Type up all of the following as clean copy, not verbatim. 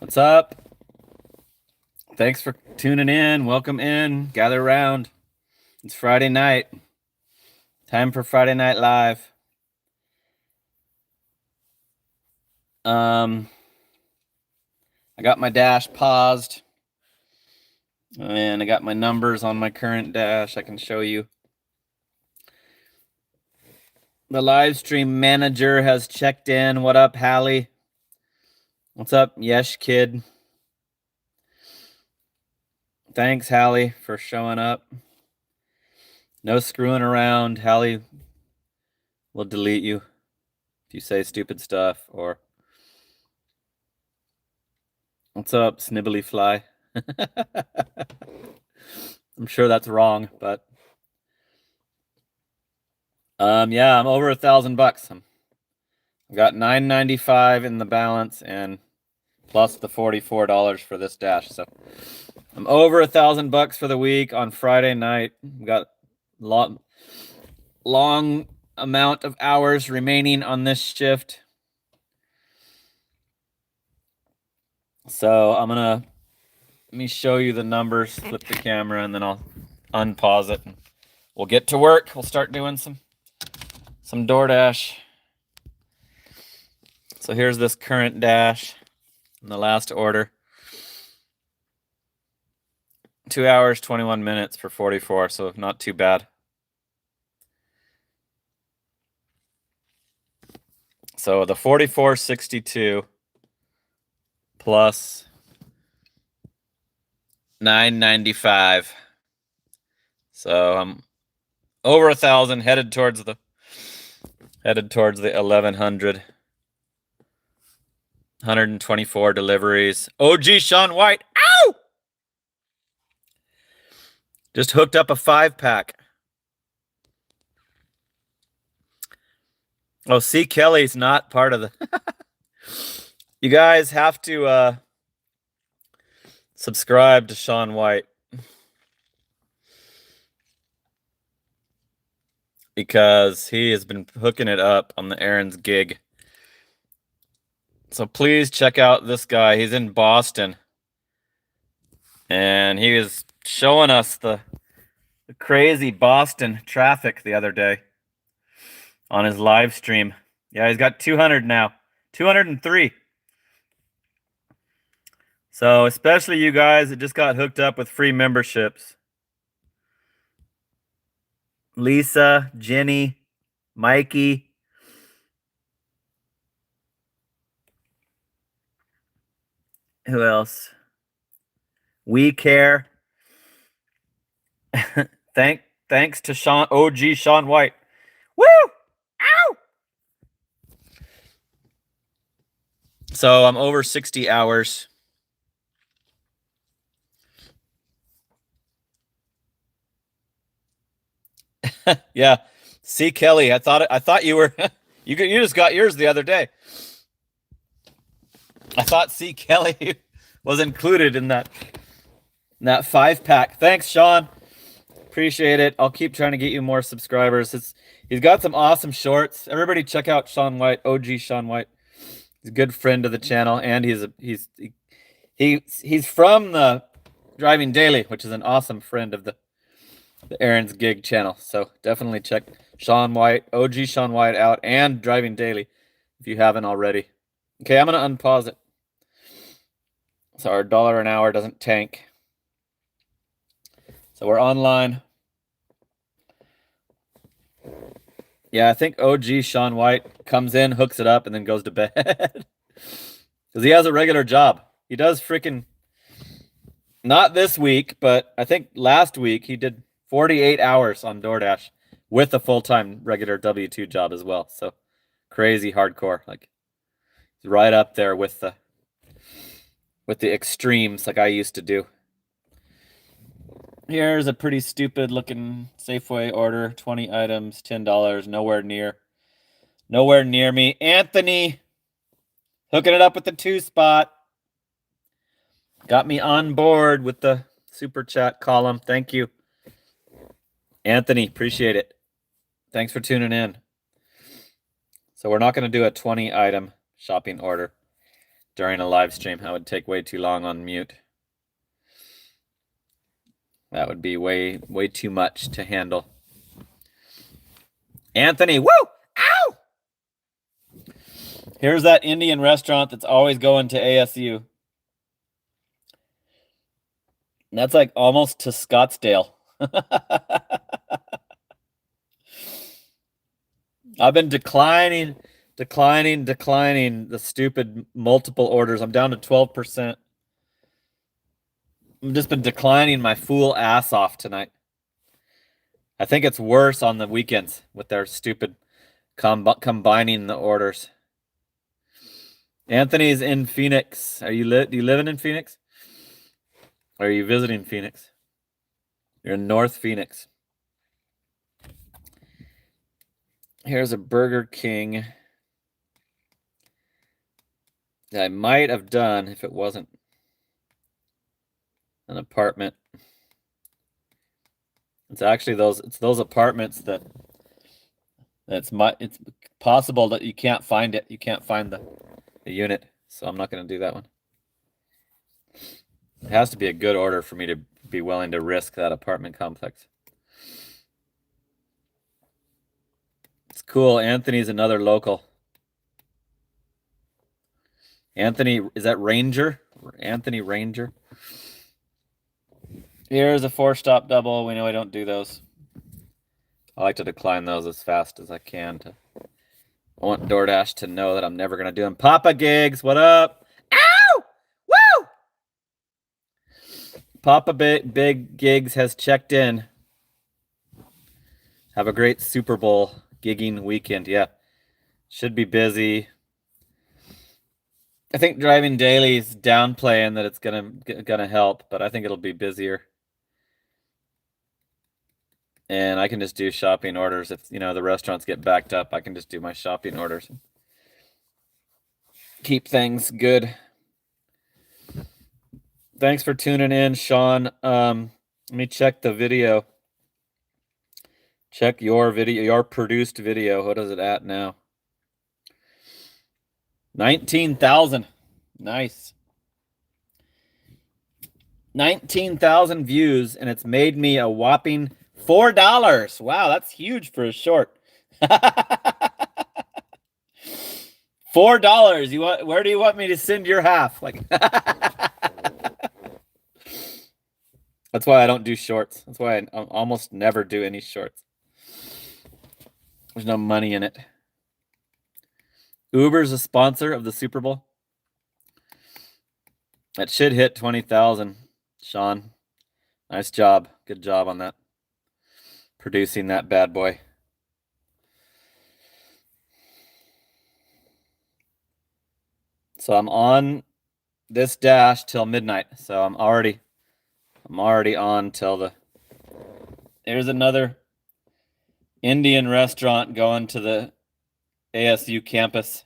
What's up? Thanks for tuning in. Welcome in. Gather around. It's Friday night. Time for Friday Night Live. I got my dash paused. And I got my numbers on my current dash. I can show you. The live stream manager has checked in. What up, Hallie? What's up, Yesh Kid? Thanks, Hallie, for showing up. No screwing around. Hallie will delete you if you say stupid stuff. Or what's up, Snibbly Fly? I'm sure that's wrong, but yeah, I'm over $1,000. I've got $9.95 in the balance and plus the $44 for this dash. So I'm over $1,000 for the week on Friday night. We've got long amount of hours remaining on this shift. So let me show you the numbers, flip the camera, and then I'll unpause it. And we'll get to work. We'll start doing some DoorDash. So here's this current dash in the last order. 2 hours, 21 minutes for 44, so not too bad. So the 44.62 plus 9.95. So I'm over 1,000, headed towards the 1,100. 124 deliveries. OG Sean White. Ow! Just hooked up a 5-pack. Oh, C. Kelly's not part of the... You guys have to subscribe to Sean White. Because he has been hooking it up on the Aaron's gig. So please check out this guy. He's in Boston. And he was showing us the crazy Boston traffic the other day on his live stream. Yeah, he's got 200 now. 203. So especially you guys that just got hooked up with free memberships. Lisa, Jenny, Mikey. Who else? We Care. Thanks to OG Sean White. Woo! Ow! So I'm over 60 hours. Yeah. C. Kelly, I thought you were you just got yours the other day. I thought C. Kelly was included in that 5-pack. Thanks, Sean. Appreciate it. I'll keep trying to get you more subscribers. He's got some awesome shorts. Everybody check out Sean White, OG Sean White. He's a good friend of the channel, and he's from the Driving Daily, which is an awesome friend of the Aaron's Gig channel. So definitely check Sean White, OG Sean White out, and Driving Daily if you haven't already. Okay, I'm gonna unpause it so our $1 an hour doesn't tank. So we're online. Yeah, I think OG Sean White comes in, hooks it up, and then goes to bed. Because he has a regular job. He does freaking... Not this week, but I think last week he did 48 hours on DoorDash with a full-time regular W-2 job as well. So crazy hardcore. Like, he's right up there with the extremes like I used to do. Here's a pretty stupid looking Safeway order. 20 items, $10. Nowhere near me. Anthony, hooking it up with the 2-spot. Got me on board with the super chat column. Thank you, Anthony. Appreciate it. Thanks for tuning in. So we're not going to do a 20 item shopping order. during a live stream. I would take way too long on mute. That would be way too much to handle. Anthony, woo! Ow! Here's that Indian restaurant that's always going to ASU. And that's like almost to Scottsdale. I've been declining the stupid multiple orders. I'm down to 12%. I've just been declining my fool ass off tonight. I think it's worse on the weekends with their stupid combining the orders. Anthony's in Phoenix. Are you living in Phoenix? Or are you visiting Phoenix? You're in North Phoenix. Here's a Burger King that I might have done if it wasn't an apartment. It's actually those apartments that it's possible that you can't find it. You can't find the unit. So I'm not going to do that one. It has to be a good order for me to be willing to risk that apartment complex. It's cool. Anthony's another local. Anthony, is that Ranger? Anthony Ranger. Here's a 4-stop double. We know I don't do those. I like to decline those as fast as I can. I want DoorDash to know that I'm never going to do them. Papa Gigs, what up? Ow! Woo! Papa Big Gigs has checked in. Have a great Super Bowl gigging weekend. Yeah, should be busy. I think driving daily is downplaying that it's gonna help, but I think it'll be busier. And I can just do shopping orders if the restaurants get backed up. I can just do my shopping orders. Keep things good. Thanks for tuning in, Sean. Let me check the video. Check your video, your produced video. What is it at now? 19,000. Nice. 19,000 views, and it's made me a whopping $4. Wow, that's huge for a short. $4. Where do you want me to send your half? Like That's why I don't do shorts. That's why I almost never do any shorts. There's no money in it. Uber's a sponsor of the Super Bowl. That should hit 20,000, Sean. Nice job. Good job on that. Producing that bad boy. So I'm on this dash till midnight. So I'm already on till there's another Indian restaurant going to the ASU campus.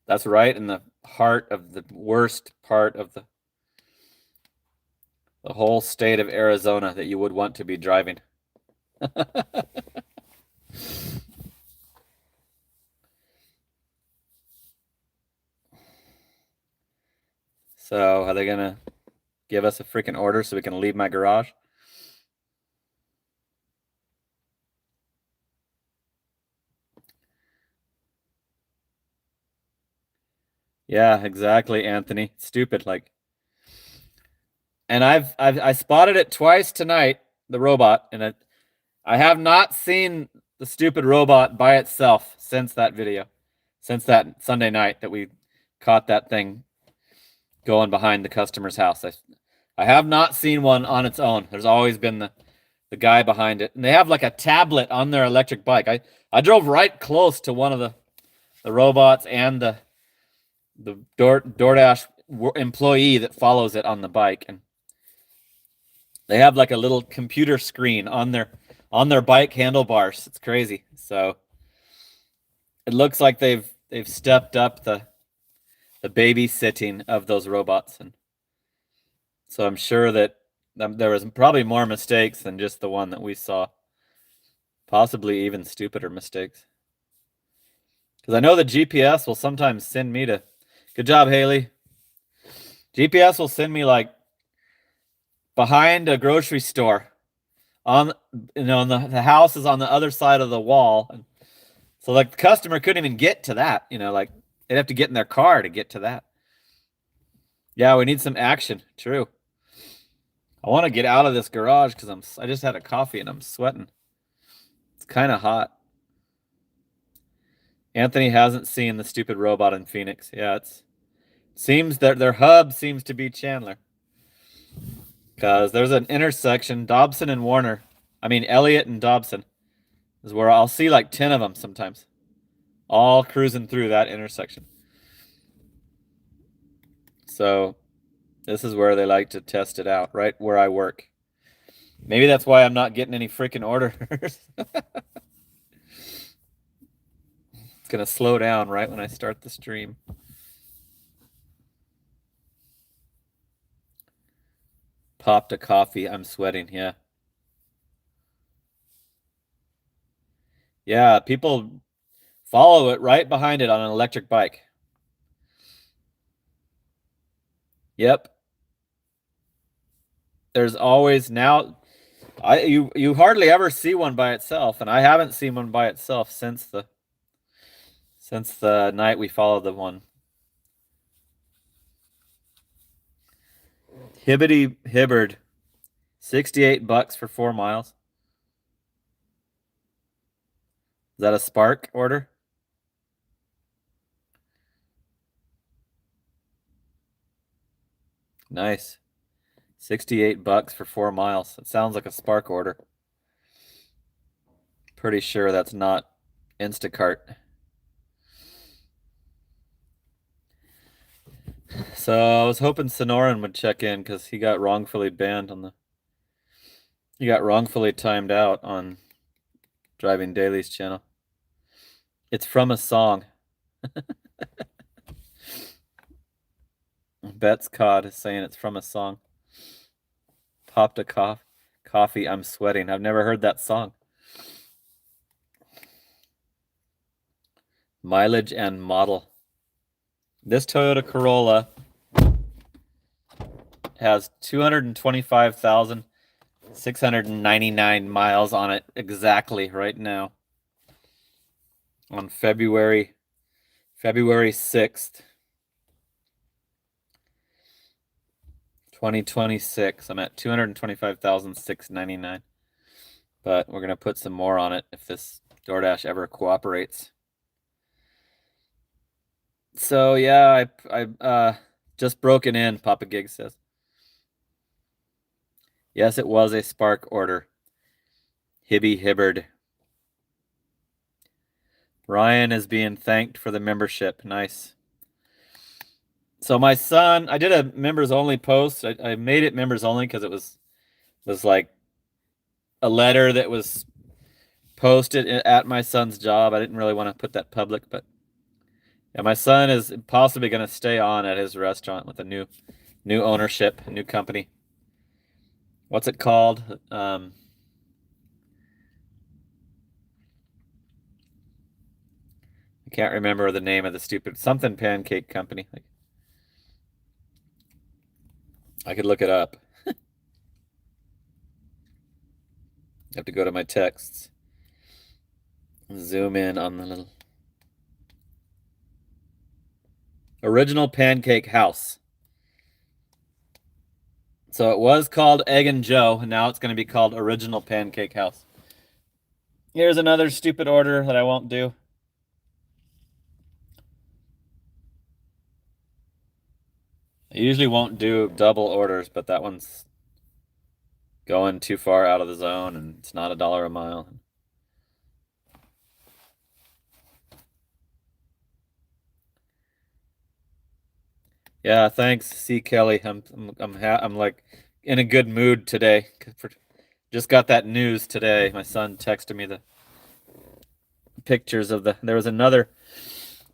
That's right in the heart of the worst part of the whole state of Arizona that you would want to be driving. So are they gonna give us a freaking order so we can leave my garage? Yeah, exactly, Anthony. Stupid, like. And I spotted it twice tonight, the robot, and I have not seen the stupid robot by itself since that video, since that Sunday night that we caught that thing going behind the customer's house. I have not seen one on its own. There's always been the guy behind it, and they have like a tablet on their electric bike. I drove right close to one of the robots and the DoorDash employee that follows it on the bike, and they have like a little computer screen on their bike handlebars. It's crazy. So it looks like they've stepped up the babysitting of those robots, and so I'm sure that there was probably more mistakes than just the one that we saw. Possibly even stupider mistakes. Because I know the GPS will sometimes send me to. Good job, Haley. GPS will send me like behind a grocery store. On the house is on the other side of the wall, so like the customer couldn't even get to that. Like they'd have to get in their car to get to that. Yeah, we need some action. True. I want to get out of this garage because I just had a coffee and I'm sweating. It's kind of hot. Anthony hasn't seen the stupid robot in Phoenix. Yeah, seems that their hub seems to be Chandler. Because there's an intersection, Dobson and Warner. I mean, Elliott and Dobson is where I'll see like 10 of them sometimes. All cruising through that intersection. So this is where they like to test it out, right where I work. Maybe that's why I'm not getting any freaking orders. It's going to slow down right when I start the stream. Popped a coffee. I'm sweating. Yeah. Yeah, people follow it right behind it on an electric bike. Yep. There's always now you hardly ever see one by itself, and I haven't seen one by itself since the night we followed the one. Hibbity Hibbard. $68 for 4 miles. Is that a Spark order? Nice. $68 for 4 miles. It sounds like a Spark order. Pretty sure that's not Instacart. So I was hoping Sonoran would check in because he got wrongfully banned he got wrongfully timed out on Driving Daily's channel. It's from a song. Bet's Cod is saying it's from a song. Popped a coffee. I'm sweating. I've never heard that song. Mileage and model. This Toyota Corolla has 225,699 miles on it exactly right now. On February 6th, 2026. I'm at 225,699. But we're going to put some more on it if this DoorDash ever cooperates. So yeah, I just broken in, Papa Gig says. Yes, it was a Spark order. Hibby Hibbard. Ryan is being thanked for the membership. Nice. So my son, I did a members only post. I made it members only because it was like a letter that was posted at my son's job. I didn't really want to put that public, but yeah, my son is possibly going to stay on at his restaurant with a new ownership, a new company. What's it called? I can't remember the name of the stupid something pancake company. I could look it up. I have to go to my texts. Zoom in on the little Original Pancake House. So it was called Egg and Joe, and now it's going to be called Original Pancake House. Here's another stupid order that I won't do. I usually won't do double orders, but that one's going too far out of the zone, and it's not $1 a mile. Yeah, thanks, C. Kelly. I'm like in a good mood today. Just got that news today. My son texted me the pictures of there was another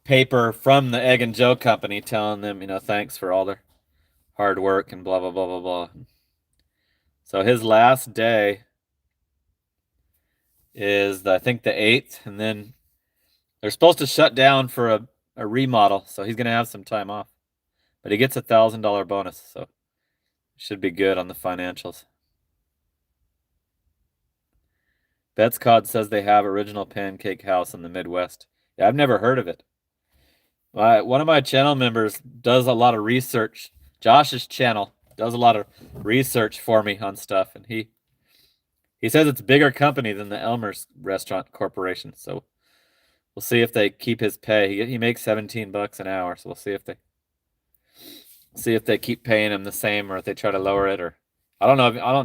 paper from the Egg and Joe company telling them, thanks for all their hard work and blah, blah, blah, blah, blah. So his last day is, I think, the 8th, and then They're supposed to shut down for a remodel, so he's gonna have some time off. But he gets a $1,000 bonus, so should be good on the financials. Bet's Cod says they have original pancake house in the Midwest. Yeah, I've never heard of it. One of my channel members does a lot of research. Josh's channel does a lot of research for me on stuff, and he says it's a bigger company than the Elmer's Restaurant Corporation. So we'll see if they keep his pay. He makes $17 an hour, so we'll see if they keep paying him the same or if they try to lower it. Or I don't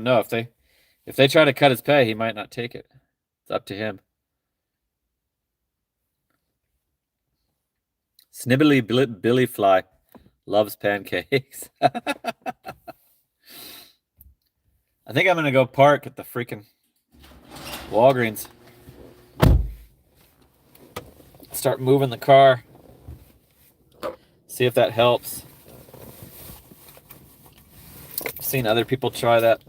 know if they try to cut his pay, he might not take it. It's up to him. Snibbly Billy Fly loves pancakes. I think I'm gonna go park at the freaking Walgreens. Start moving the car. See if that helps. I've seen other people try that.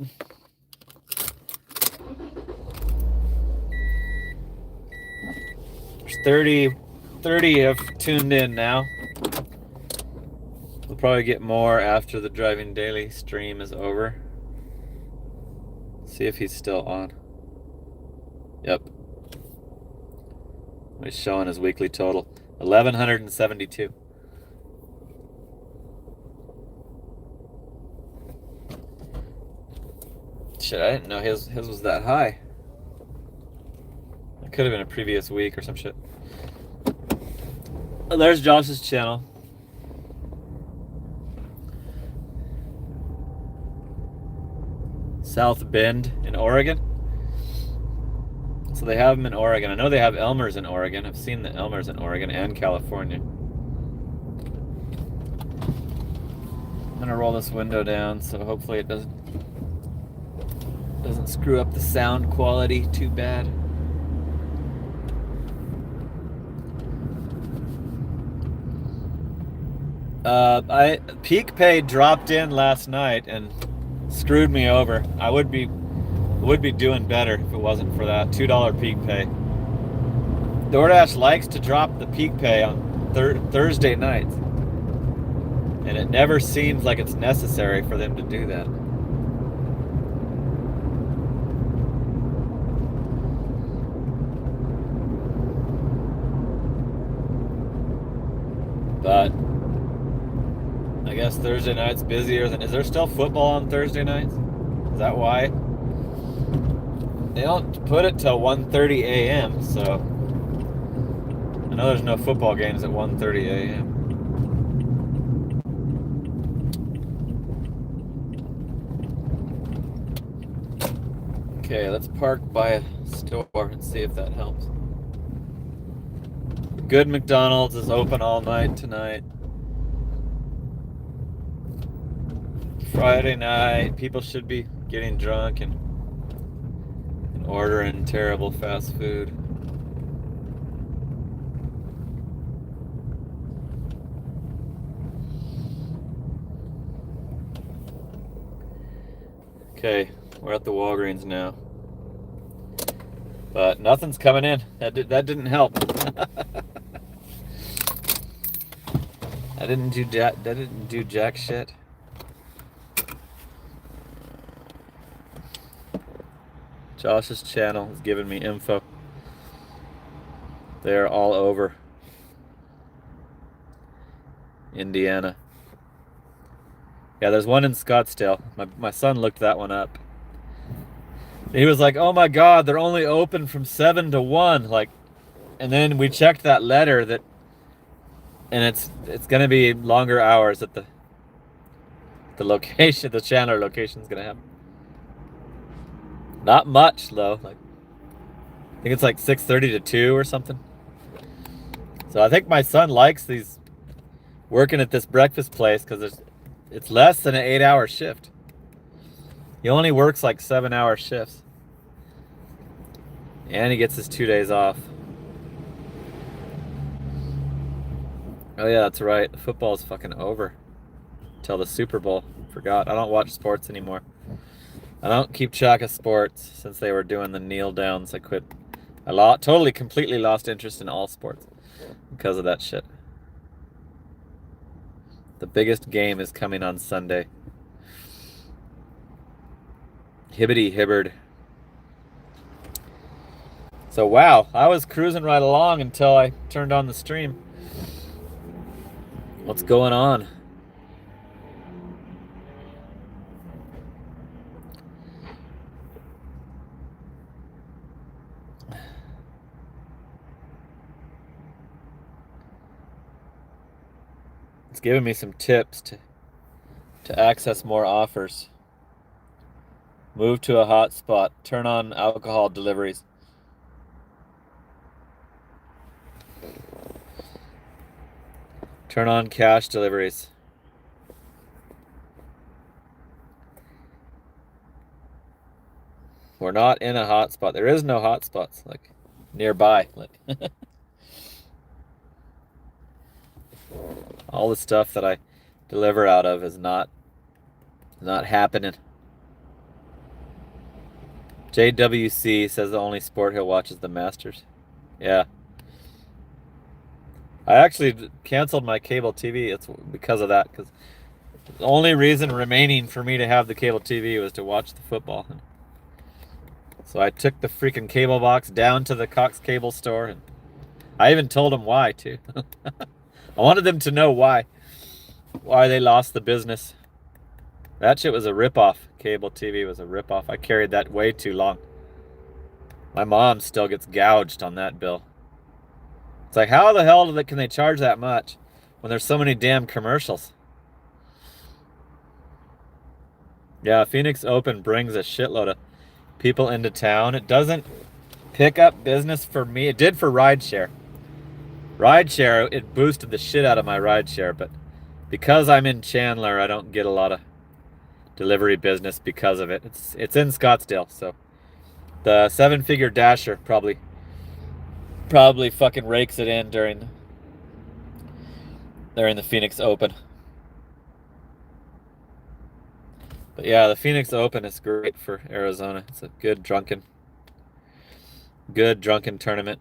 There's 30 have tuned in now. We'll probably get more after the Driving Daily stream is over. See if he's still on. Yep. He's showing his weekly total. 1,172. Shit, I didn't know his was that high. It could have been a previous week or some shit. Oh, there's Josh's channel. South Bend in Oregon. So they have them in Oregon. I know they have Elmer's in Oregon. I've seen the Elmer's in Oregon and California. I'm gonna roll this window down so hopefully it doesn't screw up the sound quality too bad. Peak Pay dropped in last night and screwed me over. I would be doing better if it wasn't for that $2 Peak Pay. DoorDash likes to drop the Peak Pay on Thursday nights, and it never seems like it's necessary for them to do that. But I guess Thursday night's busier than... Is there still football on Thursday nights? Is that why? They don't put it till 1:30 a.m., so I know there's no football games at 1:30 a.m. Okay, let's park by a store and see if that helps. Good McDonald's is open all night tonight. Friday night, people should be getting drunk and ordering terrible fast food. Okay, we're at the Walgreens now. But nothing's coming in. That didn't help. That didn't do jack shit. Josh's channel is giving me info. They're all over Indiana. Yeah, there's one in Scottsdale. My son looked that one up. He was like, "Oh my God, they're only open from 7 to 1." Like, and then we checked that letter and it's gonna be longer hours at the location. The Chandler location's gonna have. Not much though. Like, I think it's like 6:30 to 2 or something. So I think my son likes these working at this breakfast place because it's less than an 8-hour shift. He only works like 7-hour shifts. And he gets his 2 days off. Oh yeah, that's right. The football's fucking over. Till the Super Bowl. Forgot. I don't watch sports anymore. I don't keep track of sports since they were doing the kneel downs. I quit. Completely lost interest in all sports. because of that shit. The biggest game is coming on Sunday. Hibbity hibbard. So wow, I was cruising right along until I turned on the stream. What's going on? It's giving me some tips to access more offers. Move to a hotspot. Turn on alcohol deliveries. Turn on cash deliveries. We're not in a hotspot. There is no hotspots like nearby. Like all the stuff that I deliver out of is not happening. JWC says the only sport he'll watch is the Masters. Yeah. I actually canceled my cable TV. It's because of that. Because the only reason remaining for me to have the cable TV was to watch the football. So I took the freaking cable box down to the Cox Cable store, and I even told them why too. I wanted them to know why they lost the business. That shit was a ripoff. Cable TV was a ripoff. I carried that way too long. My mom still gets gouged on that bill. It's like, how the hell can they charge that much when there's so many damn commercials? Yeah, Phoenix Open brings a shitload of people into town. It doesn't pick up business for me. It did for rideshare. Rideshare, it boosted the shit out of my rideshare, but because I'm in Chandler, I don't get a lot of delivery business because of it. It's in Scottsdale, so the 7-figure dasher probably fucking rakes it in during the Phoenix Open. But yeah, the Phoenix Open is great for Arizona. It's a good drunken tournament.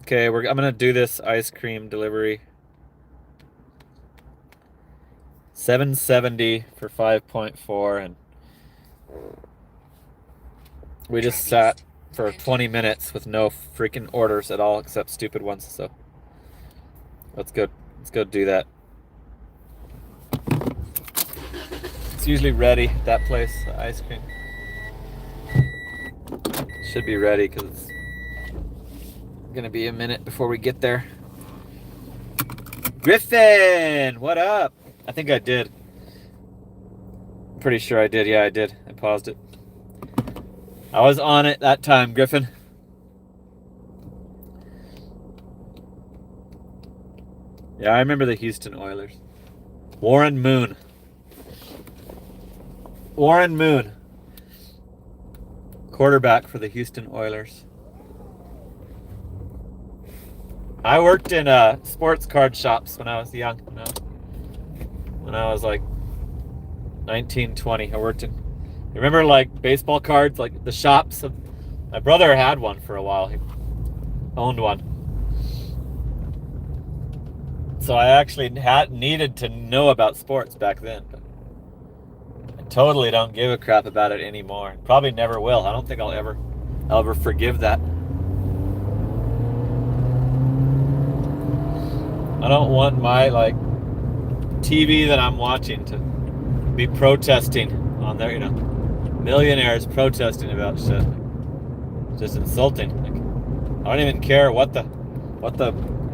Okay, I'm gonna do this ice cream delivery. $7.70 for 5.4, and we just sat for 20 minutes with no freaking orders at all except stupid ones. So let's go do that. It's usually ready, that place, the ice cream. Should be ready because it's gonna be a minute before we get there. Griffin, what up? I think I did. Pretty sure I did. Yeah, I did. I paused it. I was on it that time, Griffin. Yeah, I remember the Houston Oilers. Warren Moon. Quarterback for the Houston Oilers. I worked in sports card shops when I was young. When I was like 19, 20, I worked in. You remember like baseball cards, like the shops? My brother had one for a while. He owned one. So I actually needed to know about sports back then. But I totally don't give a crap about it anymore. Probably never will. I don't think I'll ever forgive that. I don't want my like TV that I'm watching to be protesting on there, millionaires protesting about shit. It's just insulting. Like, I don't even care what the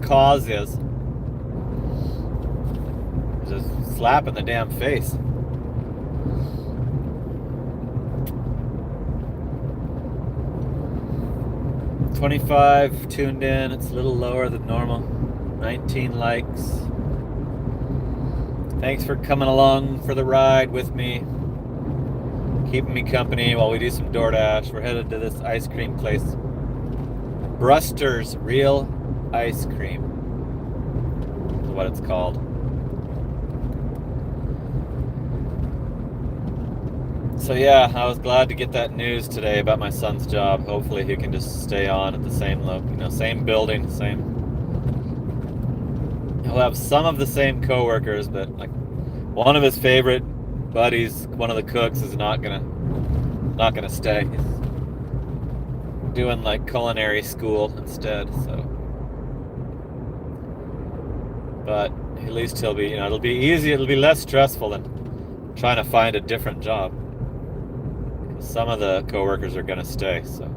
cause is. Just slap in the damn face. $25 tuned in. It's a little lower than normal. 19 likes. Thanks for coming along for the ride with me, keeping me company while we do some DoorDash. We're headed to this ice cream place, Bruster's Real Ice Cream is what it's called. So yeah, I was glad to get that news today about my son's job. Hopefully he can just stay on at the same same building, same he'll have some of the same coworkers, but like one of his favorite buddies, one of the cooks, is not gonna stay. He's doing like culinary school instead, so. But at least he'll be, it'll be easy, it'll be less stressful than trying to find a different job. Some of the coworkers are gonna stay, so.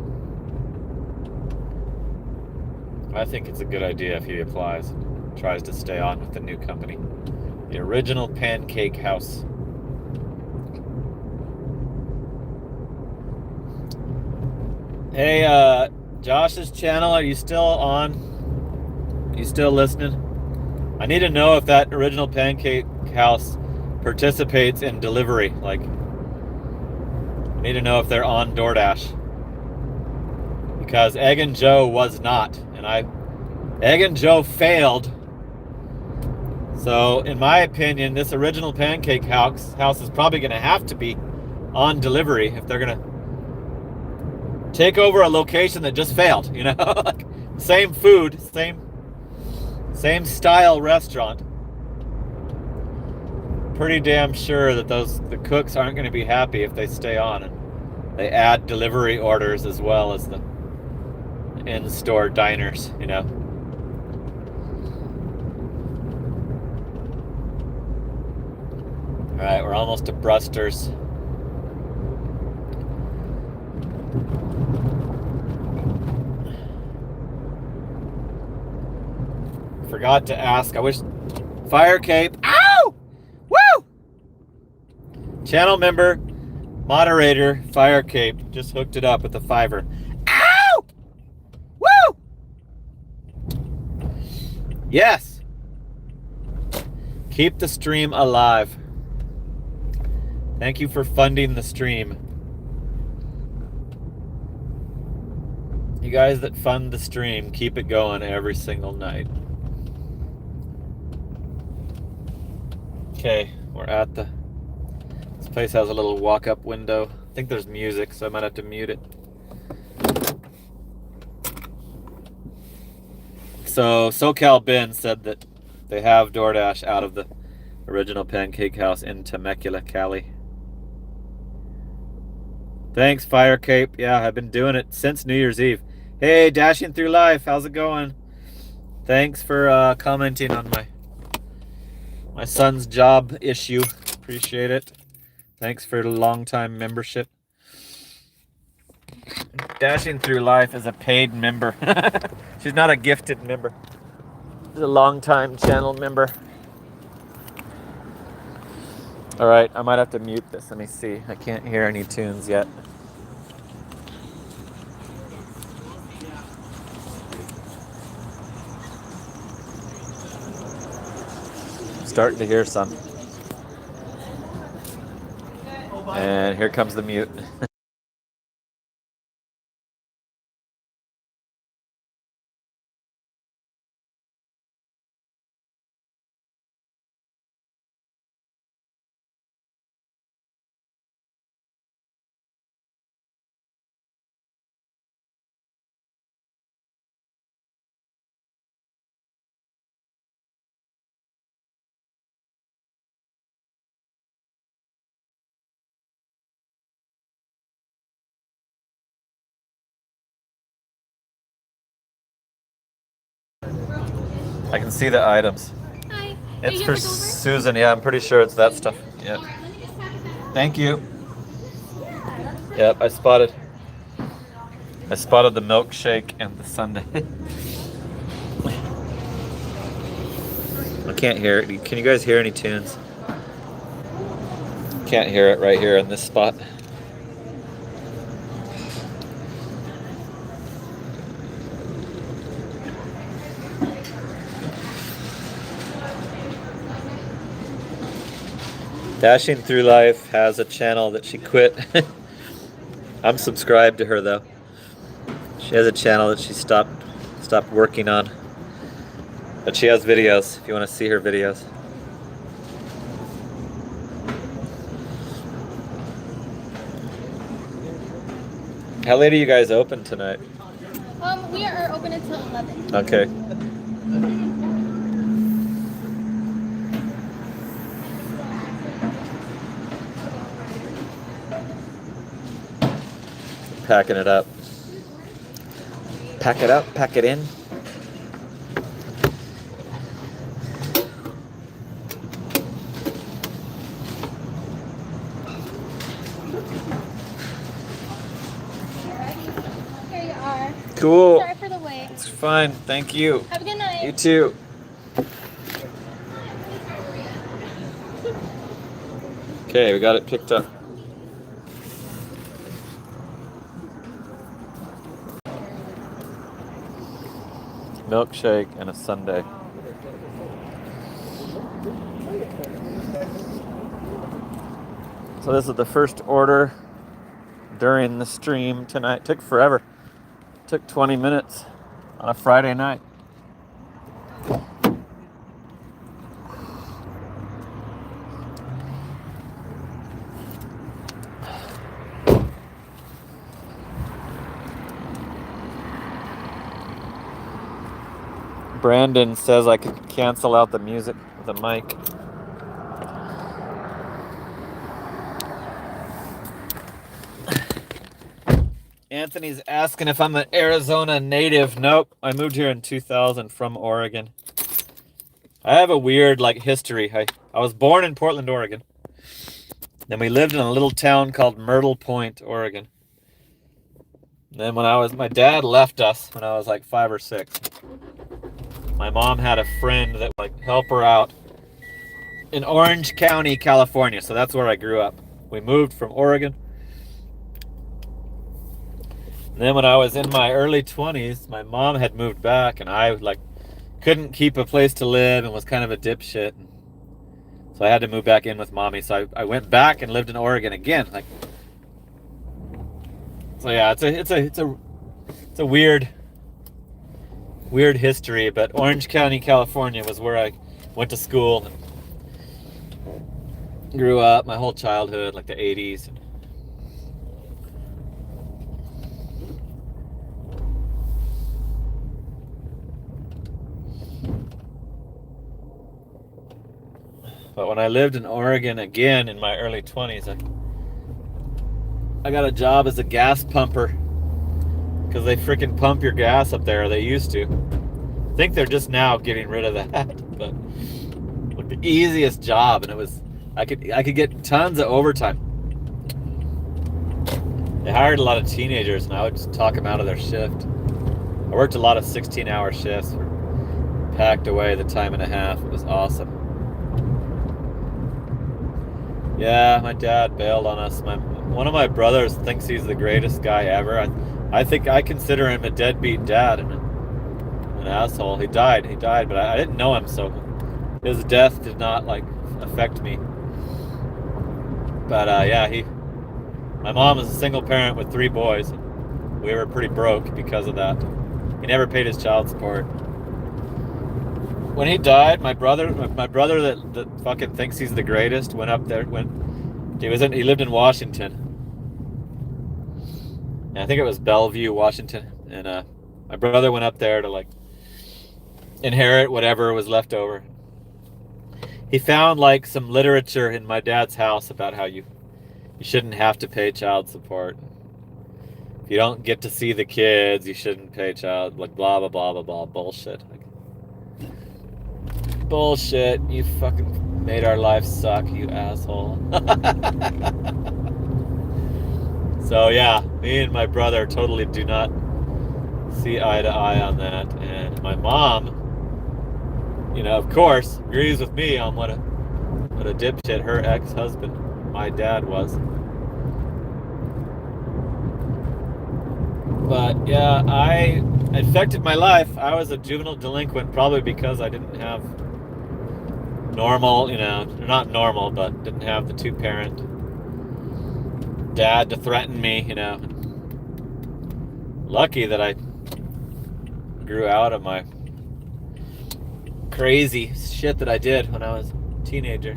I think it's a good idea if he applies and tries to stay on with the new company. The Original Pancake House. Hey, Josh's channel, are you still on? Are you still listening? I need to know if that Original Pancake House participates in delivery. Like, I need to know if they're on DoorDash. Because Egg and Joe was not. And Egg and Joe failed. So, in my opinion, this Original Pancake House is probably going to have to be on delivery if they're going to take over a location that just failed, like same food, same style restaurant. Pretty damn sure that the cooks aren't going to be happy if they stay on and they add delivery orders as well as the in-store diners, All right, we're almost to Bruster's. Forgot to ask. I wish Fire Cape. Ow! Woo! Channel member, moderator, Fire Cape just hooked it up with the Fiverr. Ow! Woo! Yes. Keep the stream alive. Thank you for funding the stream. You guys that fund the stream, keep it going every single night. Okay, we're at this place has a little walk-up window. I think there's music, so I might have to mute it. So, SoCal Ben said that they have DoorDash out of the Original Pancake House in Temecula, Cali. Thanks, Fire Cape. Yeah, I've been doing it since New Year's Eve. Hey, Dashing Through Life, how's it going? Thanks for commenting on my son's job issue. Appreciate it. Thanks for the long-time membership. Dashing Through Life is a paid member. She's not a gifted member. She's a long-time channel member. All right, I might have to mute this. Let me see. I can't hear any tunes yet. Starting to hear some. And here comes the mute. I can see the items. Hi. It's for Susan. Yeah, I'm pretty sure it's that stuff. Yeah. Thank you. Yep, I spotted the milkshake and the sundae. I can't hear it. Can you guys hear any tunes? Can't hear it right here in this spot. Dashing Through Life has a channel that she quit. I'm subscribed to her though. She has a channel that she stopped working on. But she has videos if you want to see her videos. How late are you guys open tonight? We are open until 11. Okay. packing it up. Pack it up, pack it in. Here you are. Cool. Sorry for the wait. It's fine. Thank you. Have a good night. You too. Okay, we got it picked up. Milkshake and a sundae. So this is the first order during the stream tonight. Took forever. Took 20 minutes on a Friday night. Brandon says I could cancel out the music with a mic. Anthony's asking if I'm an Arizona native. Nope, I moved here in 2000 from Oregon. I have a weird history. I was born in Portland, Oregon. Then we lived in a little town called Myrtle Point, Oregon. And then my dad left us when I was 5 or 6. My mom had a friend that would help her out in Orange County, California. So that's where I grew up. We moved from Oregon. And then when I was in my early 20s, my mom had moved back, and I couldn't keep a place to live and was kind of a dipshit. So I had to move back in with mommy. So I went back and lived in Oregon again. So yeah, it's a weird history, but Orange County, California was where I went to school and grew up my whole childhood, the 80s. But when I lived in Oregon again in my early 20s, I got a job as a gas pumper because they freaking pump your gas up there. They used to. I think they're just now getting rid of that. But the easiest job, and it was I could get tons of overtime. They hired a lot of teenagers, and I would just talk them out of their shift. I worked a lot of 16-hour shifts, packed away the time and a half. It was awesome. Yeah, my dad bailed on us. One of my brothers thinks he's the greatest guy ever. I think I consider him a deadbeat dad and an asshole. He died, but I didn't know him, so his death did not affect me. But yeah, my mom was a single parent with 3 boys. We were pretty broke because of that. He never paid his child support. When he died, my brother that fucking thinks he's the greatest went up there. He lived in Washington. And I think it was Bellevue, Washington. And my brother went up there to inherit whatever was left over. He found some literature in my dad's house about how you shouldn't have to pay child support. If you don't get to see the kids, you shouldn't pay child, blah blah blah blah blah bullshit. Bullshit, you fucking made our life suck, you asshole. So yeah, me and my brother totally do not see eye to eye on that. And my mom, of course, agrees with me on what a dipshit her ex-husband, my dad, was. But yeah, I affected my life. I was a juvenile delinquent probably because I didn't have normal, not normal, but didn't have the 2-parent dad to threaten me, Lucky that I grew out of my crazy shit that I did when I was a teenager.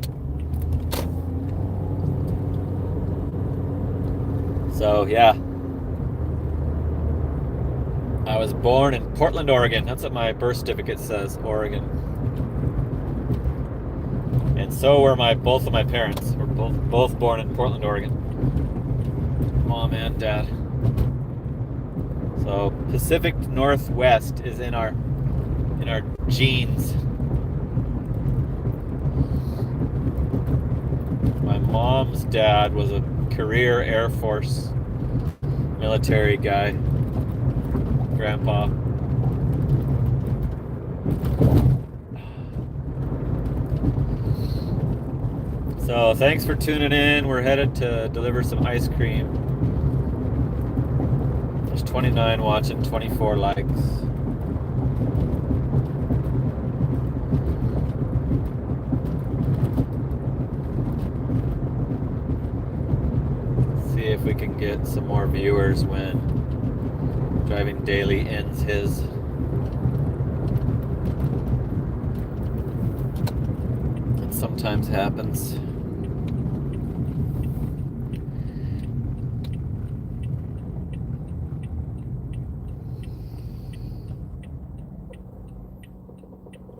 So yeah, I was born in Portland, Oregon. That's what my birth certificate says, Oregon. And so were both of my parents. Were both born in Portland, Oregon. Mom and dad. So Pacific Northwest is in our genes. My mom's dad was a career Air Force military guy. Grandpa. So thanks for tuning in. We're headed to deliver some ice cream. There's 29 watching, 24 likes. See if we can get some more viewers when Driving Daily ends his. It sometimes happens.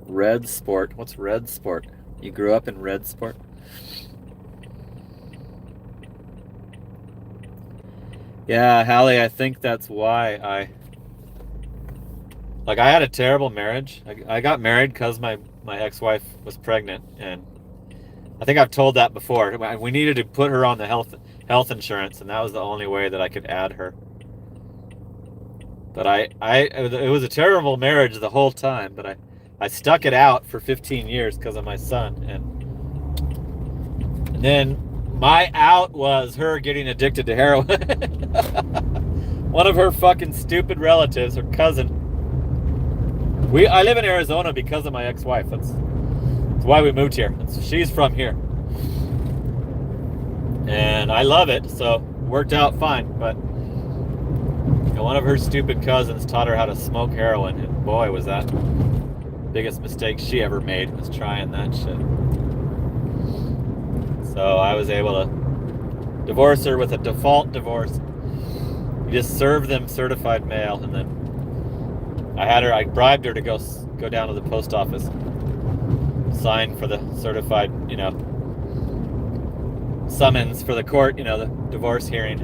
Red Sport. What's Red Sport? You grew up in Red Sport? Yeah, Hallie, I think that's why I had a terrible marriage. I got married because my ex-wife was pregnant, and I think I've told that before. We needed to put her on the health insurance, and that was the only way that I could add her. But it was a terrible marriage the whole time, but I stuck it out for 15 years because of my son, and then my out was her getting addicted to heroin. One of her fucking stupid relatives, her cousin. I live in Arizona because of my ex-wife. That's why we moved here. She's from here, and I love it, so it worked out fine. But one of her stupid cousins taught her how to smoke heroin, and boy, was that the biggest mistake she ever made, was trying that shit. So I was able to divorce her with a default divorce. You just serve them certified mail, and then I bribed her to go down to the post office, sign for the certified, summons for the court, the divorce hearing.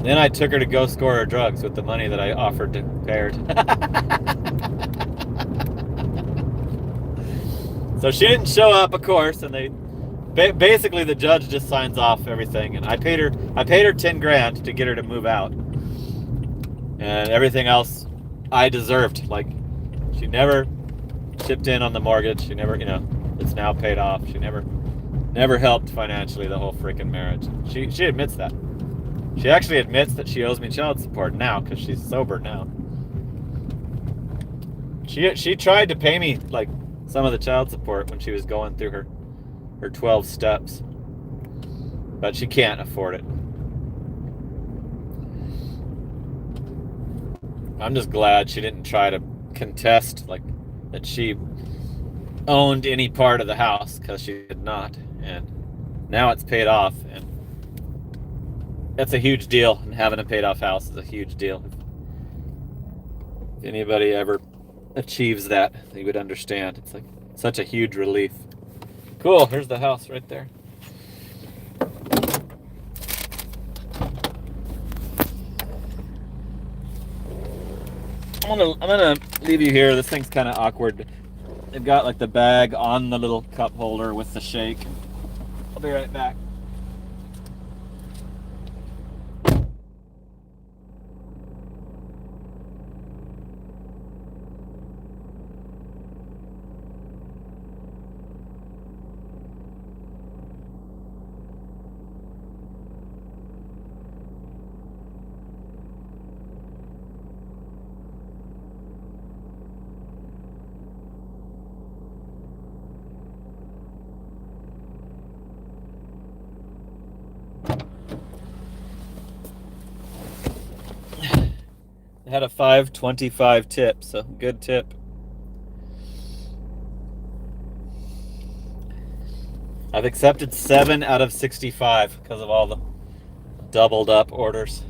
Then I took her to go score her drugs with the money that I offered to pay her. So she didn't show up, of course, and basically the judge just signs off everything, and I paid her $10,000 to get her to move out, and everything else I deserved. Like, she never chipped in on the mortgage. She never, it's now paid off. She never helped financially the whole freaking marriage. She admits that. She actually admits that she owes me child support now because she's sober now. She tried to pay me like some of the child support when she was going through her 12 steps, but she can't afford it. I'm just glad she didn't try to contest like that she owned any part of the house, because she did not, and now it's paid off, and that's a huge deal. And having a paid off house is a huge deal. If anybody ever achieves that, they would understand. It's like such a huge relief. Cool, here's the house right there. I'm gonna leave you here. This thing's kind of awkward. They've got like the bag on the little cup holder with the shake. I'll be right back. Had a $5.25 tip, so good tip. I've accepted 7 out of 65 because of all the doubled up orders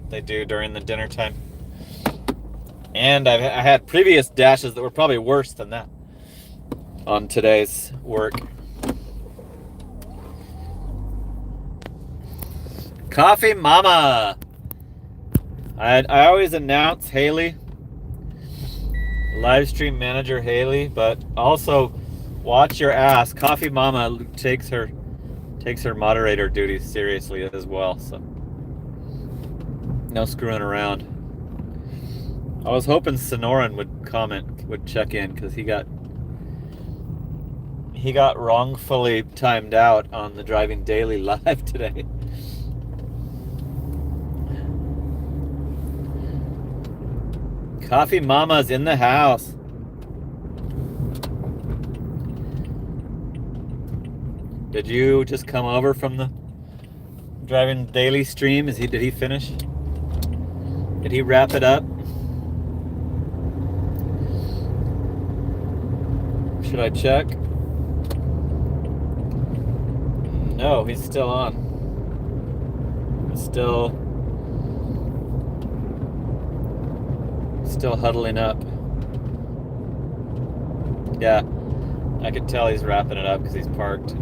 they do during the dinner time. And I had previous dashes that were probably worse than that on today's work. Coffee Mama. I always announce Haley, live stream manager Haley, but also watch your ass. Coffee Mama takes her moderator duties seriously as well, so no screwing around. I was hoping Sonoran would check in, because he got wrongfully timed out on the Driving Daily live today. Coffee Mama's in the house. Did you just come over from the Driving Daily stream? Did he finish? Did he wrap it up? Should I check? No, he's still on. He's still huddling up. Yeah, I could tell he's wrapping it up because he's parked.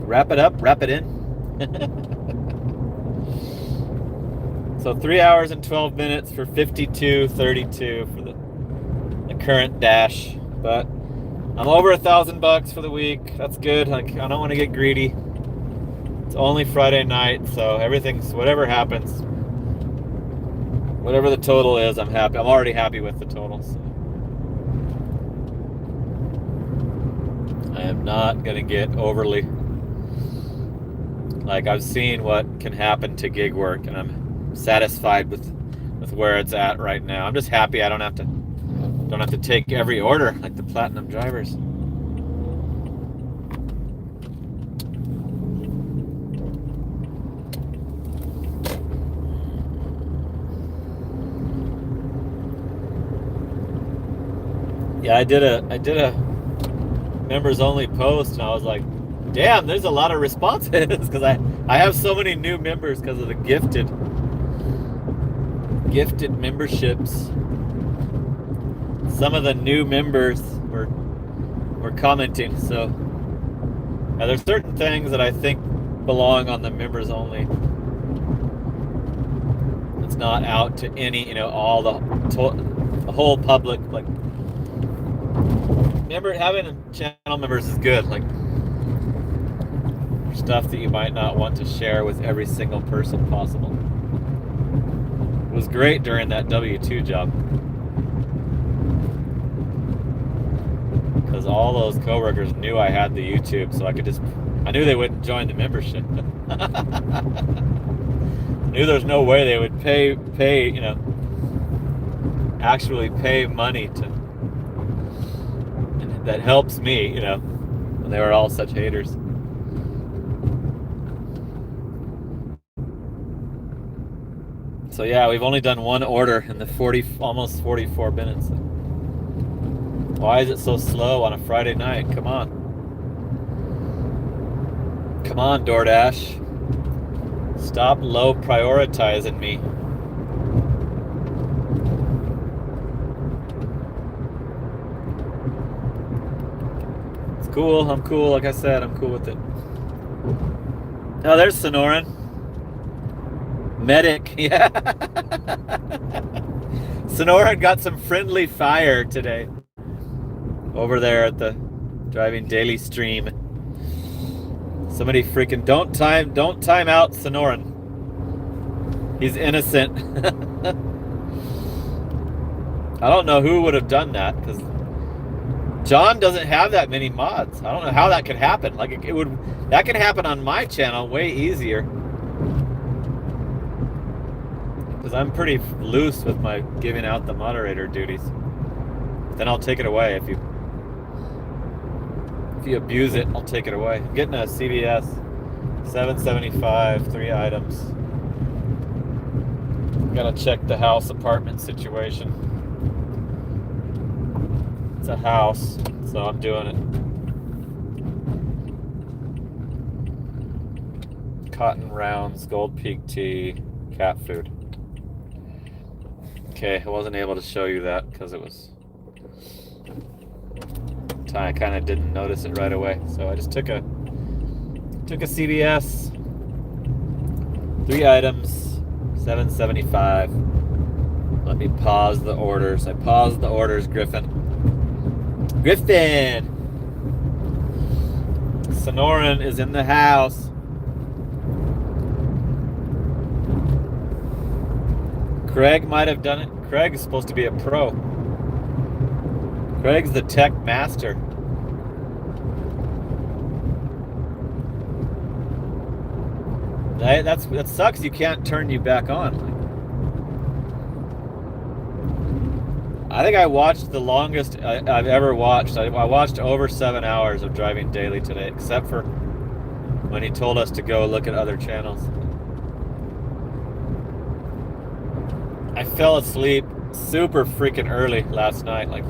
Wrap it up, wrap it in. So 3 hours and 12 minutes for 52.32 for the current dash. But I'm over $1,000 for the week. That's good. I don't want to get greedy. It's only Friday night, so everything's, whatever happens, whatever the total is, I'm happy. I'm already happy with the total. So I am not gonna get overly, like, I've seen what can happen to gig work, and I'm satisfied with where it's at right now. I'm just happy I don't have to take every order like the platinum drivers. Yeah, I did a members only post, and I was like, damn, there's a lot of responses, because I have so many new members because of the gifted memberships. Some of the new members were commenting, so there's certain things that I think belong on the members only. It's not out to any, all the whole public. Like, having channel members is good, like, stuff that you might not want to share with every single person possible. It was great during that W2 job, because all those coworkers knew I had the YouTube, so I knew they wouldn't join the membership. I knew there's no way they would pay, actually pay money that helps me, when they were all such haters. So yeah, we've only done one order in the almost 44 minutes. Why is it so slow on a Friday night? Come on. Come on, DoorDash. Stop low prioritizing me. It's cool. I'm cool. Like I said, I'm cool with it. Oh, there's Sonoran. Medic. Yeah. Sonoran got some friendly fire today over there at the Driving Daily stream. Somebody freaking don't time out Sonoran. He's innocent. I don't know who would have done that, because John doesn't have that many mods. I don't know how that could happen. Like, that could happen on my channel way easier, because I'm pretty loose with my giving out the moderator duties. Then I'll take it away if you abuse it. I'll take it away. I'm getting a CVS, $7.75, 3 items. Gotta check the house apartment situation. It's a house, so I'm doing it. Cotton rounds, Gold Peak tea, cat food. Okay, I wasn't able to show you that because it was, I kind of didn't notice it right away. So I just took a CVS, 3 items, $7.75. Let me pause the orders. I paused the orders, Griffin. Griffin! Sonoran is in the house. Craig might have done it. Craig is supposed to be a pro. Craig's the tech master. That sucks. You can't turn you back on. I think I watched the longest I've ever watched. I watched over 7 hours of Driving Daily today, except for when he told us to go look at other channels. I fell asleep super freaking early last night, like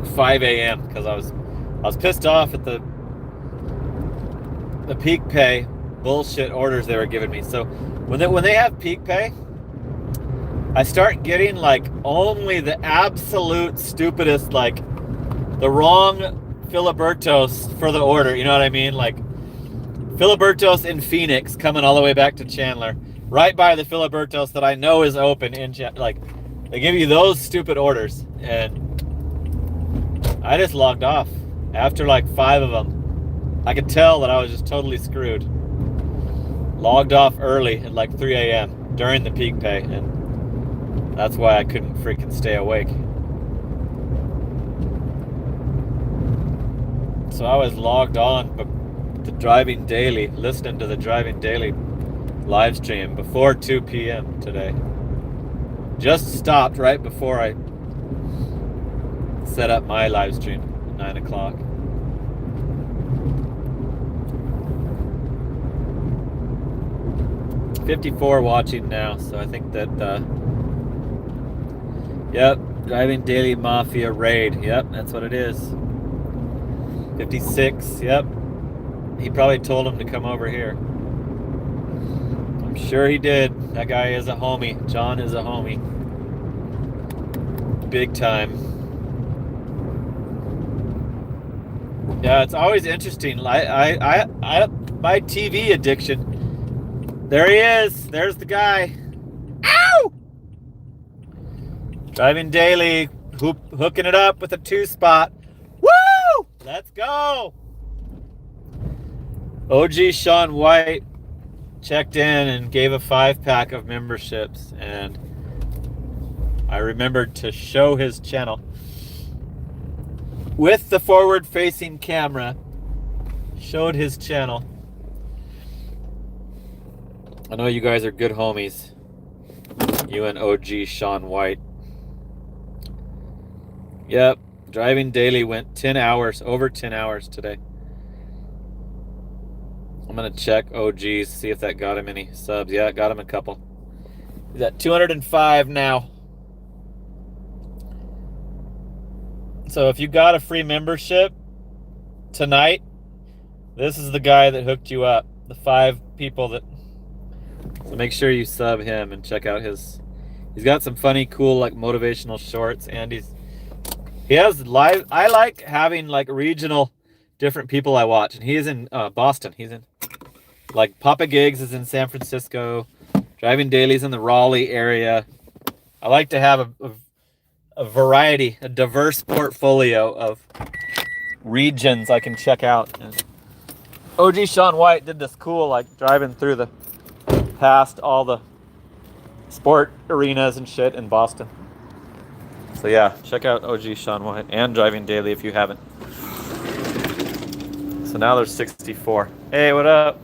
5 a.m. because I was pissed off at the peak pay bullshit orders they were giving me. So when they have peak pay, I start getting like only the absolute stupidest, like the wrong Filibertos for the order. You know what I mean? Like Filibertos in Phoenix coming all the way back to Chandler, right by the Filibertos that I know is open in like they give you those stupid orders, and I just logged off after like 5 of them. I could tell that I was just totally screwed. Logged off early at like 3 a.m. during the peak pay, and that's why I couldn't freaking stay awake. So I was logged on to Driving Daily, listening to the Driving Daily live stream before 2 p.m. today. Just stopped right before I set up my live stream at 9 o'clock. $54 watching now, so I think that yep, Driving Daily Mafia Raid. Yep, that's what it is. 56, yep. He probably told him to come over here. I'm sure he did. That guy is a homie. John is a homie. Big time. Yeah, it's always interesting. My TV addiction. There he is. There's the guy. Ow! Driving Daily, hooking it up with a 2-spot. Woo! Let's go. OG Sean White checked in and gave a 5-pack of memberships, and I remembered to show his channel with the forward-facing camera. Showed his channel. I know you guys are good homies. You and OG Sean White. Yep, Driving Daily went 10 hours, over 10 hours today. I'm going to check OG's, see if that got him any subs. Yeah, it got him a couple. He's at 205 now. So if you got a free membership tonight, this is the guy that hooked you up. The 5 people that... So make sure you sub him and check out his... He's got some funny, cool, like motivational shorts, and he has live... I like having like regional different people I watch, and he is in Boston. He's in... Like Papa Gigs is in San Francisco. Driving Daily's in the Raleigh area. I like to have a variety, a diverse portfolio of regions I can check out. And OG Sean White did this cool, like driving through the past all the sport arenas and shit in Boston. So yeah, check out OG Sean White and Driving Daily if you haven't. So now there's 64. Hey, what up?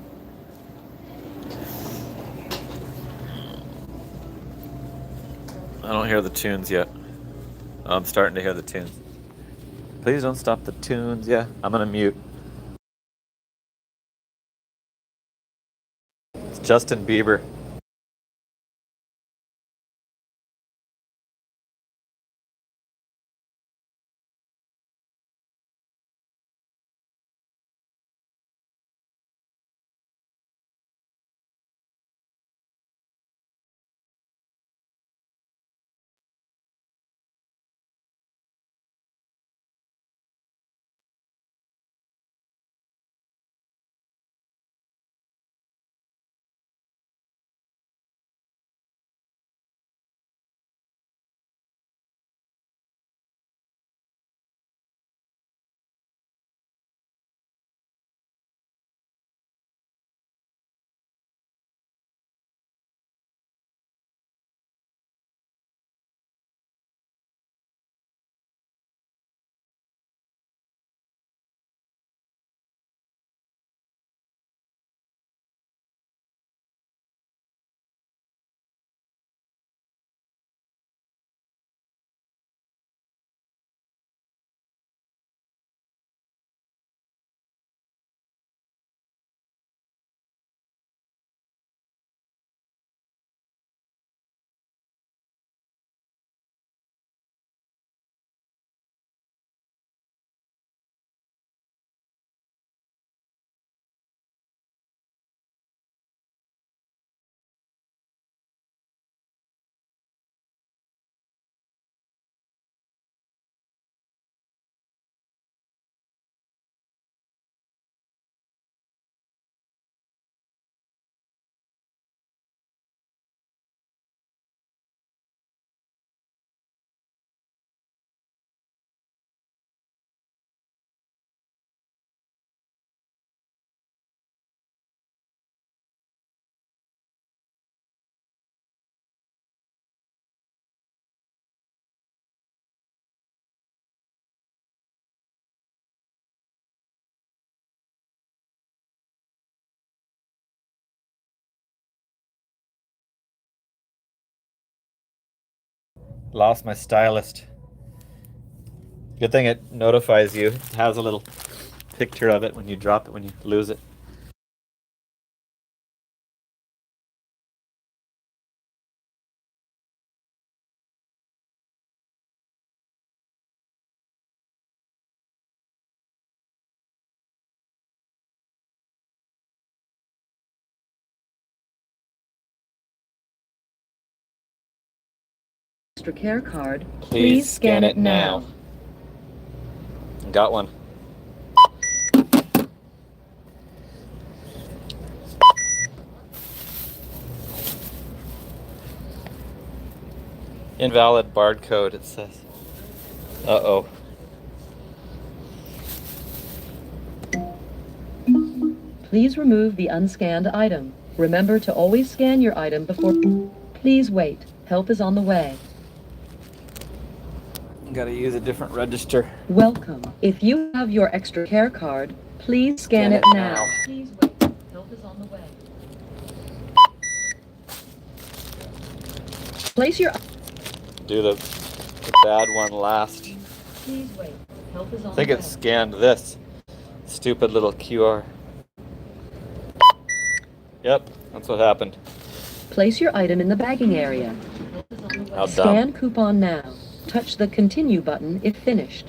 I don't hear the tunes yet. Oh, I'm starting to hear the tunes. Please don't stop the tunes. Yeah, I'm gonna mute. It's Justin Bieber. Lost my stylist. Good thing it notifies you. It has a little picture of it when you drop it, when you lose it. Extra care card. Please scan it now. Got one. Invalid barcode, it says. Uh-oh. Please remove the unscanned item. Remember to always scan your item before... Please wait. Help is on the way. Gotta use a different register. Welcome. If you have your extra care card, please scan it now. Please wait. Help is on the way. Place your... Do the bad one last. Please wait. Help is on the way. I think it scanned this stupid little QR. Yep, that's what happened. Place your item in the bagging area. How dumb. Scan coupon now. Touch the continue button if finished.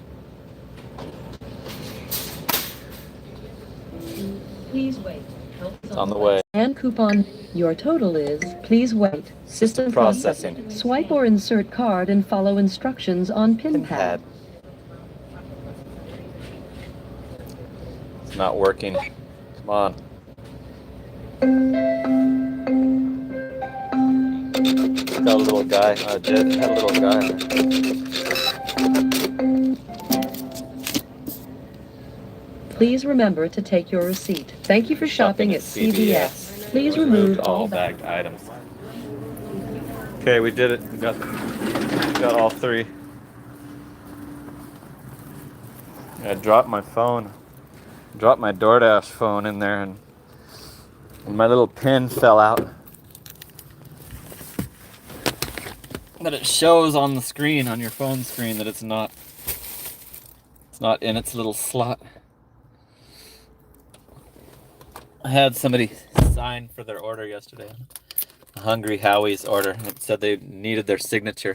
Please wait. Help is on the way. Scan coupon. Your total is, please wait. System processing. Swipe or insert card and follow instructions on pin pad. It's not working. Come on. Got a little guy. Jet had a little guy. Please remember to take your receipt. Thank you for shopping at CVS. Please remove all bagged items. Okay, we did it. We got all three. I dropped my phone. Dropped my DoorDash phone in there, and my little pin fell out. But it shows on the screen, on your phone screen, that it's not in its little slot. I had somebody sign for their order yesterday. A Hungry Howie's order. It said they needed their signature.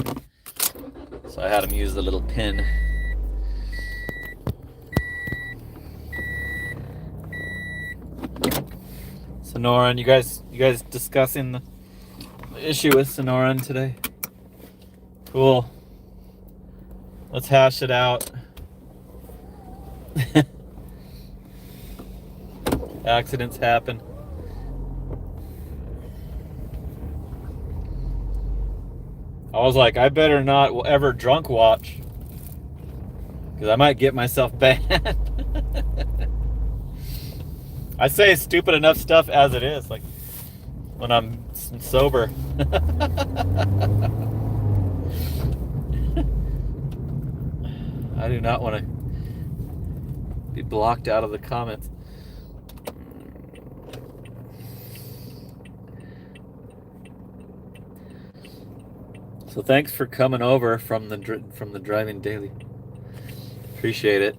So I had them use the little pin. Sonoran, you guys discussing the issue with Sonoran today? Cool. Let's hash it out. Accidents happen. I was like, I better not ever drunk watch, because I might get myself banned. I say stupid enough stuff as it is, like when I'm sober. I do not want to be blocked out of the comments. So thanks for coming over from the Driving Daily. Appreciate it.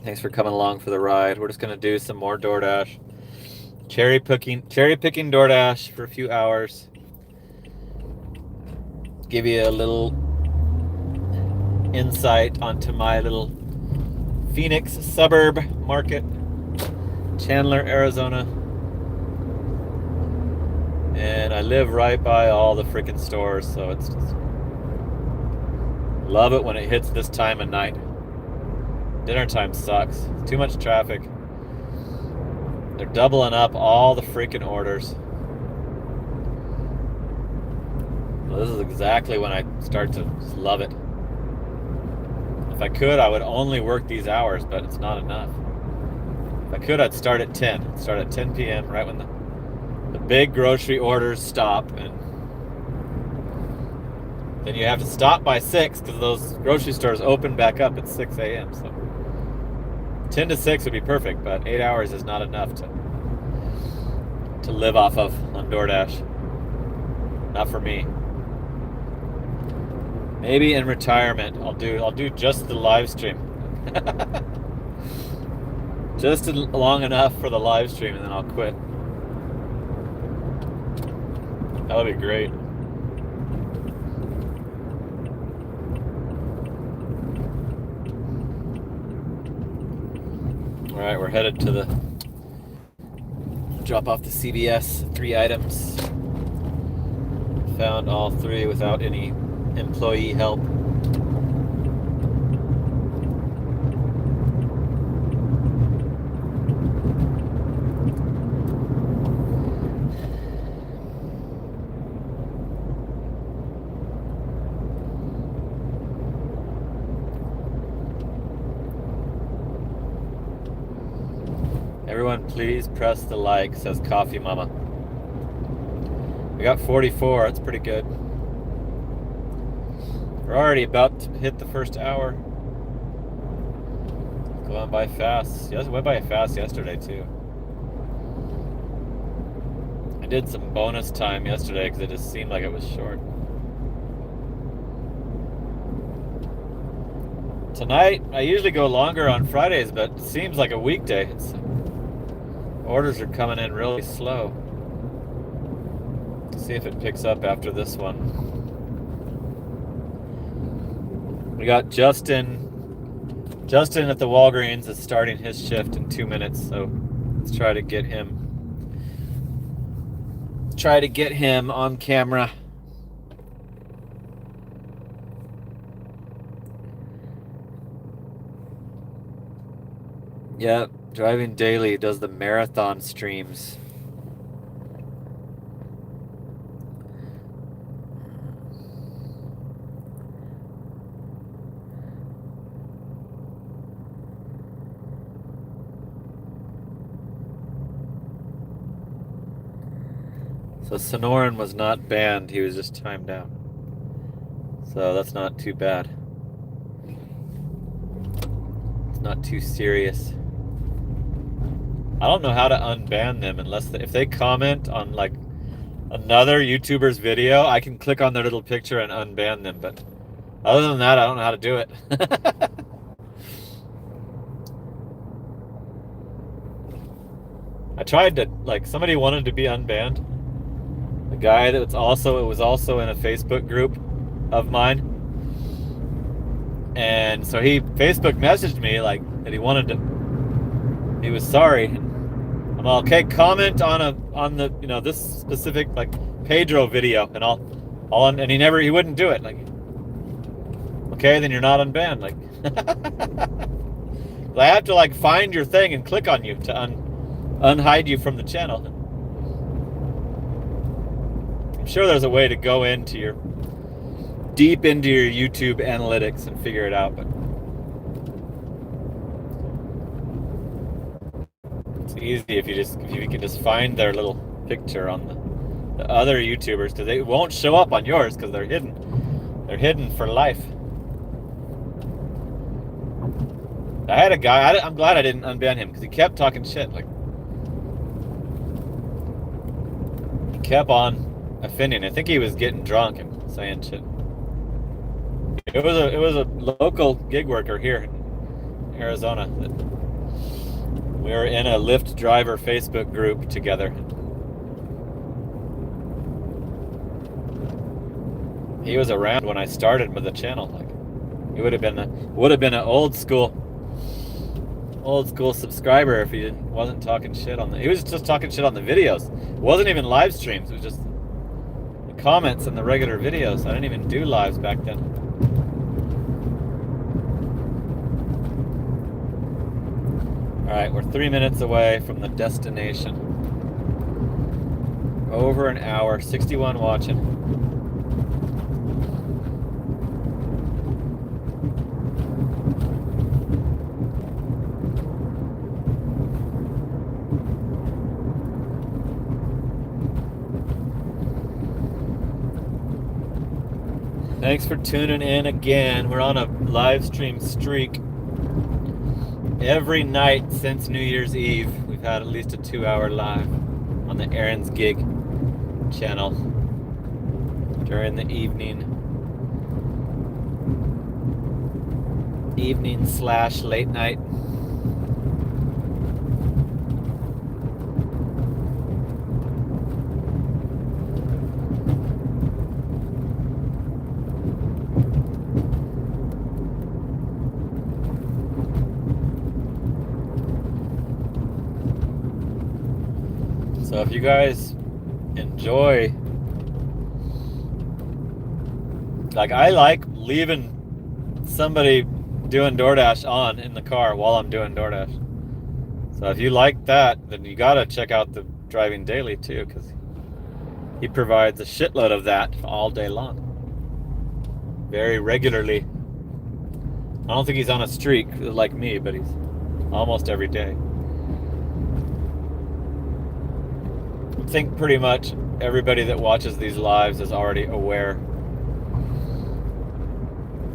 Thanks for coming along for the ride. We're just gonna do some more DoorDash. Cherry picking DoorDash for a few hours. Give you a little insight onto my little Phoenix suburb market, Chandler, Arizona. And I live right by all the freaking stores, so it's just love it when it hits this time of night. Dinner time sucks. Too much traffic. They're doubling up all the freaking orders. Well, this is exactly when I start to love it. If I could, I would only work these hours, but it's not enough. If I could, I'd start at 10. Start at 10 p.m. right when the big grocery orders stop, and then you have to stop by 6 because those grocery stores open back up at 6 a.m. So 10 to 6 would be perfect, but 8 hours is not enough to live off of on DoorDash. Not for me. Maybe in retirement, I'll do just the live stream. Just long enough for the live stream, and then I'll quit. That would be great. All right, we're headed to the drop off the CVS. 3 items. Found all 3 without any employee help. Everyone, please press the like, says Coffee Mama. We got 44, that's pretty good. We're already about to hit the first hour. Going by fast. Yes, it went by fast yesterday too. I did some bonus time yesterday because it just seemed like it was short. Tonight, I usually go longer on Fridays, but it seems like a weekday. Orders are coming in really slow. Let's see if it picks up after this one. We got Justin at the Walgreens is starting his shift in 2 minutes, so let's try to get him on camera. Yep, Driving Daily does the marathon streams. So Sonoran was not banned, he was just timed out. So that's not too bad. It's not too serious. I don't know how to unban them unless if they comment on like another YouTuber's video, I can click on their little picture and unban them, but other than that, I don't know how to do it. I tried to, like, somebody wanted to be unbanned. The guy that was also in a Facebook group of mine. And so he Facebook messaged me like that he was sorry. I'm all, okay, comment on the this specific like Pedro video, and and he wouldn't do it. Like, okay, then you're not unbanned. Like, I have to like find your thing and click on you to unhide you from the channel. I'm sure there's a way to go deep into your YouTube analytics and figure it out, but it's easy if you can just find their little picture on the other YouTubers, because they won't show up on yours because they're hidden. They're hidden for life. I had a guy, I'm glad I didn't unban him because he kept talking shit. Like, he kept on offending. I think he was getting drunk and saying shit. It was a local gig worker here in Arizona. We were in a Lyft driver Facebook group together. He was around when I started with the channel. Like, he would have been an old school subscriber if he wasn't talking shit on he was just talking shit on the videos. It wasn't even live streams. It was just the comments and the regular videos. I didn't even do lives back then. All right, we're 3 minutes away from the destination. Over an hour, 61 watching. Thanks for tuning in again. We're on a live stream streak. Every night since New Year's Eve, we've had at least a 2-hour live on the Aaron's Gig channel during the evening. evening / late night. So if you guys enjoy, like, I like leaving somebody doing DoorDash on in the car while I'm doing DoorDash. So if you like that, then you gotta check out the Driving Daily too, because he provides a shitload of that all day long, very regularly. I don't think he's on a streak like me, but he's almost every day. I think pretty much everybody that watches these lives is already aware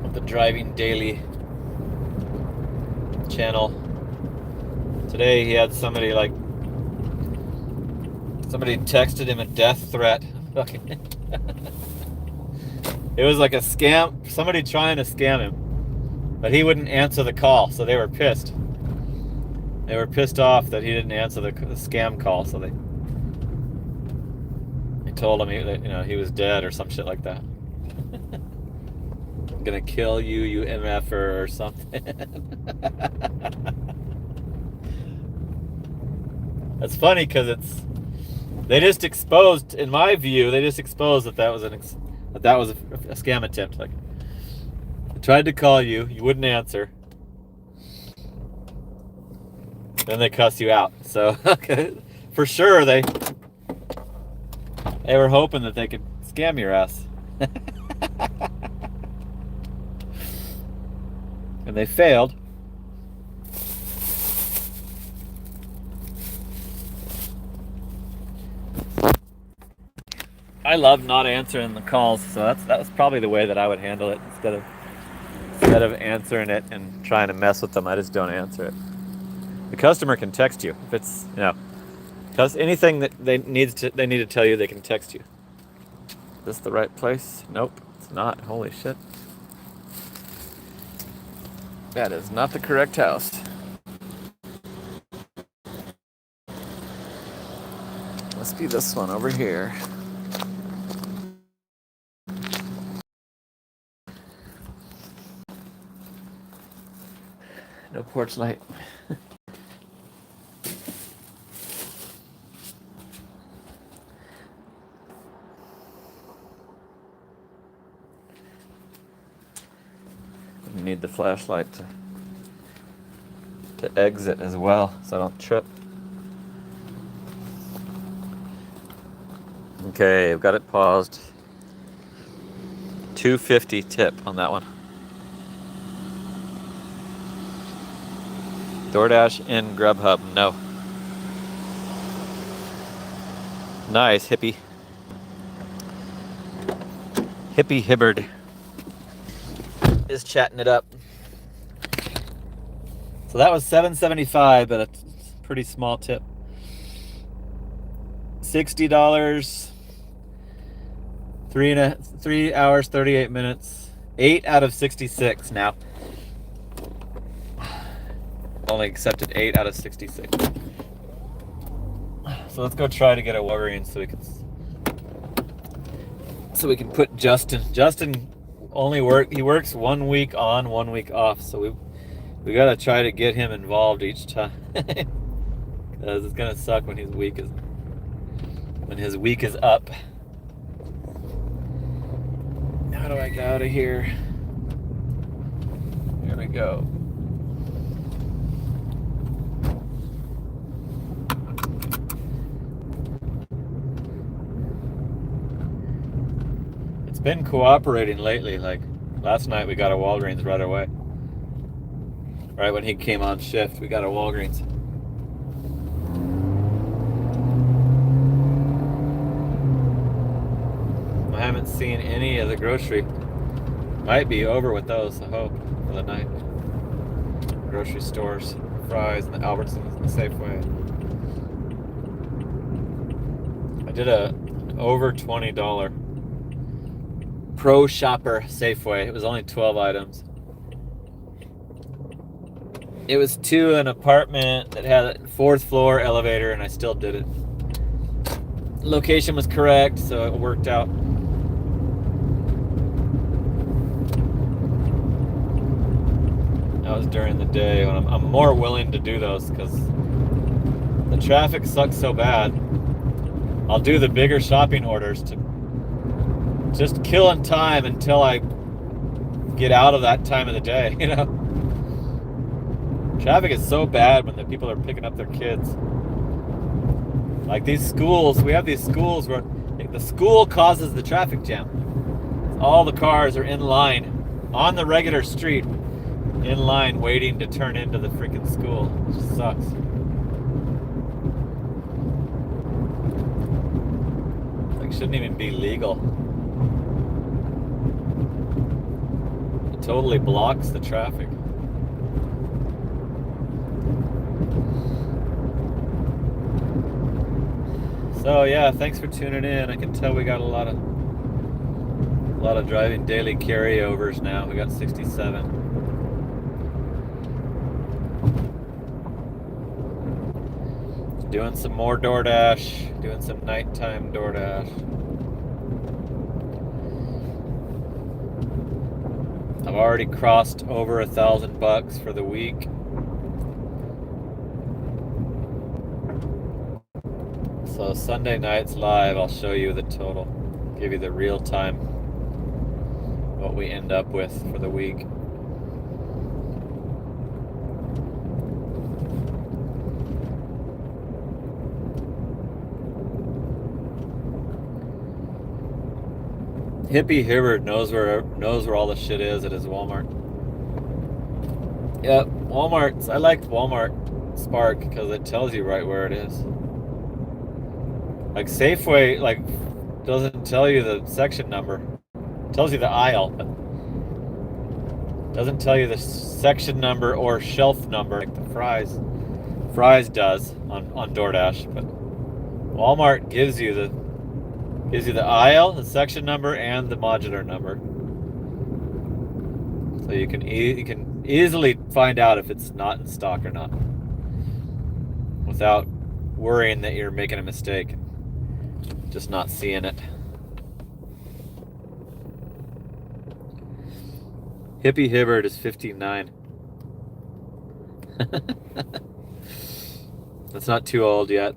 of the Driving Daily channel. Today he had somebody texted him a death threat. It was like a scam, somebody trying to scam him, but he wouldn't answer the call, so they were pissed. They were pissed off that he didn't answer the scam call, so they told him he was dead or some shit like that. I'm gonna kill you, you MFer, or something. That's funny because they just exposed, in my view, that was a scam attempt. Like, I tried to call you, you wouldn't answer, then they cuss you out. So for sure they were hoping that they could scam your ass. And they failed. I love not answering the calls, so that's probably the way that I would handle it. Instead of answering it and trying to mess with them, I just don't answer it. The customer can text you if it's, because anything that they need to tell you, they can text you. Is this the right place? Nope, it's not. Holy shit. That is not the correct house. Must be this one over here. No porch light. You need the flashlight to exit as well, so I don't trip. Okay, I've got it paused. $2.50 tip on that one. DoorDash in Grubhub, no. Nice, hippie. Hippie Hibbard is chatting it up. So that was $7.75, but a pretty small tip. $60, 3 hours, 38 minutes, 8 out of 66 now. Only accepted 8 out of 66. So let's go try to get a Walgreens so we can put Justin. Justin he works 1 week on, 1 week off, so we gotta try to get him involved each time. Because it's gonna suck when his week is up. How do I get out of here? Here we go. It's been cooperating lately. Like last night we got a Walgreens right away. Right when he came on shift, we got a Walgreens. I haven't seen any of the grocery. Might be over with those, I hope, for the night. Grocery stores, Fry's, and the Albertsons, and the Safeway. I did a over $20 Pro Shopper Safeway. It was only 12 items. It was to an apartment that had a 4th floor elevator, and I still did it. Location was correct, so it worked out. That was during the day when I'm more willing to do those because the traffic sucks so bad. I'll do the bigger shopping orders to just killing time until I get out of that time of the day, you know? Traffic is so bad when the people are picking up their kids. Like these schools, we have these schools where the school causes the traffic jam. All the cars are in line on the regular street, in line waiting to turn into the freaking school. It just sucks. Like, shouldn't even be legal. It totally blocks the traffic. So yeah, thanks for tuning in. I can tell we got a lot of driving daily carryovers now. We got 67. Doing some more DoorDash, doing some nighttime DoorDash. I've already crossed over $1,000 for the week. So Sunday nights live, I'll show you the total, give you the real time, what we end up with for the week. Hippie Hibbard knows where all the shit is at his Walmart. Yep, Walmart's. I like Walmart Spark because it tells you right where it is. Like Safeway, like, doesn't tell you the section number. It tells you the aisle, but doesn't tell you the section number or shelf number like the Fry's does on DoorDash. But Walmart gives you the aisle, the section number, and the modular number, so you can easily find out if it's not in stock or not, without worrying that you're making a mistake. Just not seeing it. Hippie Hibbard is 59. That's not too old yet.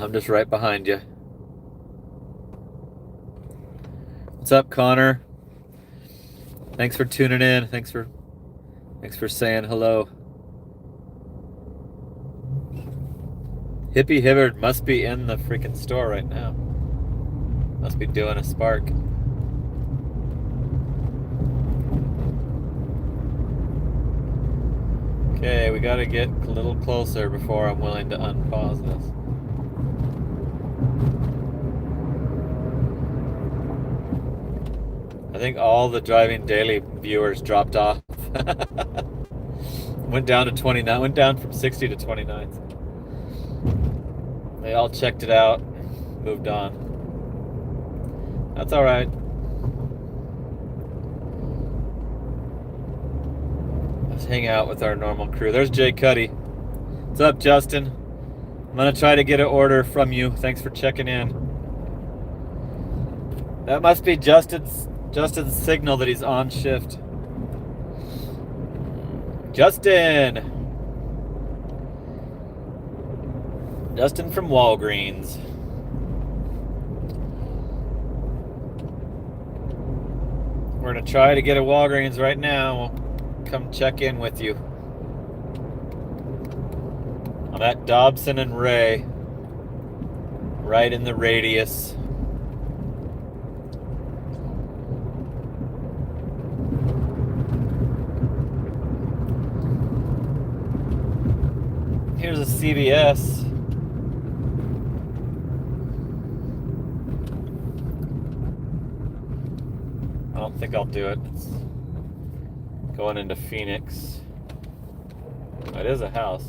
I'm just right behind you. What's up, Connor? Thanks for tuning in. Thanks for saying hello. Hippie Hibbard must be in the freaking store right now. Must be doing a Spark. Okay, we gotta get a little closer before I'm willing to unpause this. I think all the driving daily viewers dropped off. Went down to 29, went down from 60 to 29. They all checked it out, moved on. That's all right. Let's hang out with our normal crew. There's Jay Cuddy. What's up, Justin? I'm gonna try to get an order from you. Thanks for checking in. That must be Justin's signal that he's on shift. Justin from Walgreens. We're gonna try to get a Walgreens right now. We'll come check in with you. I'm at Dobson and Ray, right in the radius. Here's a CVS. I don't think I'll do it. It's going into Phoenix. It is a house.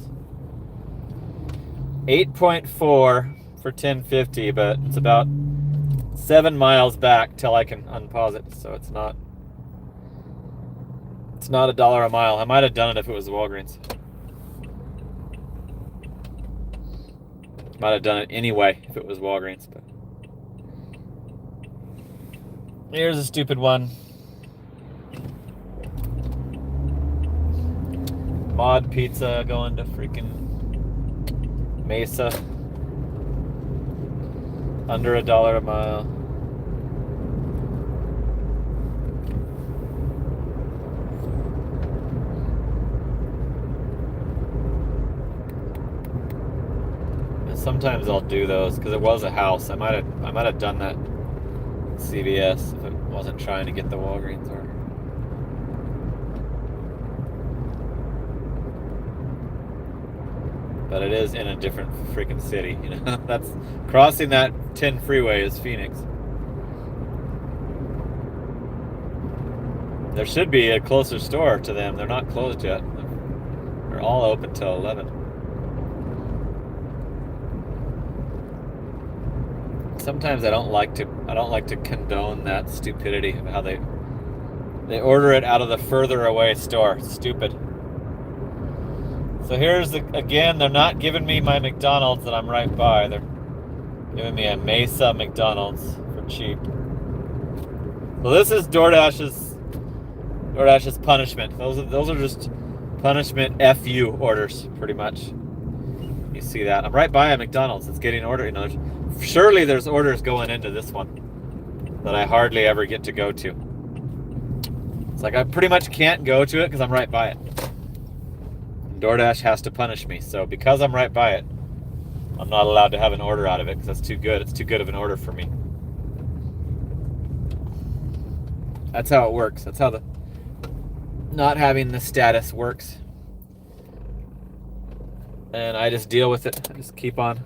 8.4 for 1050, but it's about 7 miles back till I can unpause it, so it's not It's not $1 a mile. I might have done it if it was Walgreens. Might have done it anyway if it was Walgreens. But here's a stupid one. Mod Pizza going to freaking Mesa. Under $1 a mile. Sometimes I'll do those because it was a house. I might have done that CVS if it wasn't trying to get the Walgreens order. But it is in a different freaking city, you know. That's crossing that 10 freeway is Phoenix. There should be a closer store to them. They're not closed yet. They're all open till 11. Sometimes I don't like to condone that stupidity of how they order it out of the further away store. It's stupid. So here's again, they're not giving me my McDonald's that I'm right by. They're giving me a Mesa McDonald's for cheap. So this is DoorDash's punishment. Those are just punishment FU orders, pretty much. You see that? I'm right by a McDonald's. It's getting ordered. You know, surely there's orders going into this one that I hardly ever get to go to. It's like I pretty much can't go to it because I'm right by it. DoorDash has to punish me. So because I'm right by it, I'm not allowed to have an order out of it because that's too good. It's too good of an order for me. That's how it works. That's how the not having the status works. And I just deal with it. I just keep on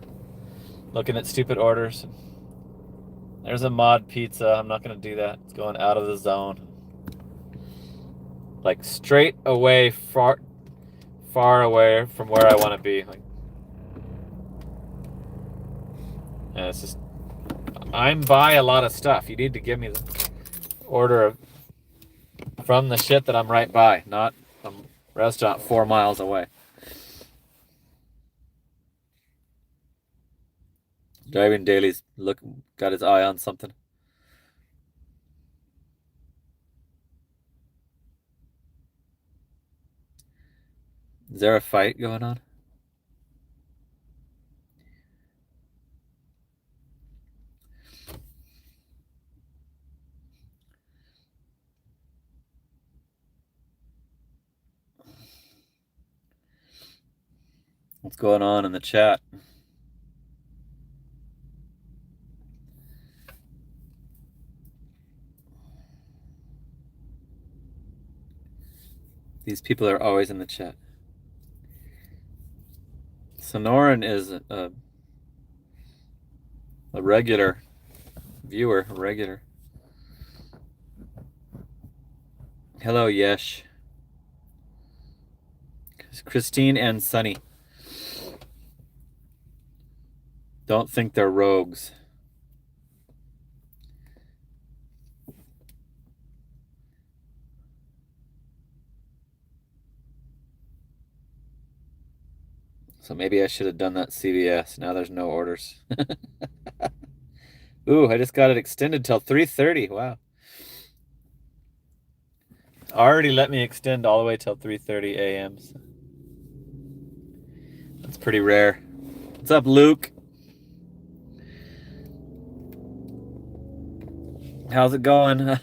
looking at stupid orders. There's a Mod Pizza. I'm not going to do that. It's going out of the zone. Like straight away, far away from where I want to be. Like, and it's just, I'm by a lot of stuff. You need to give me the order from the shit that I'm right by, not a restaurant 4 miles away. Driving Daily's got his eye on something. Is there a fight going on? What's going on in the chat? These people are always in the chat. Sonoran is a regular viewer, a regular. Hello, Yesh. Christine and Sunny. Don't think they're rogues. So maybe I should have done that CVS. Now there's no orders. Ooh, I just got it extended till 3:30. Wow. Already let me extend all the way till 3:30 a.m. So that's pretty rare. What's up, Luke? How's it going?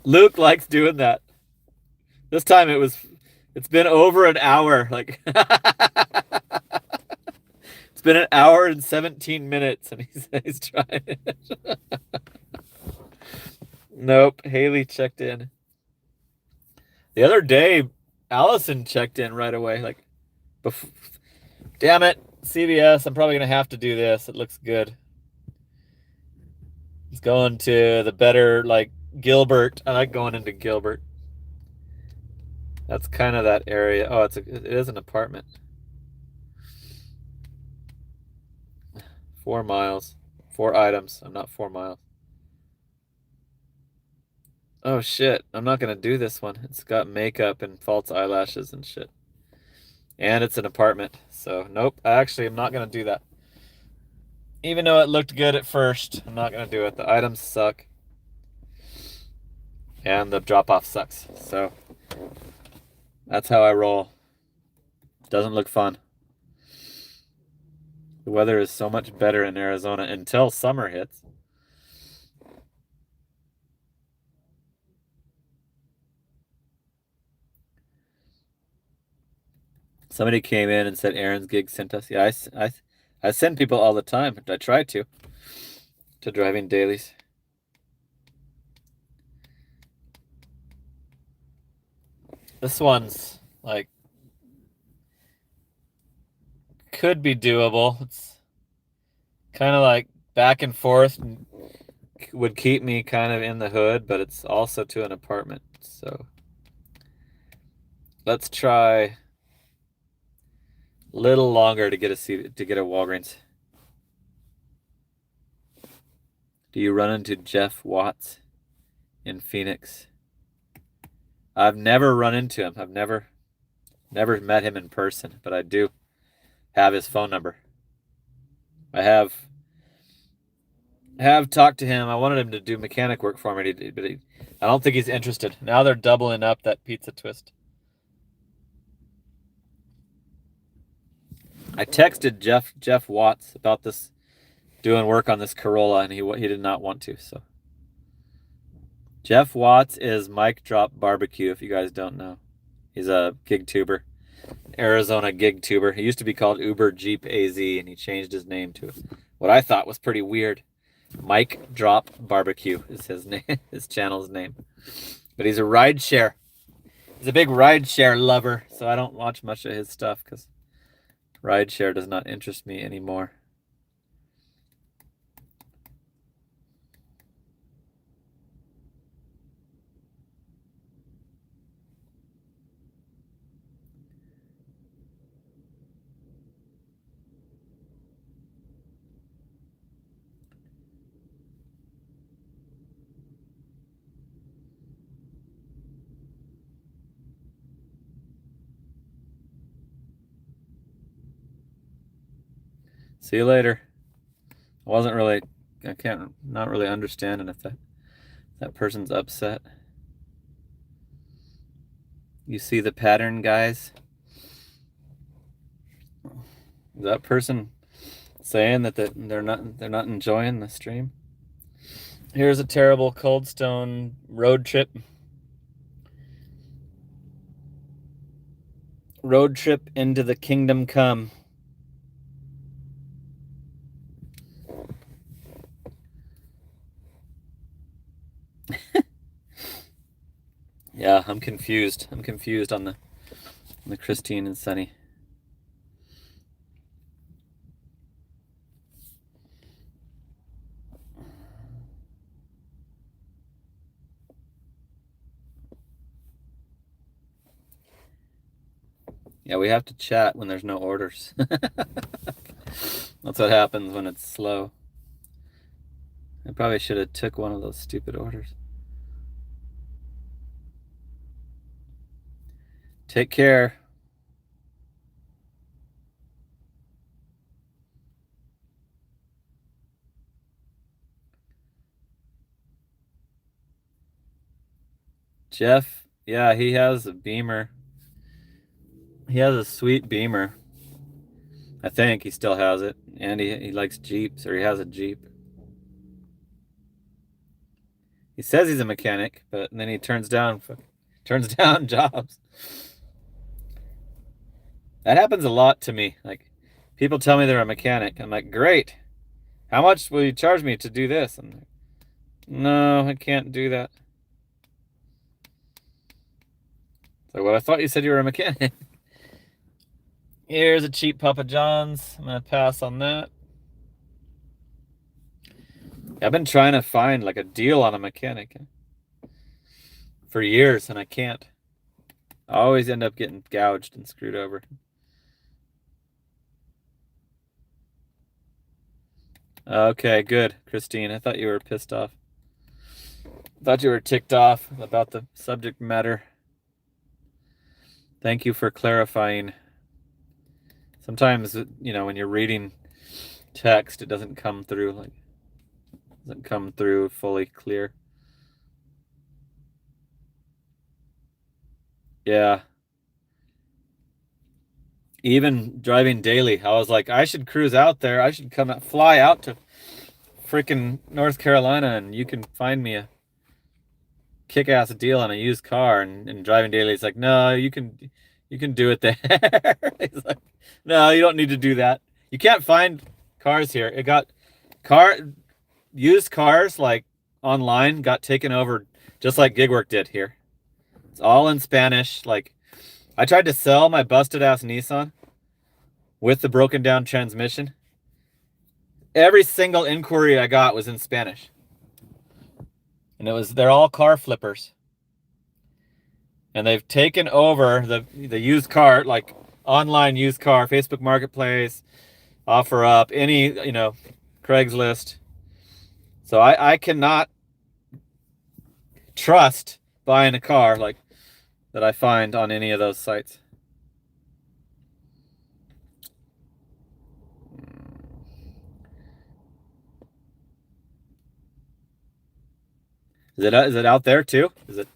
Luke likes doing that. This time it's been over an hour. Like it's been an hour and 17 minutes and he's trying it. Nope, Haley checked in. The other day, Allison checked in right away. Like, damn it, CVS, I'm probably going to have to do this. It looks good. It's going to the better, like, Gilbert. I like going into Gilbert. That's kind of that area. Oh, it is an apartment. 4 miles. 4 items. I'm not 4 miles. Oh shit, I'm not gonna do this one. It's got makeup and false eyelashes and shit. And it's an apartment, so nope, I actually am not gonna do that. Even though it looked good at first, I'm not gonna do it. The items suck. And the drop-off sucks, so that's how I roll. Doesn't look fun. The weather is so much better in Arizona until summer hits. Somebody came in and said Aaron's gig sent us. Yeah, I send people all the time. I try to driving dailies. This one's like could be doable. It's kind of like back and forth and would keep me kind of in the hood, but it's also to an apartment. So let's try a little longer to get a Walgreens. Do you run into Jeff Watts in Phoenix? I've never run into him. I've never met him in person, but I do have his phone number. I have talked to him. I wanted him to do mechanic work for me, but I don't think he's interested. Now they're doubling up that pizza twist. I texted Jeff Watts about this, doing work on this Corolla, and he did not want to. So Jeff Watts is Mike Drop Barbecue. If you guys don't know, he's a gig tuber, Arizona gig tuber. He used to be called Uber Jeep AZ, and he changed his name to what I thought was pretty weird. Mike Drop Barbecue is his name, his channel's name. But he's a rideshare. He's a big rideshare lover, so I don't watch much of his stuff because rideshare does not interest me anymore. See you later. Not really understanding if that person's upset. You see the pattern, guys? Is that person saying that they're not enjoying the stream? Here's a terrible Cold Stone road trip. Road trip into the kingdom come. Yeah, I'm confused. I'm confused on the Christine and Sunny. Yeah, we have to chat when there's no orders. That's what happens when it's slow. I probably should have took one of those stupid orders. Take care. Jeff, yeah, he has a Beamer. He has a sweet Beamer. I think he still has it. And he likes Jeeps, or he has a Jeep. He says he's a mechanic, but then he turns down jobs. That happens a lot to me. Like, people tell me they're a mechanic. I'm like, great. How much will you charge me to do this? I'm like, no, I can't do that. So, well, I thought you said you were a mechanic. Here's a cheap Papa John's. I'm gonna pass on that. I've been trying to find like a deal on a mechanic for years, and I can't. I always end up getting gouged and screwed over. Okay, good, Christine. I thought you were pissed off. I thought you were ticked off about the subject matter. Thank you for clarifying. Sometimes, when you're reading text, it doesn't come through fully clear. Yeah. Even driving daily, I was like, I should cruise out there. I should fly out to freaking North Carolina, and you can find me a kick-ass deal on a used car. And driving daily, it's like, no, you can do it there. It's like, no, you don't need to do that. You can't find cars here. It got used cars like online got taken over just like gig work did here. It's all in Spanish. Like, I tried to sell my busted ass Nissan with the broken down transmission. Every single inquiry I got was in Spanish. And they're all car flippers. And they've taken over the used car, like online used car, Facebook Marketplace, OfferUp, any, Craigslist. So I cannot trust buying a car like that I find on any of those sites. Is it out there too? Is it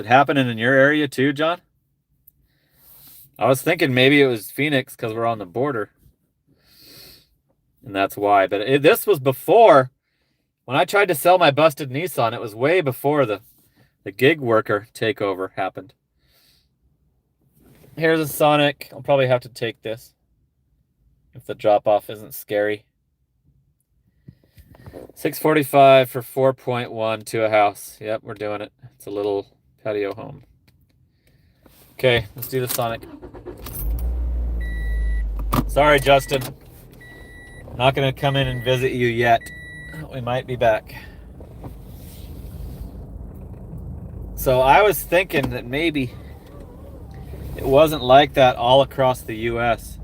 happening in your area too, John? I was thinking maybe it was Phoenix because we're on the border, and that's why. But this was before, when I tried to sell my busted Nissan. It was way before the gig worker takeover happened. Here's a Sonic. I'll probably have to take this if the drop-off isn't scary. $645 for 4.1 to a house. Yep, we're doing it. It's a little patio home. Okay, let's do the Sonic. Sorry, Justin. Not going to come in and visit you yet. We might be back. So I was thinking that maybe it wasn't like that all across the U.S.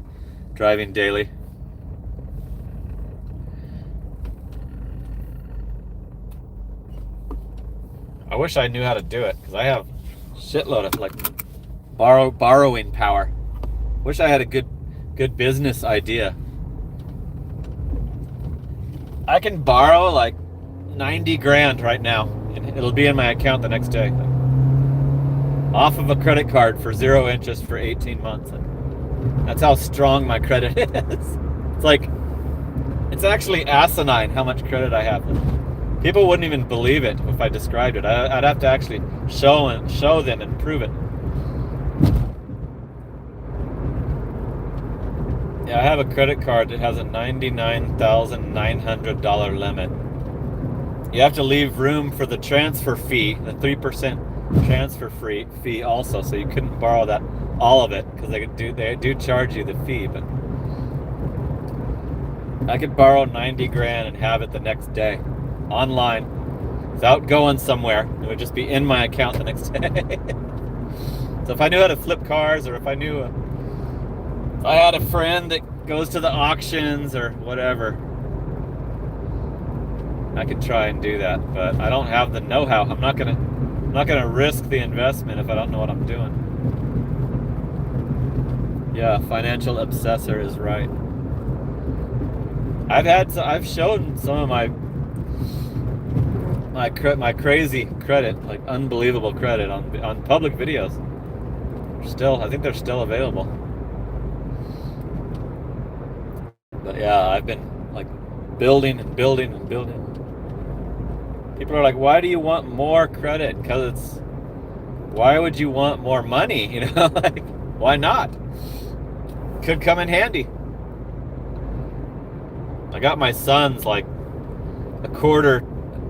driving daily. I wish I knew how to do it, because I have a shitload of borrowing power. Wish I had a good business idea. I can borrow like 90 grand right now, and it'll be in my account the next day. Off of a credit card for 0 interest for 18 months. That's how strong my credit is. It's actually asinine how much credit I have. People wouldn't even believe it if I described it. I'd have to actually show them and prove it. Yeah, I have a credit card that has a $99,900 limit. You have to leave room for the transfer fee, the 3% transfer fee also, so you couldn't borrow all of it, because they do charge you the fee. But I could borrow 90 grand and have it the next day. Online, without going somewhere. It would just be in my account the next day. So if I knew how to flip cars, or if I had a friend that goes to the auctions or whatever, I could try and do that. But I don't have the know-how. I'm not gonna risk the investment if I don't know what I'm doing. Yeah, financial obsessor is right. I've shown some of my crazy credit, like unbelievable credit on public videos. I think they're still available. But yeah, I've been like building and building and building. People are like, why do you want more credit? Why would you want more money? Like, why not? Could come in handy. I got my son's like a quarter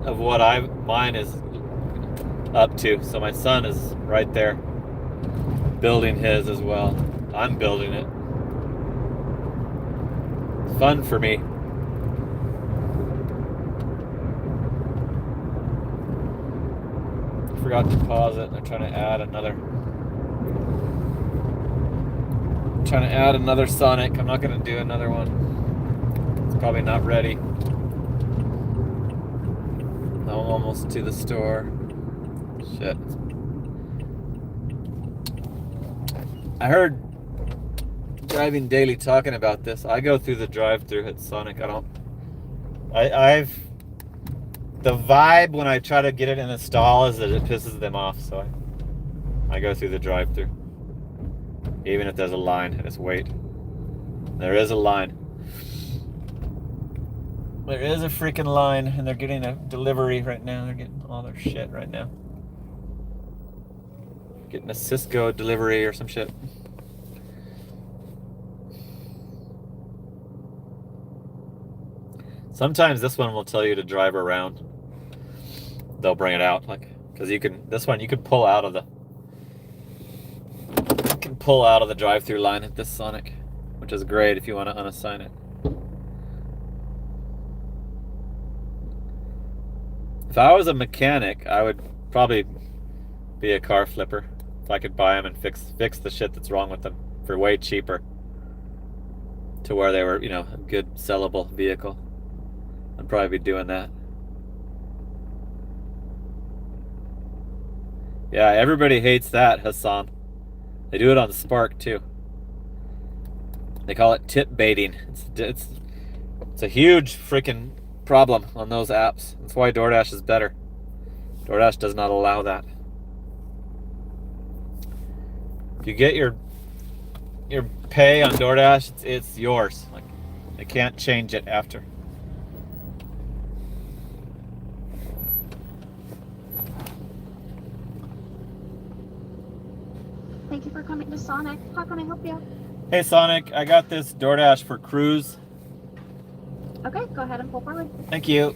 of what mine is up to. So my son is right there building his as well. I'm building it. It's fun for me. I forgot to pause it. They're trying to add another Sonic. I'm not going to do another one. It's probably not ready. almost to the store. Shit. I heard Driving Daily talking about this. I go through the drive-thru at Sonic. I've the vibe when I try to get it in a stall is that it pisses them off, so I go through the drive-thru. Even if there's a line, I just wait. There is a line. There is a freaking line, and they're getting a delivery right now. They're getting all their shit right now. Getting a Cisco delivery or some shit. Sometimes this one will tell you to drive around. They'll bring it out, like, because you can. This one you can pull out of the. You can pull out of the drive-through line at this Sonic, which is great if you want to unassign it. If I was a mechanic, I would probably be a car flipper. If I could buy them and fix the shit that's wrong with them for way cheaper, to where they were, you know, a good sellable vehicle, I'd probably be doing that. Yeah, everybody hates that, Hassan. They do it on Spark too. They call it tip baiting. It's a huge freaking problem on those apps. That's why DoorDash is better. DoorDash does not allow that. If you get your pay on DoorDash, it's yours. Like, they can't change it after. Thank you for coming to Sonic. How can I help you? Hey Sonic, I got this DoorDash for Cruise. Okay, go ahead and pull forward. Thank you.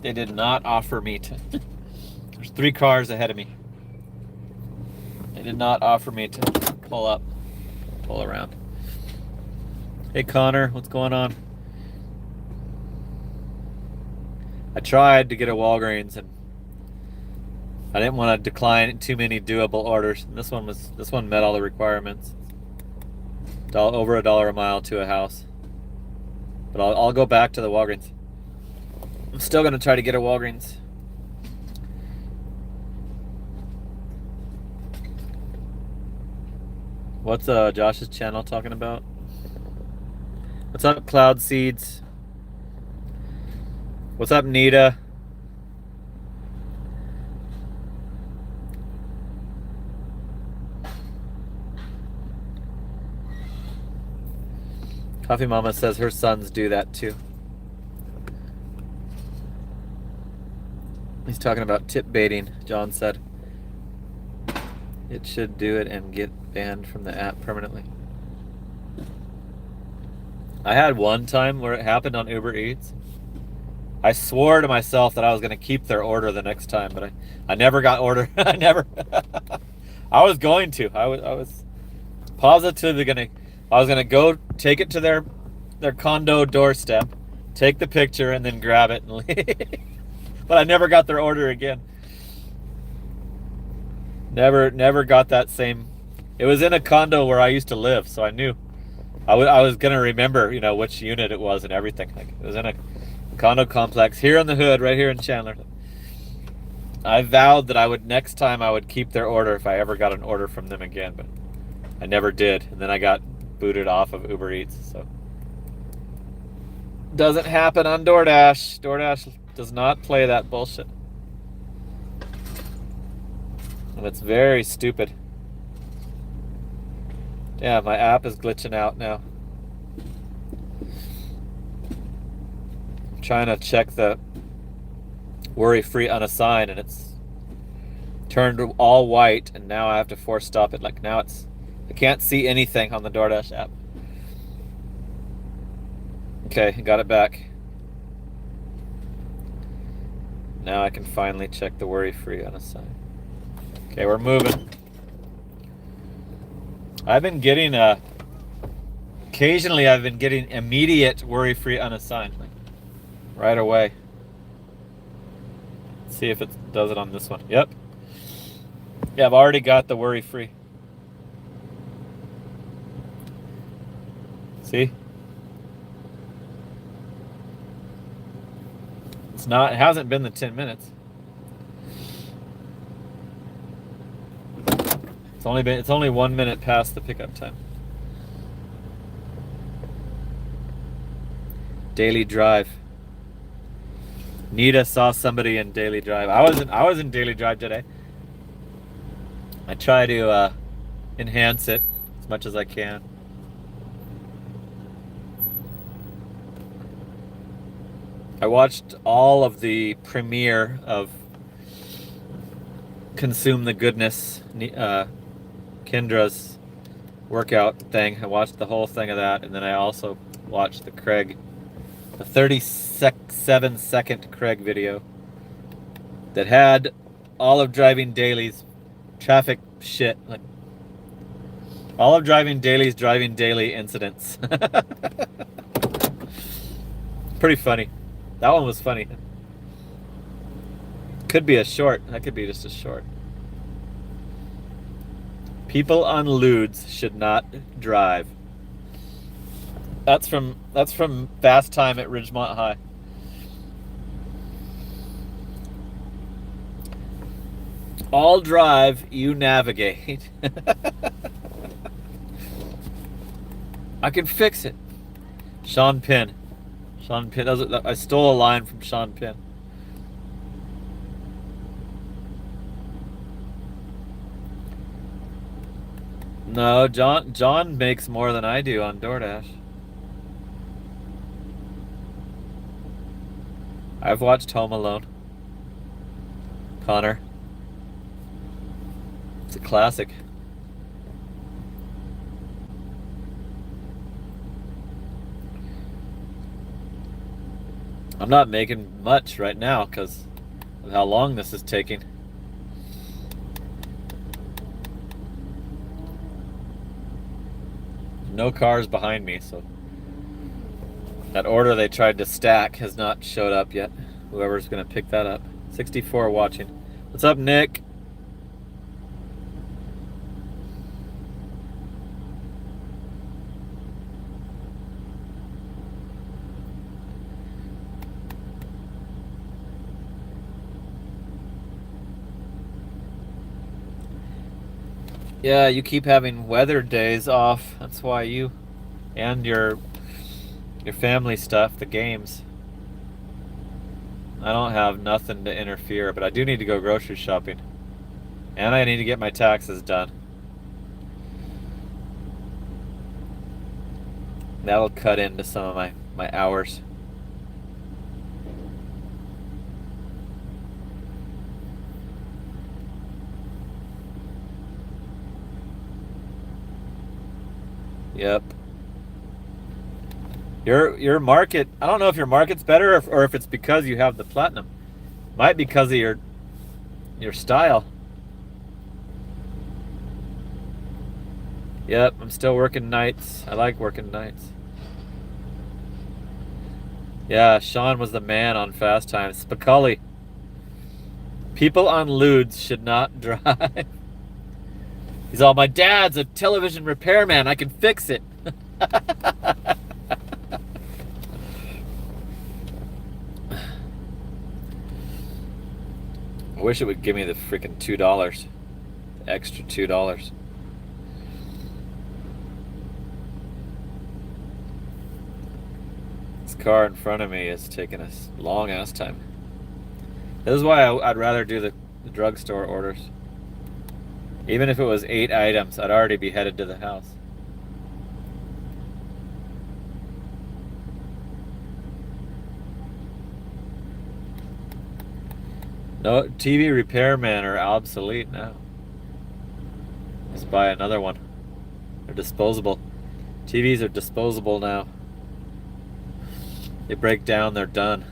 They did not offer me to. There's 3 cars ahead of me. They did not offer me to pull around. Hey Connor, what's going on? I tried to get a Walgreens and I didn't want to decline too many doable orders. And this one met all the requirements. Over $1 a mile to a house. But I'll go back to the Walgreens. I'm still gonna try to get a Walgreens. What's Josh's channel talking about? What's up, Cloud Seeds? What's up, Nita? Coffee Mama says her sons do that too. He's talking about tip baiting, John said. It should do it and get banned from the app permanently. I had one time where it happened on Uber Eats. I swore to myself that I was going to keep their order the next time, but I never got order. I I was going to. I was positively going to. I was going to go take it to their condo doorstep, take the picture, and then grab it and leave. But I never got their order again. Never got that same. It was in a condo where I used to live, so I knew. I was going to remember, you know, which unit it was and everything. Like, it was in a condo complex here in the hood, right here in Chandler. I vowed that next time I would keep their order if I ever got an order from them again, but I never did. And then I got booted off of Uber Eats, so. Doesn't happen on DoorDash. DoorDash does not play that bullshit. And it's very stupid. Yeah, my app is glitching out now. I'm trying to check the worry-free unassigned, and it's turned all white, and now I have to force stop it. Like, now I can't see anything on the DoorDash app. Okay, got it back. Now I can finally check the worry-free unassigned. Okay, we're moving. I've been getting occasionally I've been getting immediate worry-free unassigned, like right away. Let's see if it does it on this one. Yep. Yeah, I've already got the worry-free. See? not. It hasn't been the 10 minutes. It's only 1 minute past the pickup time. Daily Drive. Nita saw somebody in Daily Drive. I was in Daily Drive today. I try to enhance it as much as I can. I watched all of the premiere of Consume the Goodness, Kendra's workout thing. I watched the whole thing of that, and then I also watched the 37-second Craig video that had all of Driving Daily's traffic shit, like all of Driving Daily's Driving Daily incidents. Pretty funny. That one was funny. Could be a short. That could be just a short. People on lewds should not drive. That's from Fast Time at Ridgemont High. All drive, you navigate. I can fix it. Sean Penn. I stole a line from Sean Penn. No, John makes more than I do on DoorDash. I've watched Home Alone. Connor. It's a classic. I'm not making much right now because of how long this is taking. No cars behind me, so that order they tried to stack has not showed up yet. Whoever's gonna pick that up. 64 watching. What's up, Nick? Yeah, you keep having weather days off. That's why you and your family stuff, the games. I don't have nothing to interfere, but I do need to go grocery shopping. And I need to get my taxes done. That'll cut into some of my hours. Yep. Your market, I don't know if your market's better or if it's because you have the platinum. Might be because of your style. Yep, I'm still working nights. I like working nights. Yeah, Sean was the man on Fast Time. Spicoli. People on lewds should not drive. He's all, my dad's a television repairman. I can fix it. I wish it would give me the freaking $2. The extra $2. This car in front of me is taking a long ass time. This is why I'd rather do the drugstore orders. Even if it was 8 items, I'd already be headed to the house. No, TV repairmen are obsolete now. Just buy another one. They're disposable. TVs are disposable now. They break down, they're done.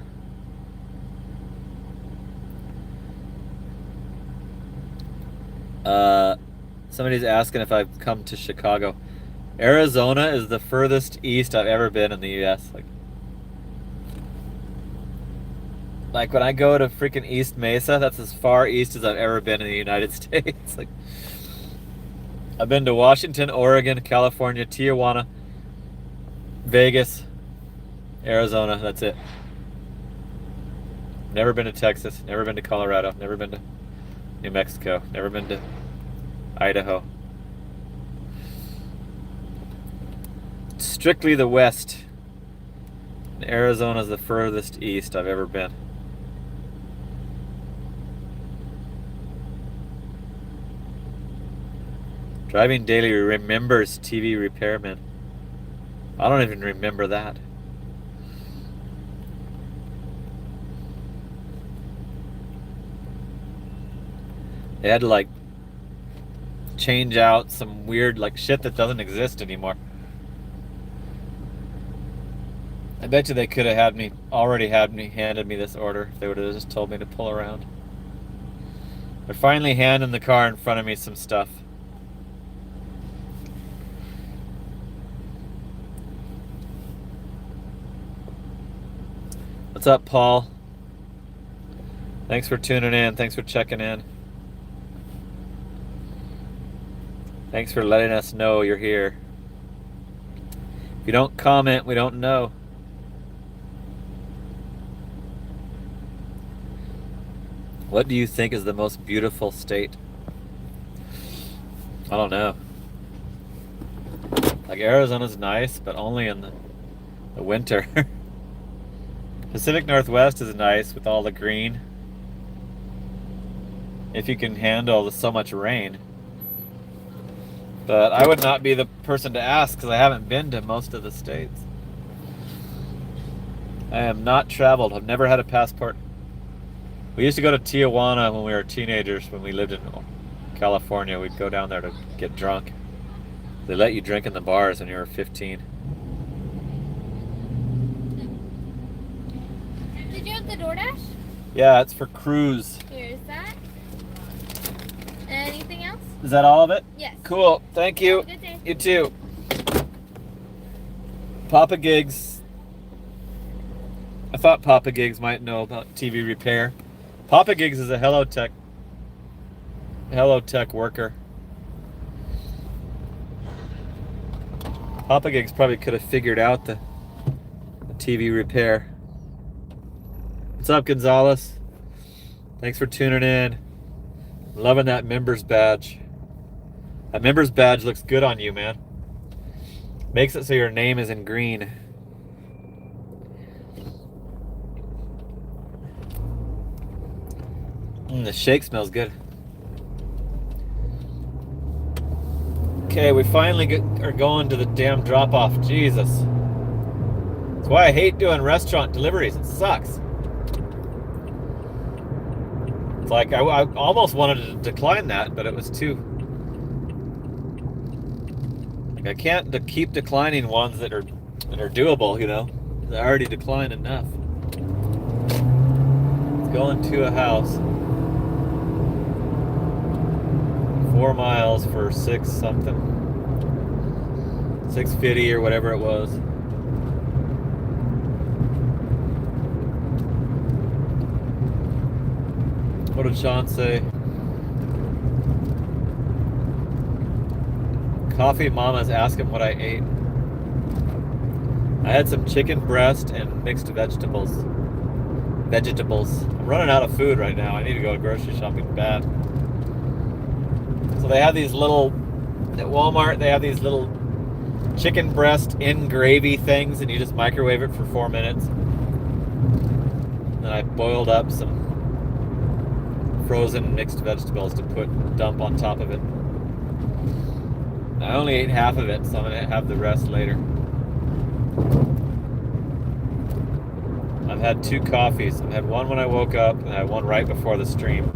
Somebody's asking if I've come to Chicago. Arizona is the furthest east I've ever been in the U.S. Like when I go to freaking East Mesa, that's as far east as I've ever been in the United States. Like, I've been to Washington, Oregon, California, Tijuana, Vegas, Arizona. That's it. Never been to Texas. Never been to Colorado. Never been to New Mexico. Never been to Idaho. Strictly the West. And Arizona's the furthest east I've ever been. Driving daily remembers TV repairman. I don't even remember that. They had to like change out some weird like shit that doesn't exist anymore. I bet you they could have handed me this order if they would have just told me to pull around. They're finally handing the car in front of me some stuff. What's up, Paul? Thanks for tuning in. Thanks for checking in. Thanks for letting us know you're here. If you don't comment, we don't know. What do you think is the most beautiful state? I don't know. Like Arizona's nice, but only in the winter. Pacific Northwest is nice with all the green. If you can handle so much rain. But I would not be the person to ask because I haven't been to most of the states. I am not traveled. I've never had a passport. We used to go to Tijuana when we were teenagers, when we lived in California. We'd go down there to get drunk. They let you drink in the bars when you were 15. Did you have the DoorDash? Yeah, it's for cruise. Here's that. Anything else? Is that all of it? Yes. Cool. Thank you. Have a good day. You too. Papa Gigs. I thought Papa Gigs might know about TV repair. Papa Gigs is a Hello Tech worker. Papa Gigs probably could have figured out the TV repair. What's up, Gonzalez? Thanks for tuning in. Loving that members badge. That members badge looks good on you, man. Makes it so your name is in green. The shake smells good. Okay, we finally are going to the damn drop-off. Jesus. That's why I hate doing restaurant deliveries. It sucks. It's like I almost wanted to decline that, but it was too... Like I can't keep declining ones that are doable, you know? I already declined enough. It's going to a house. 4 miles for 6 something. 650 or whatever it was. What did Sean say? Coffee Mamas, ask him what I ate. I had some chicken breast and mixed vegetables. I'm running out of food right now. I need to go grocery shopping bad. So they have these little, at Walmart, they have these little chicken breast in gravy things, and you just microwave it for 4 minutes. Then I boiled up some frozen mixed vegetables to dump on top of it. I only ate half of it, so I'm gonna have the rest later. I've had 2 coffees. I've had one when I woke up, and I had one right before the stream.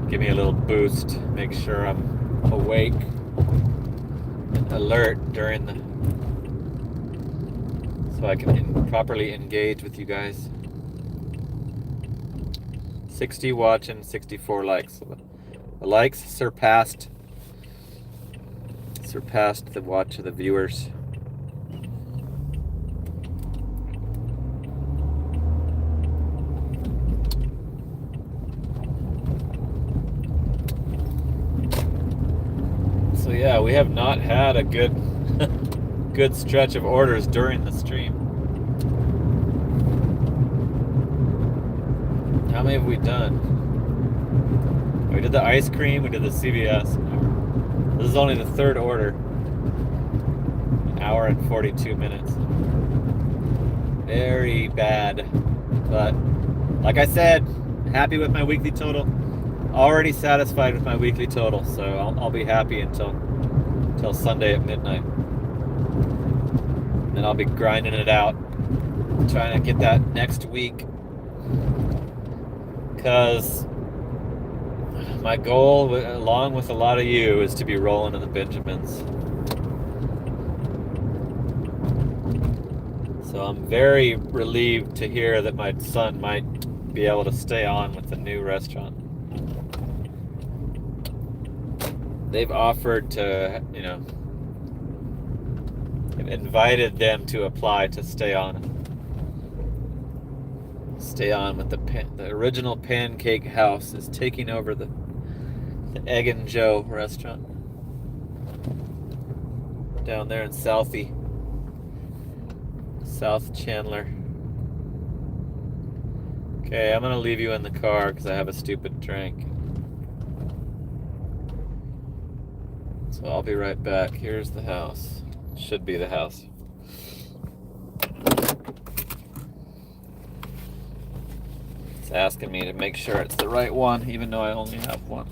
Give me a little boost, make sure I'm awake and alert during so I can properly engage with you guys. 60 watching, 64 likes. The likes surpassed the watch of the viewers. So yeah, we have not had a good stretch of orders during the stream. How many have we done? We did the ice cream, we did the CVS. This is only the third order. An hour and 42 minutes. Very bad. But like I said, happy with my weekly total. Already satisfied with my weekly total, so I'll be happy until Sunday at midnight. Then I'll be grinding it out, trying to get that next week. Because my goal, along with a lot of you, is to be rolling in the Benjamins. So I'm very relieved to hear that my son might be able to stay on with the new restaurant. They've offered to, invited them to apply to stay on. Stay on with the original Pancake House is taking over the Egg and Joe restaurant down there in South Chandler. Okay, I'm gonna leave you in the car because I have a stupid drink. So I'll be right back. Here's the house. Should be the house. It's asking me to make sure it's the right one, even though I only have one.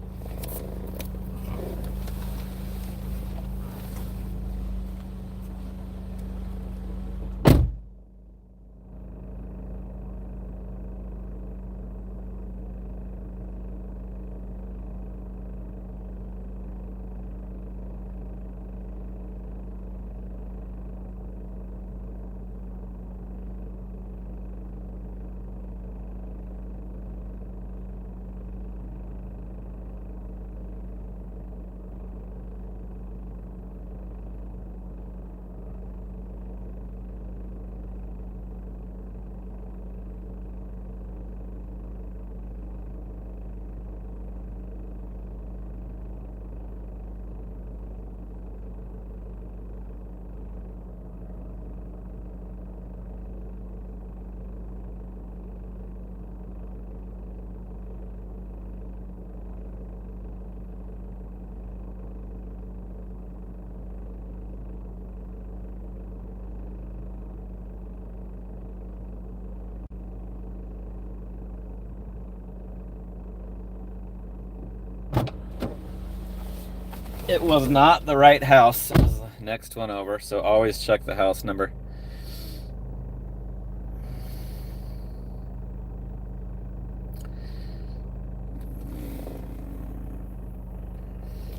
It was not the right house. It was the next one over, so always check the house number.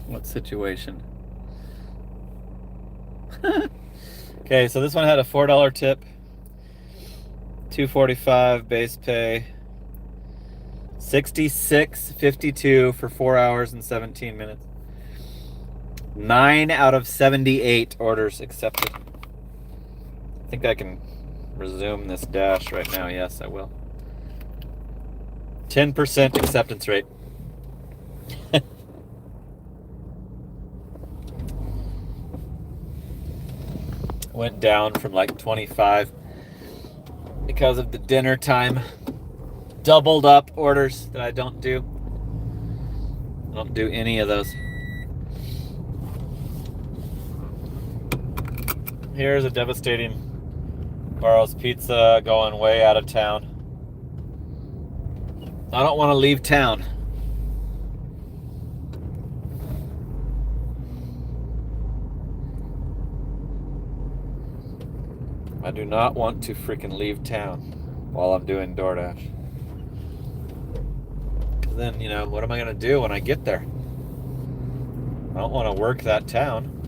What situation? Okay, so this one had a $4 tip, $2.45 base pay, $66.52 for 4 hours and 17 minutes. 9 out of 78 orders accepted. I think I can resume this dash right now. Yes, I will. 10% acceptance rate. Went down from like 25 because of the dinner time. Doubled up orders that I don't do. I don't do any of those. Here's a devastating Barrow's Pizza going way out of town. I don't want to leave town. I do not want to freaking leave town while I'm doing DoorDash. Then, what am I going to do when I get there? I don't want to work that town.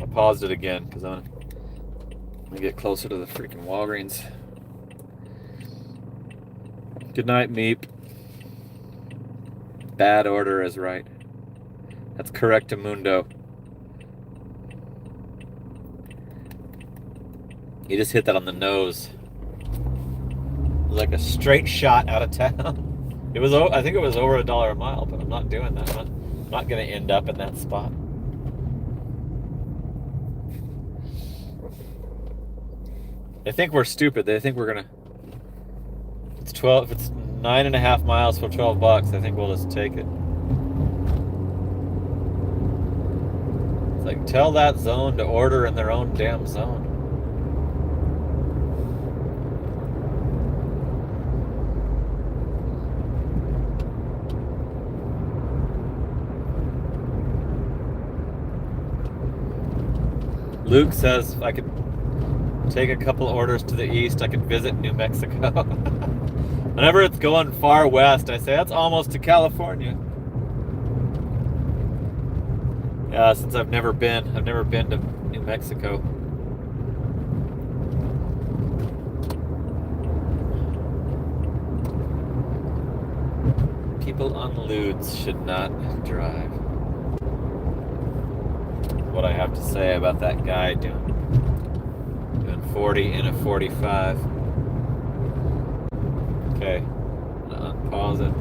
I paused it again because I'm going to get closer to the freaking Walgreens. Good night, Meep. Bad order is right. That's correctamundo. You just hit that on the nose. It was like a straight shot out of town. It was, I think it was over $1 a mile, but I'm not doing that. I'm not going to end up in that spot. They think we're stupid. They think we're going to It's 12. If it's 9.5 miles for $12, I think we'll just take it. It's like, tell that zone to order in their own damn zone. Luke says I could take a couple orders to the east. I could visit New Mexico. Whenever it's going far west, I say that's almost to California. Yeah, since I've never been to New Mexico. People on lewds should not drive. What I have to say about that guy doing 40 in a 45. Okay, unpause it.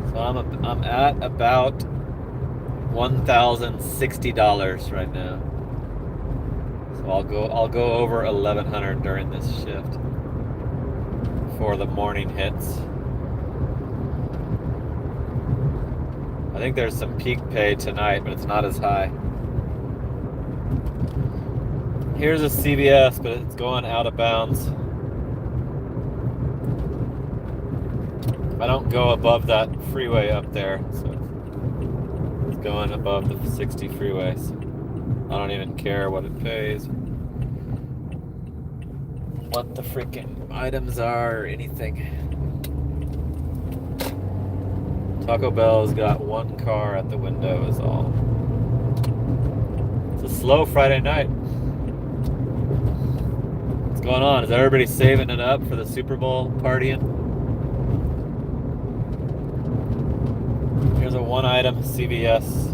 So I'm at about $1,060 right now. So I'll go over 1,100 during this shift before the morning hits. I think there's some peak pay tonight, but it's not as high. Here's a CVS, but it's going out of bounds. I don't go above that freeway up there, so it's going above the 60 freeway. So I don't even care what it pays, what the freaking items are, or anything. Taco Bell's got one car at the window is all. It's a slow Friday night. What's going on? Is everybody saving it up for the Super Bowl partying? Here's a one item CVS.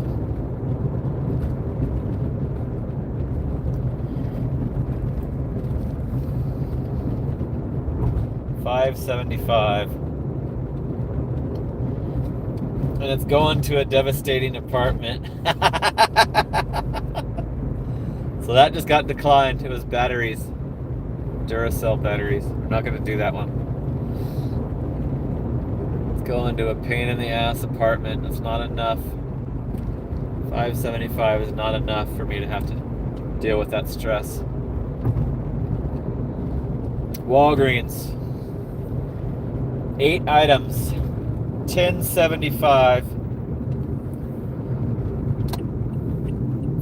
$5.75. And it's going to a devastating apartment. So that just got declined. It was batteries. Duracell batteries. We're not going to do that one. It's going to a pain in the ass apartment. It's not enough. $5.75 is not enough for me to have to deal with that stress. Walgreens. 8 items. $10.75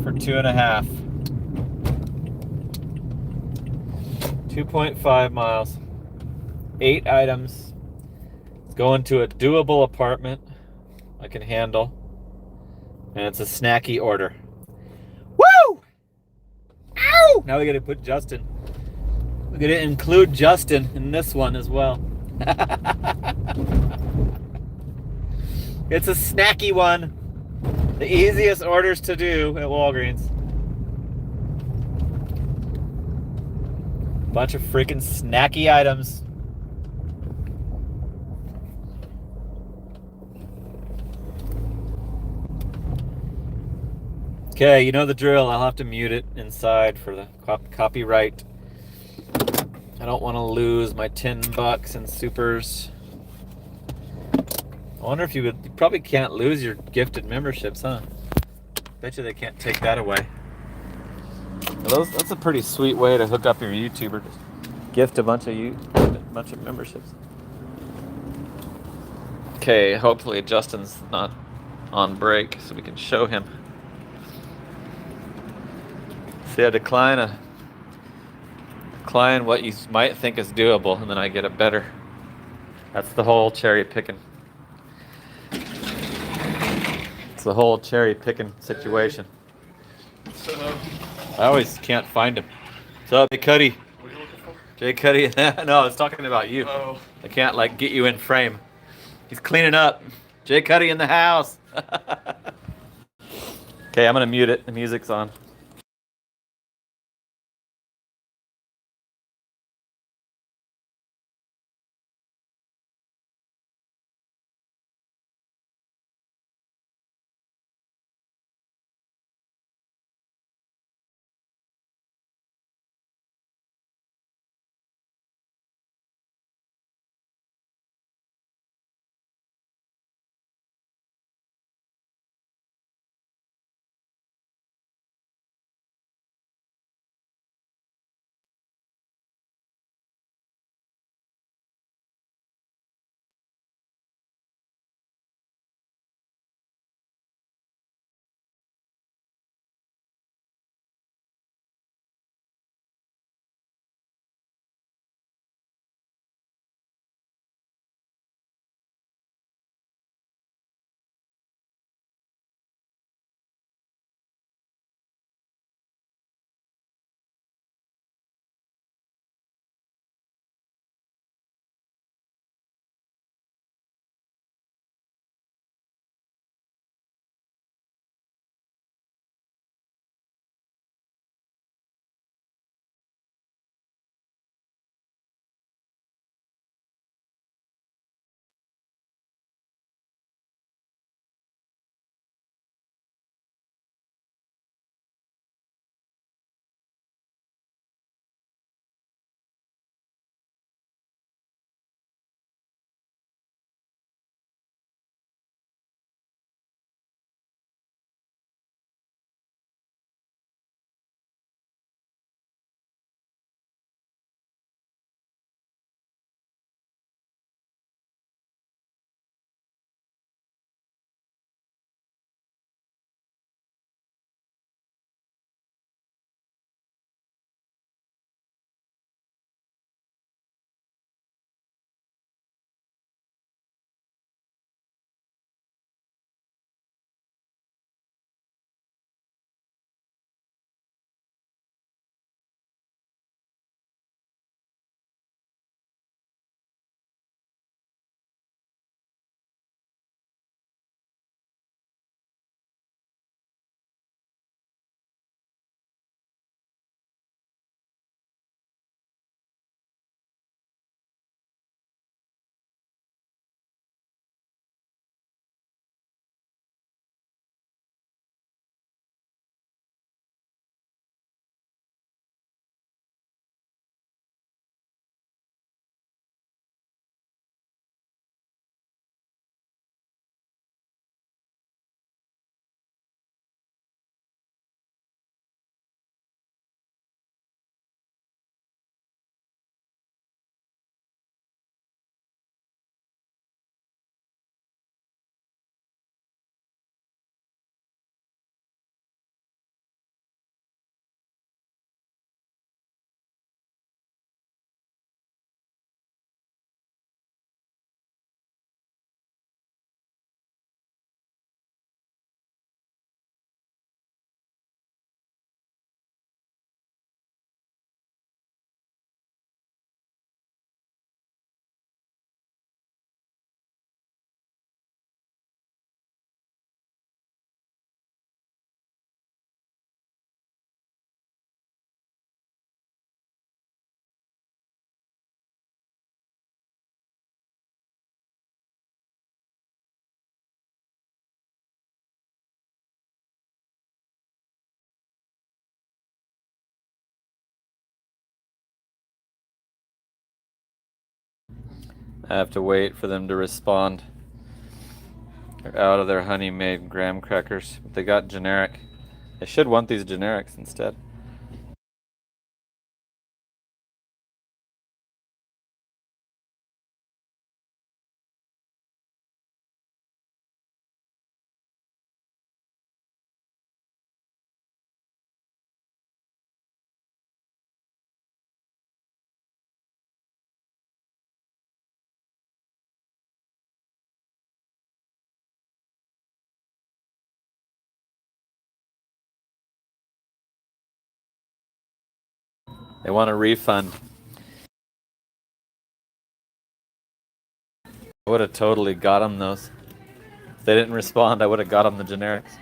for 2.5. 2.5 miles. 8 items. It's going to a doable apartment I can handle. And it's a snacky order. Woo! Ow! Now we gotta put Justin. We're gonna include Justin in this one as well. It's a snacky one. The easiest orders to do at Walgreens. Bunch of freaking snacky items. Okay, you know the drill. I'll have to mute it inside for the copyright. I don't want to lose my $10 in supers. I wonder if you probably can't lose your gifted memberships, huh? Bet you they can't take that away. That's a pretty sweet way to hook up your YouTuber. Just gift a bunch of memberships. Okay, hopefully Justin's not on break so we can show him. See, I decline what you might think is doable, and then I get it better. That's the whole cherry picking. It's the whole cherry picking situation. So, I always can't find him. What's up, Jay Cuddy? what are you looking for? Jay Cuddy. No, I was talking about you. Oh. I can't get you in frame. He's cleaning up. Jay Cuddy in the house. Okay, I'm gonna mute it. The music's on. I have to wait for them to respond. They're out of their honey-made graham crackers. But they got generic. I should want these generics instead. They want a refund. I would have totally got them those. If they didn't respond, I would have got them the generics.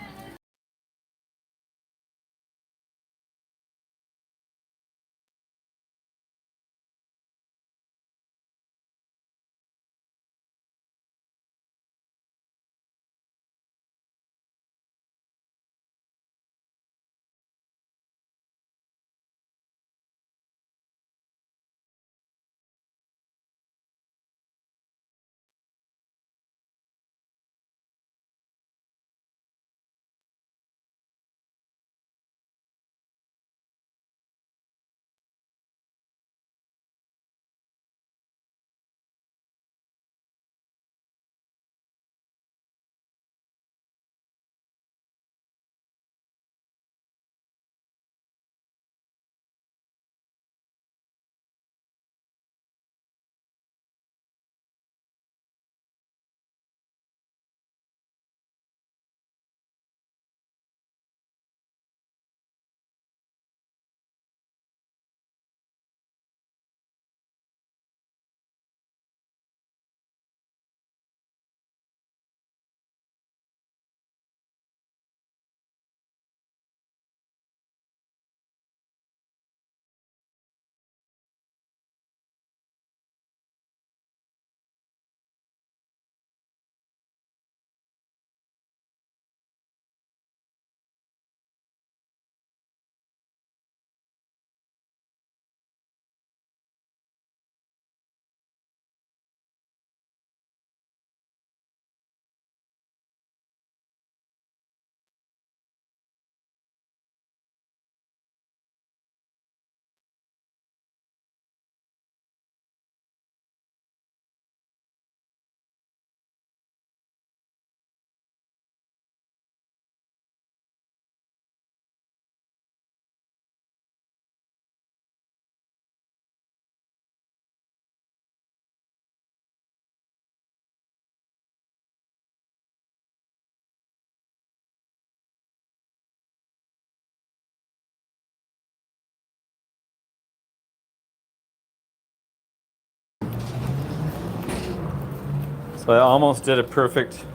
So I almost did a perfect.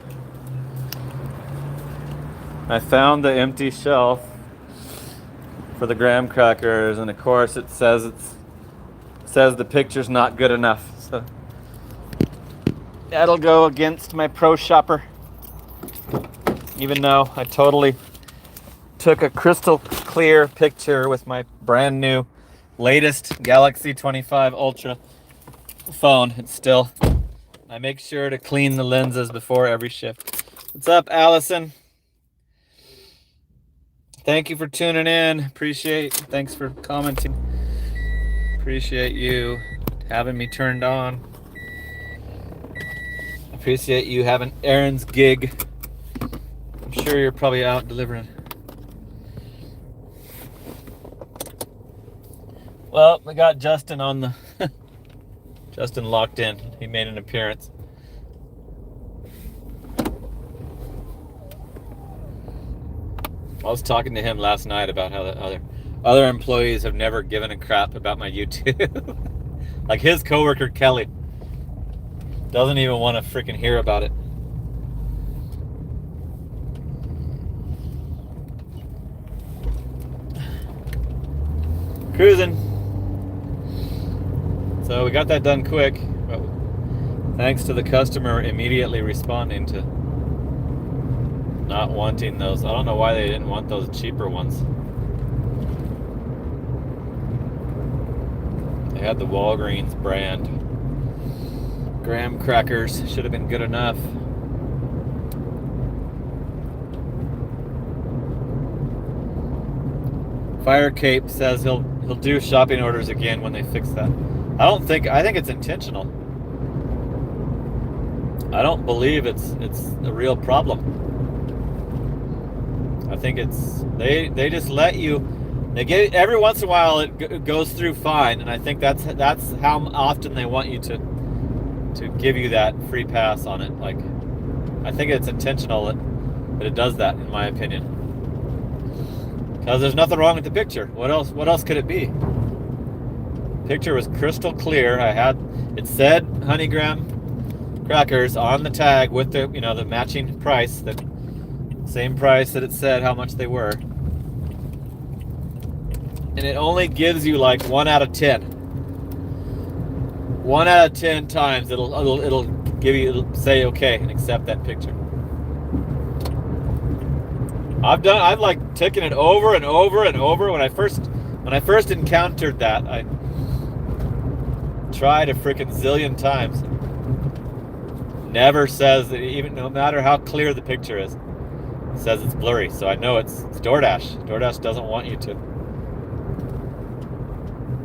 I found the empty shelf for the graham crackers, and of course it says the picture's not good enough. So that'll go against my pro shopper. Even though I totally took a crystal clear picture with my brand new latest Galaxy 25 Ultra phone, it's still, I make sure to clean the lenses before every shift. What's up, Allison? Thank you for tuning in. Thanks for commenting. Appreciate you having me turned on. Appreciate you having Aaron's gig. I'm sure you're probably out delivering. Well, we got Justin on the Justin locked in. He made an appearance. I was talking to him last night about how the other employees have never given a crap about my YouTube. Like his coworker Kelly doesn't even want to freaking hear about it. Cruising. So we got that done quick, but thanks to the customer immediately responding to not wanting those. I don't know why they didn't want those cheaper ones. They had the Walgreens brand. Graham crackers should have been good enough. Fire Cape says he'll do shopping orders again when they fix that. I think it's intentional. I don't believe it's a real problem. I think they just let you. They get every once in a while it goes through fine, and I think that's how often they want you to give you that free pass on it. Like, I think it's intentional that it does that, in my opinion. Because there's nothing wrong with the picture. What else could it be? The picture was crystal clear. It said honey graham crackers on the tag with the the matching price, the same price that it said how much they were. And it only gives you like 1 out of 10. 1 out of 10 times it'll give you, it'll say okay and accept that picture. I've like taken it over and over and over. When I first encountered that, I tried a freaking zillion times. Never says that, even no matter how clear the picture is, it says it's blurry. So I know it's DoorDash. DoorDash doesn't want you to.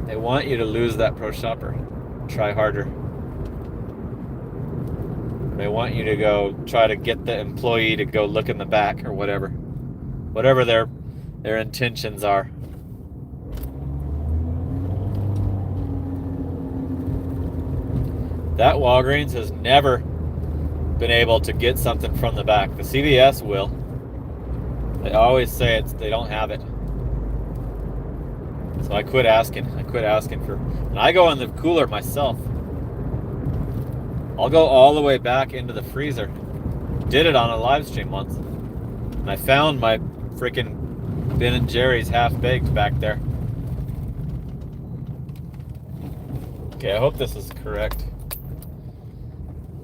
They want you to lose that pro shopper. Try harder. They want you to go try to get the employee to go look in the back or whatever their intentions are. That Walgreens has never been able to get something from the back. The CVS will. They always say they don't have it. So I quit asking. And I go in the cooler myself. I'll go all the way back into the freezer. Did it on a live stream once. And I found my freaking Ben & Jerry's half-baked back there. Okay, I hope this is correct.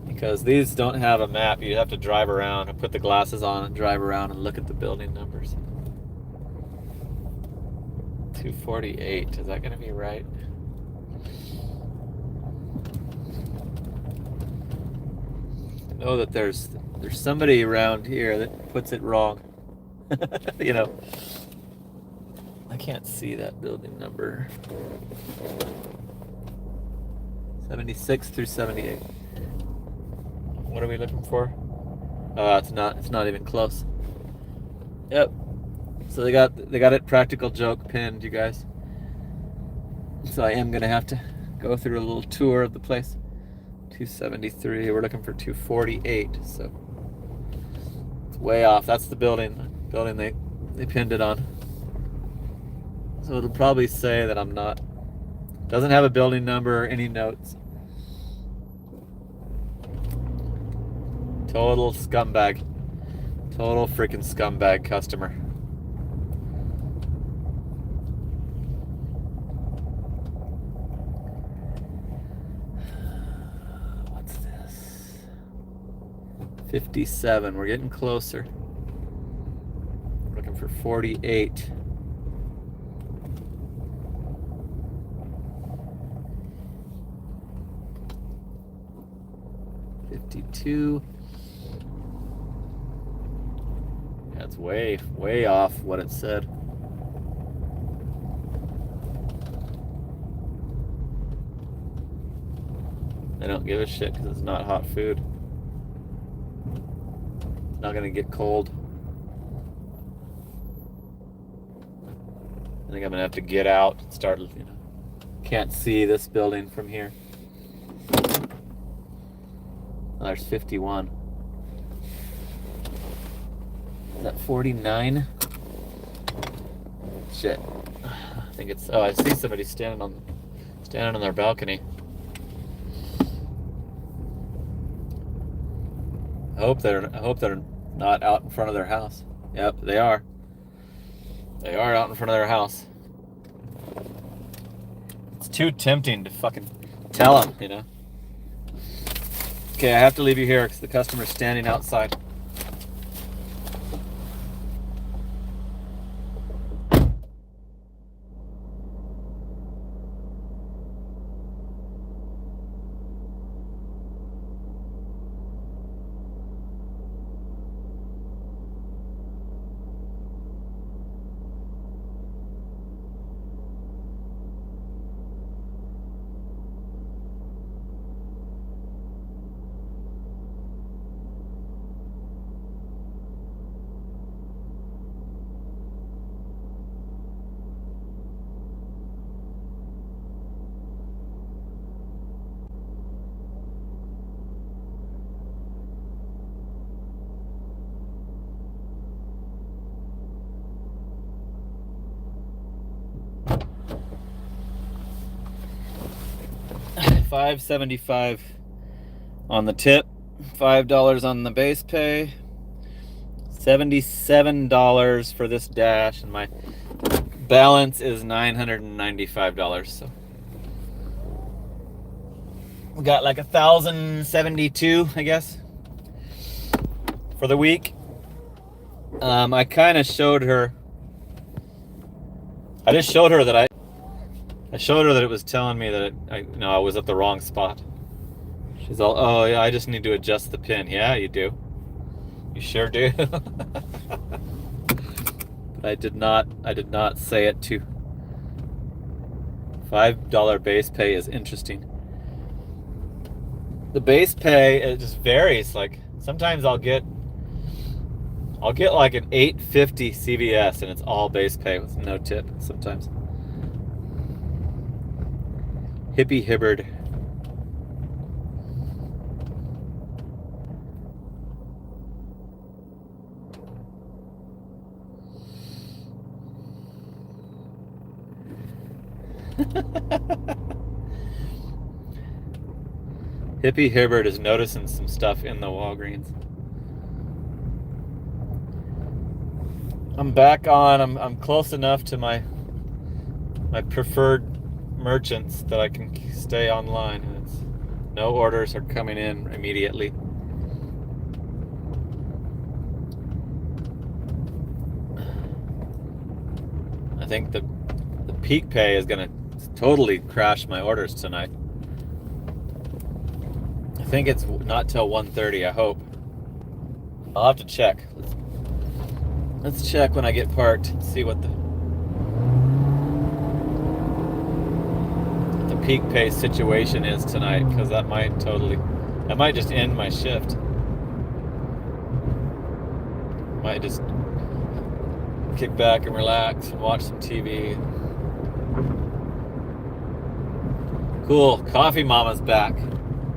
Because these don't have a map. You have to drive around and put the glasses on and drive around and look at the building numbers. 248, is that going to be right? I know that there's somebody around here that puts it wrong. I can't see that building number. 76 through 78. What are we looking for? It's not even close. Yep. So they got it practical joke pinned, you guys. So I am gonna have to go through a little tour of the place. 273. We're looking for 248. So it's way off. That's the building they pinned it on. So it'll probably say that I'm not. Doesn't have a building number or any notes. Total scumbag. Total freaking scumbag customer. What's this? 57. We're getting closer. We're looking for 48. That's way off what it said. They don't give a shit because it's not hot food. It's not gonna get cold. I think I'm gonna have to get out and start, can't see this building from here. Oh, there's 51. Is that 49? Shit. I think it's. Oh, I see somebody standing on their balcony. I hope they're not out in front of their house. Yep, they are. They are out in front of their house. It's too tempting to fucking tell them, Okay, I have to leave you here because the customer's standing outside. $5.75 on the tip, $5 on the base pay, $77 for this dash, and my balance is $995. So we got like 1,072, I guess, for the week. I kind of showed her. I just showed her that I showed her that it was telling me that I was at the wrong spot. She's all, oh yeah, I just need to adjust the pin. Yeah, you do. You sure do. I did not say it to. $5 base pay is interesting. The base pay, it just varies. Like sometimes I'll get like an $8.50 CVS and it's all base pay with no tip sometimes. Hippie Hibbard. Hippie Hibbert is noticing some stuff in the Walgreens. I'm back on. I'm close enough to my preferred merchants that I can stay online. And no orders are coming in immediately. I think the peak pay is gonna totally crash my orders tonight. I think it's not till 1:30, I hope. I'll have to check. Let's check when I get parked and see what the peak pay situation is tonight, because that might just end my shift. Might just kick back and relax and watch some TV. Cool, Coffee Mama's back.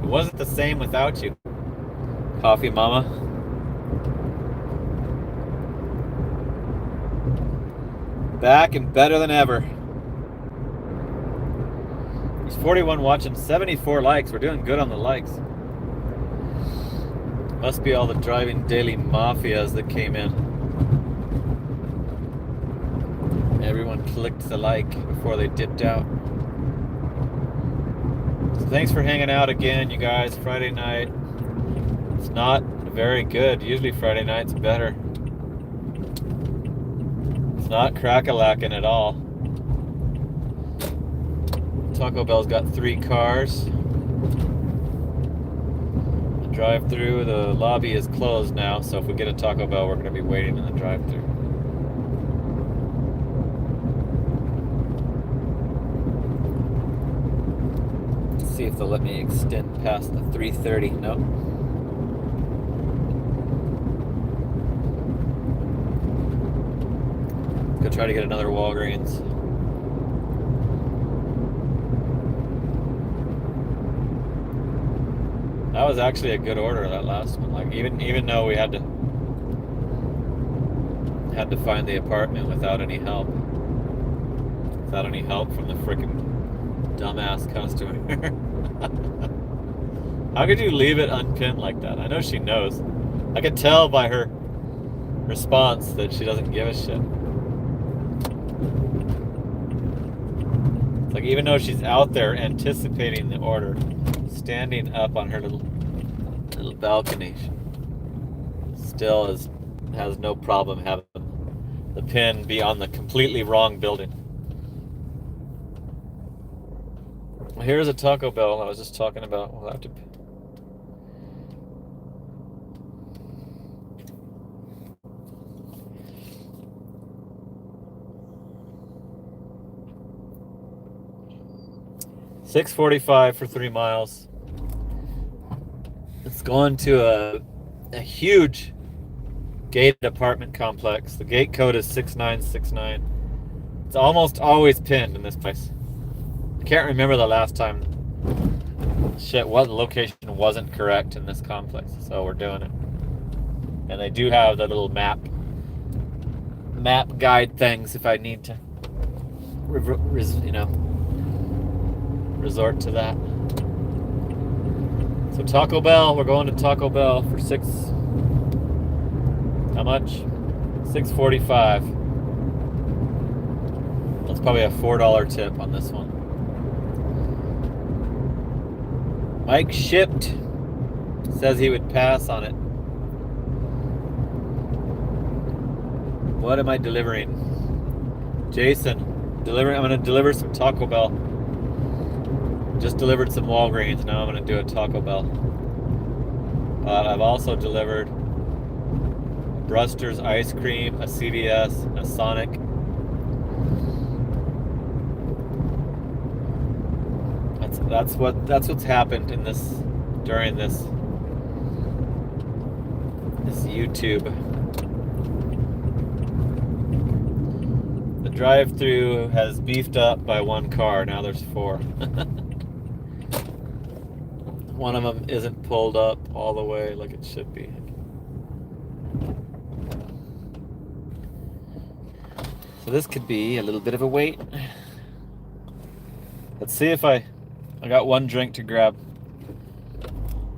It wasn't the same without you, Coffee Mama. Back and better than ever. There's 41 watching, 74 likes. We're doing good on the likes. Must be all the driving daily mafias that came in. Everyone clicked the like before they dipped out. So thanks for hanging out again, you guys. Friday night. It's not very good. Usually Friday night's better. It's not crack-a-lacking at all. Taco Bell's got 3 cars. The drive-thru, the lobby is closed now, so if we get a Taco Bell, we're going to be waiting in the drive-thru. Let's see if they'll let me extend past the 3:30. Nope. Let's go try to get another Walgreens. That was actually a good order, that last one. Like even though we had to find the apartment without any help from the frickin' dumbass customer. How could you leave it unpinned like that? I know she knows. I could tell by her response that she doesn't give a shit. It's like even though she's out there anticipating the order, standing up on her little balcony, still has no problem having the pin be on the completely wrong building. Well, here's a Taco Bell I was just talking about. We'll have to. $6.45 for 3 miles. It's going to a huge gated apartment complex. The gate code is 6969. It's almost always pinned in this place. I can't remember the last time what location wasn't correct in this complex, so we're doing it. And they do have the little map guide things if I need to resort to that. So Taco Bell, we're going to Taco Bell for six. How much? $6.45. That's probably a $4 tip on this one. Mike shipped. Says he would pass on it. What am I delivering? Jason, I'm gonna deliver some Taco Bell. Just delivered some Walgreens. Now I'm gonna do a Taco Bell. But I've also delivered Bruster's ice cream, a CVS, a Sonic. That's what's happened in during this YouTube. The drive-thru has beefed up by one car. Now there's 4. One of them isn't pulled up all the way like it should be. So this could be a little bit of a wait. Let's see if I got one drink to grab.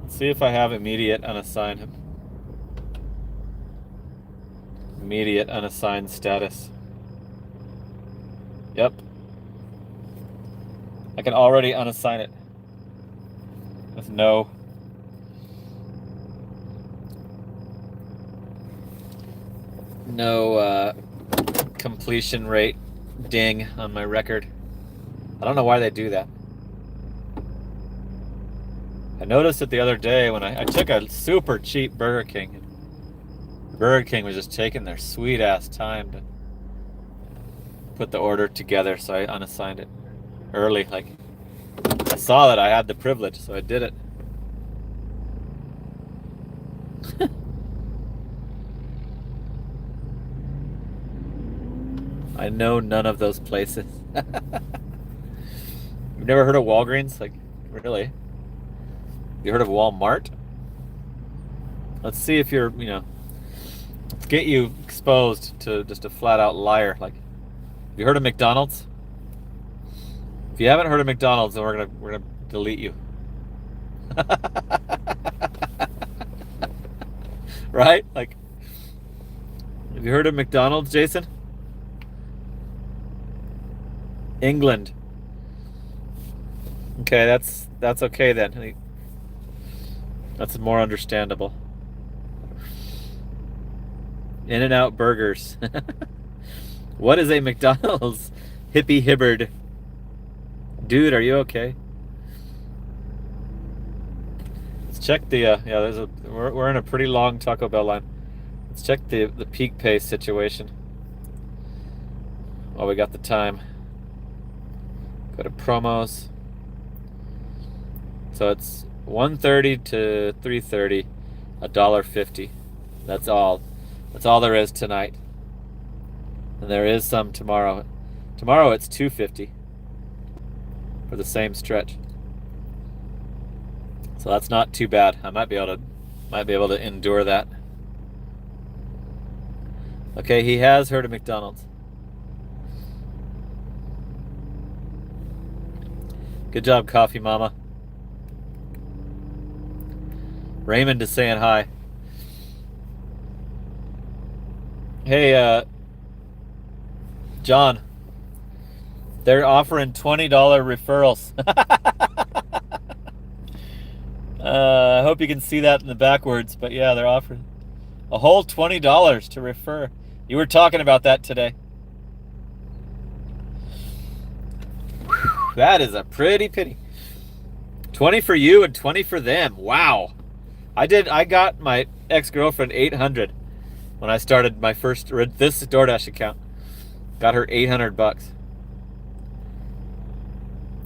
Let's see if I have immediate unassigned. Immediate unassigned status. Yep. I can already unassign it. With no completion rate ding on my record. I don't know why they do that. I noticed it the other day when I took a super cheap Burger King. Burger King was just taking their sweet ass time to put the order together, so I unassigned it early. Like, I saw that I had the privilege, so I did it. I know none of those places. You've never heard of Walgreens? Like, really? You heard of Walmart? Let's see if you're, let's get you exposed to just a flat out liar. Like, have you heard of McDonald's? If you haven't heard of McDonald's, then we're gonna delete you. Right? Like, have you heard of McDonald's, Jason? England. Okay, that's okay then. That's more understandable. In-N-Out Burgers. What is a McDonald's? Hippie Hibbard. Dude, are you okay? Let's check the we're in a pretty long Taco Bell line. Let's check the peak pace situation. Oh, we got the time. Go to promos. So it's 1:30 to 3:30, $1.50. That's all. That's all there is tonight. And there is some tomorrow. Tomorrow it's $2.50 for the same stretch. So that's not too bad. I might be able to endure that. Okay, he has heard of McDonald's. Good job, Coffee Mama. Raymond is saying hi. Hey, John. They're offering $20 referrals. I hope you can see that in the backwards, but yeah, they're offering a whole $20 to refer. You were talking about that today. That is a pretty pity. 20 for you and 20 for them. Wow. I got my ex-girlfriend $800 when I started my this DoorDash account. Got her $800.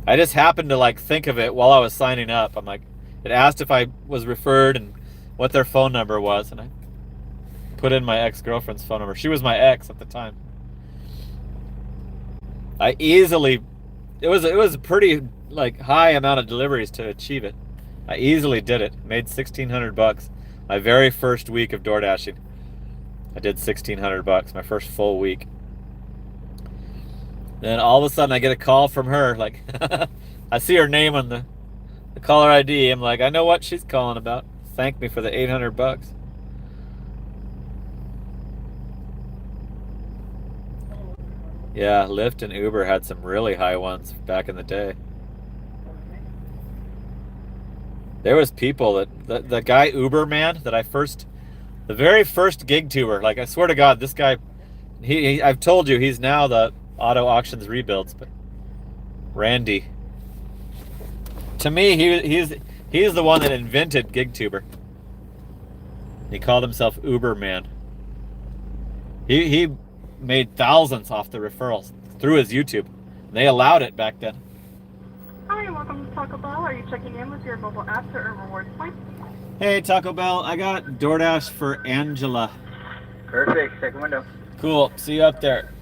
I just happened to think of it while I was signing up. I'm like, it asked if I was referred and what their phone number was, and I put in my ex-girlfriend's phone number. She was my ex at the time. It was a pretty high amount of deliveries to achieve it. I easily did it. Made $1,600. My very first week of door dashing, I did $1,600. My first full week. Then all of a sudden, I get a call from her. I see her name on The caller ID, I'm like, I know what she's calling about. Thank me for the $800. Yeah, Lyft and Uber had some really high ones back in the day. There was people that the guy Uber man that the very first gig tour, like I swear to God, this guy, I've told you he's now the auto auctions rebuilds, but Randy. To me, he's the one that invented GigTuber. He called himself Uber Man. He made thousands off the referrals through his YouTube. They allowed it back then. Hi, welcome to Taco Bell. Are you checking in with your mobile app to earn rewards points? Hey, Taco Bell, I got DoorDash for Angela. Perfect. Second window. Cool. See you up there.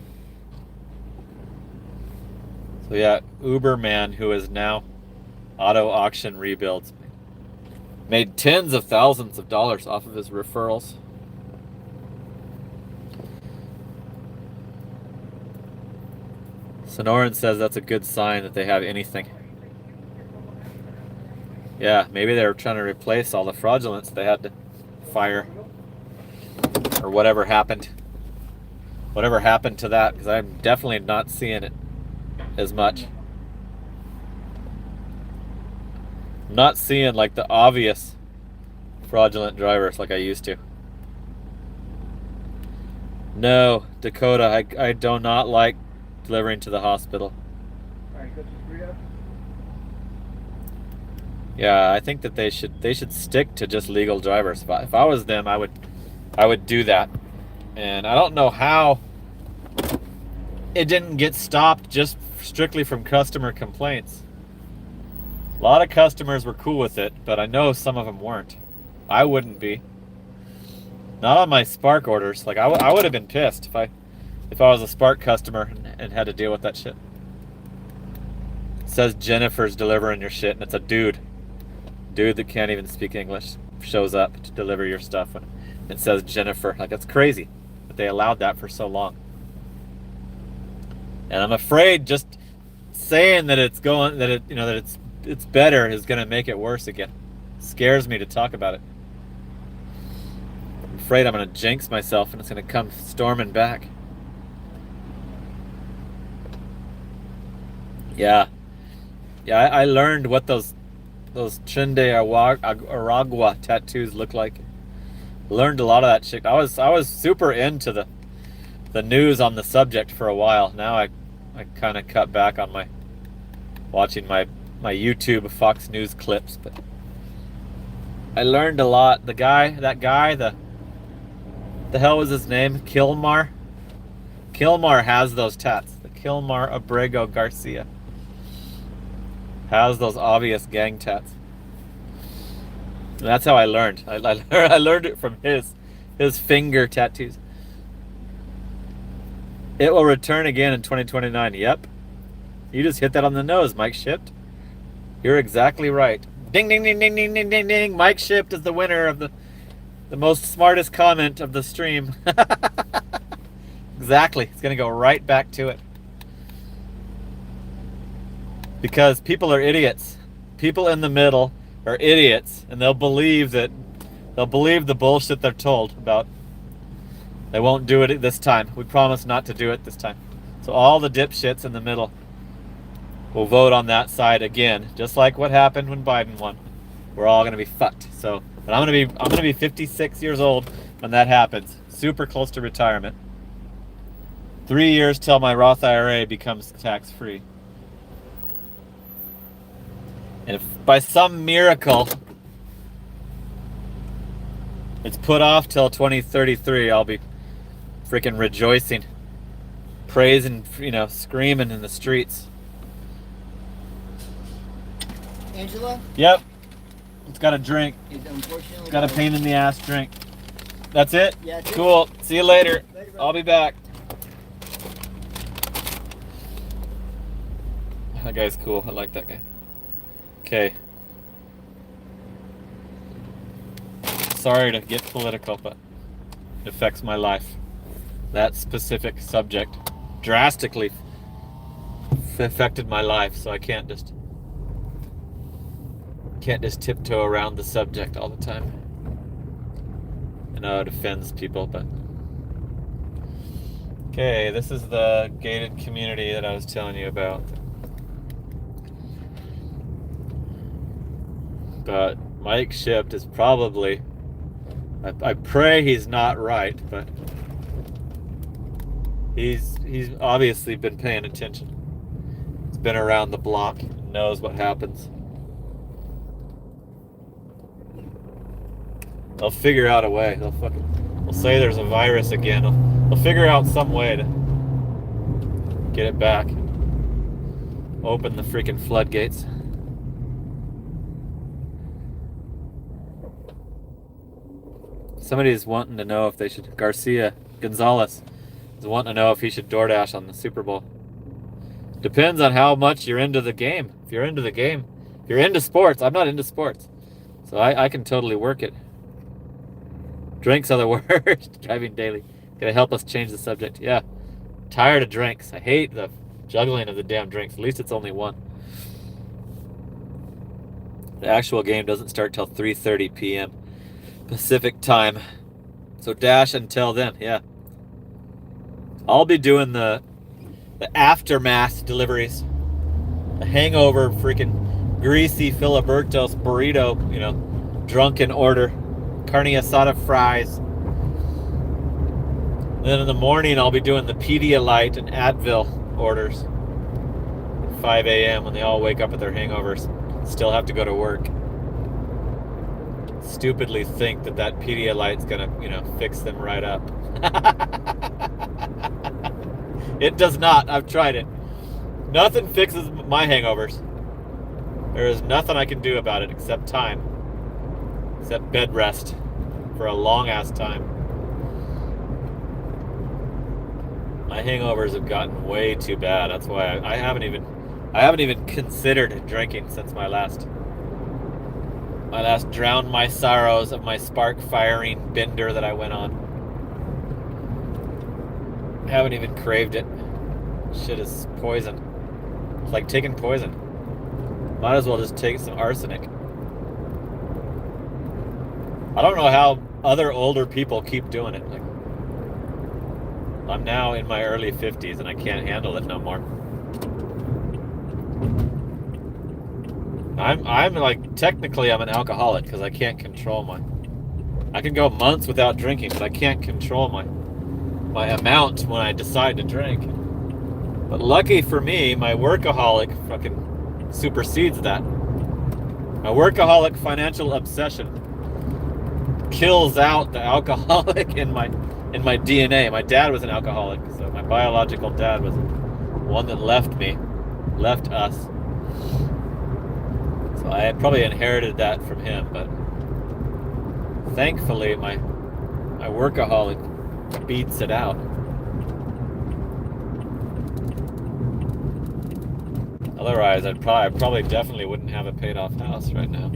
So yeah, Uber Man, who is now auto auction rebuilds, made tens of thousands of dollars off of his referrals. Sonoran says that's a good sign that they have anything. Yeah, maybe they were trying to replace all the fraudulence they had to fire. Or whatever happened. Whatever happened to that, because I'm definitely not seeing it as much. I'm not seeing like the obvious fraudulent drivers like I used to. No, Dakota, I do not like delivering to the hospital. Yeah, I think that they should stick to just legal drivers. If I was them, I would do that. And I don't know how it didn't get stopped just strictly from customer complaints. A lot of customers were cool with it, but I know some of them weren't. I wouldn't be. Not on my Spark orders. Like I would have been pissed if I was a Spark customer and had to deal with that shit. It says Jennifer's delivering your shit, and it's a dude that can't even speak English shows up to deliver your stuff when it says Jennifer. Like, that's crazy that they allowed that for so long. And I'm afraid just saying that it's better is going to make it worse again. Scares me to talk about it. I'm afraid I'm going to jinx myself and it's going to come storming back. Yeah, I learned what those Chinde Aragua tattoos look like. Learned a lot of that shit. I was super into the news on the subject for a while. Now I kind of cut back on watching my YouTube Fox News clips, but I learned a lot. That guy, the hell was his name? Kilmar has those tats. The Kilmar Abrego Garcia has those obvious gang tats. And that's how I learned. I learned it from his finger tattoos. It will return again in 2029. Yep. You just hit that on the nose, Mike Shipped. You're exactly right. Ding, ding, ding, ding, ding, ding, ding, ding. Mike Shipped is the winner of the most smartest comment of the stream. Exactly. It's going to go right back to it. Because people are idiots. People in the middle are idiots, and they'll believe the bullshit they're told about. They won't do it this time. We promise not to do it this time. So all the dipshits in the middle will vote on that side again, just like what happened when Biden won. We're all gonna be fucked. So, but I'm gonna be 56 years old when that happens. Super close to retirement. 3 years till my Roth IRA becomes tax-free. And if by some miracle it's put off till 2033, I'll be freaking rejoicing, praising, screaming in the streets. Angela? Yep. It's got a drink. Unfortunately, Got a pain in the ass drink. That's it? Yeah, it's it. Cool. See you later. Later, bro. I'll be back. That guy's cool. I like that guy. Okay. Sorry to get political, but it affects my life. That specific subject drastically affected my life, so I can't just Can't just tiptoe around the subject all the time. I know it offends people, but... Okay, this is the gated community that I was telling you about. But Mike Shipt is probably... I pray he's not right, but... He's obviously been paying attention. He's been around the block and knows what happens. They'll figure out a way. They'll say there's a virus again. They'll figure out some way to get it back. Open the freaking floodgates. Somebody's wanting to know if they should... Garcia Gonzalez is wanting to know if he should DoorDash on the Super Bowl. Depends on how much you're into the game. If you're into the game, if you're into sports, I'm not into sports, so I can totally work it. Drinks are the worst. Driving daily. Gonna help us change the subject. Yeah. Tired of drinks. I hate the juggling of the damn drinks. At least it's only one. The actual game doesn't start till 3:30 p.m. Pacific time. So dash until then. Yeah. I'll be doing the aftermath deliveries. The hangover freaking greasy Filiberto's burrito, drunken order. Carne asada fries. Then in the morning I'll be doing the Pedialyte and Advil orders at 5 a.m. when they all wake up with their hangovers. Still have to go to work. Stupidly think that Pedialyte's gonna, fix them right up. It does not. I've tried it. Nothing fixes my hangovers. There is nothing I can do about it except time. Except bed rest for a long ass time. My hangovers have gotten way too bad. That's why I haven't even considered drinking since my last drowned my sorrows of my spark firing bender that I went on. Haven't even craved it. Shit is poison. It's like taking poison. Might as well just take some arsenic. I don't know how other older people keep doing it. Like, I'm now in my early 50s and I can't handle it no more. I'm like, technically I'm an alcoholic because I can't control I can go months without drinking, but I can't control my amount when I decide to drink. But lucky for me, my workaholic fucking supersedes that. My workaholic financial obsession kills out the alcoholic in my DNA. My dad was an alcoholic, so my biological dad was one that left us. So I had probably inherited that from him, but thankfully my workaholic beats it out. Otherwise, I probably definitely wouldn't have a paid off house right now.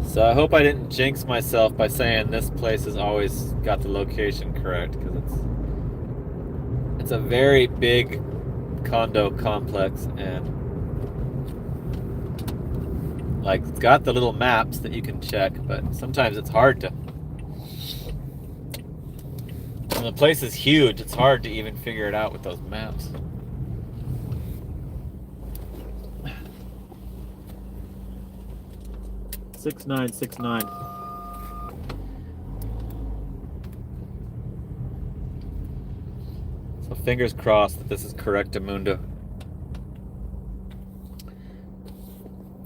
So I hope I didn't jinx myself by saying this place has always got the location correct, because it's a very big condo complex, and like, it's got the little maps that you can check, but sometimes it's hard to. When the place is huge, it's hard to even figure it out with those maps. $6969. So fingers crossed that this is correctamundo.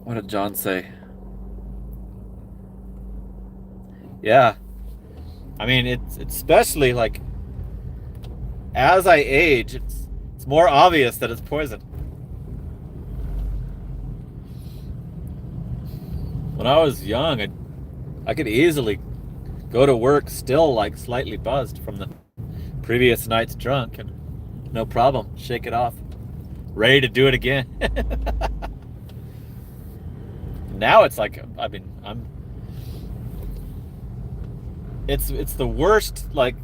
What did John say? Yeah. I mean, it's especially like, as I age, it's more obvious that it's poison. When I was young, I could easily go to work still like slightly buzzed from the previous night's drunk, and no problem, shake it off, ready to do it again. Now it's like, I mean, it's the worst like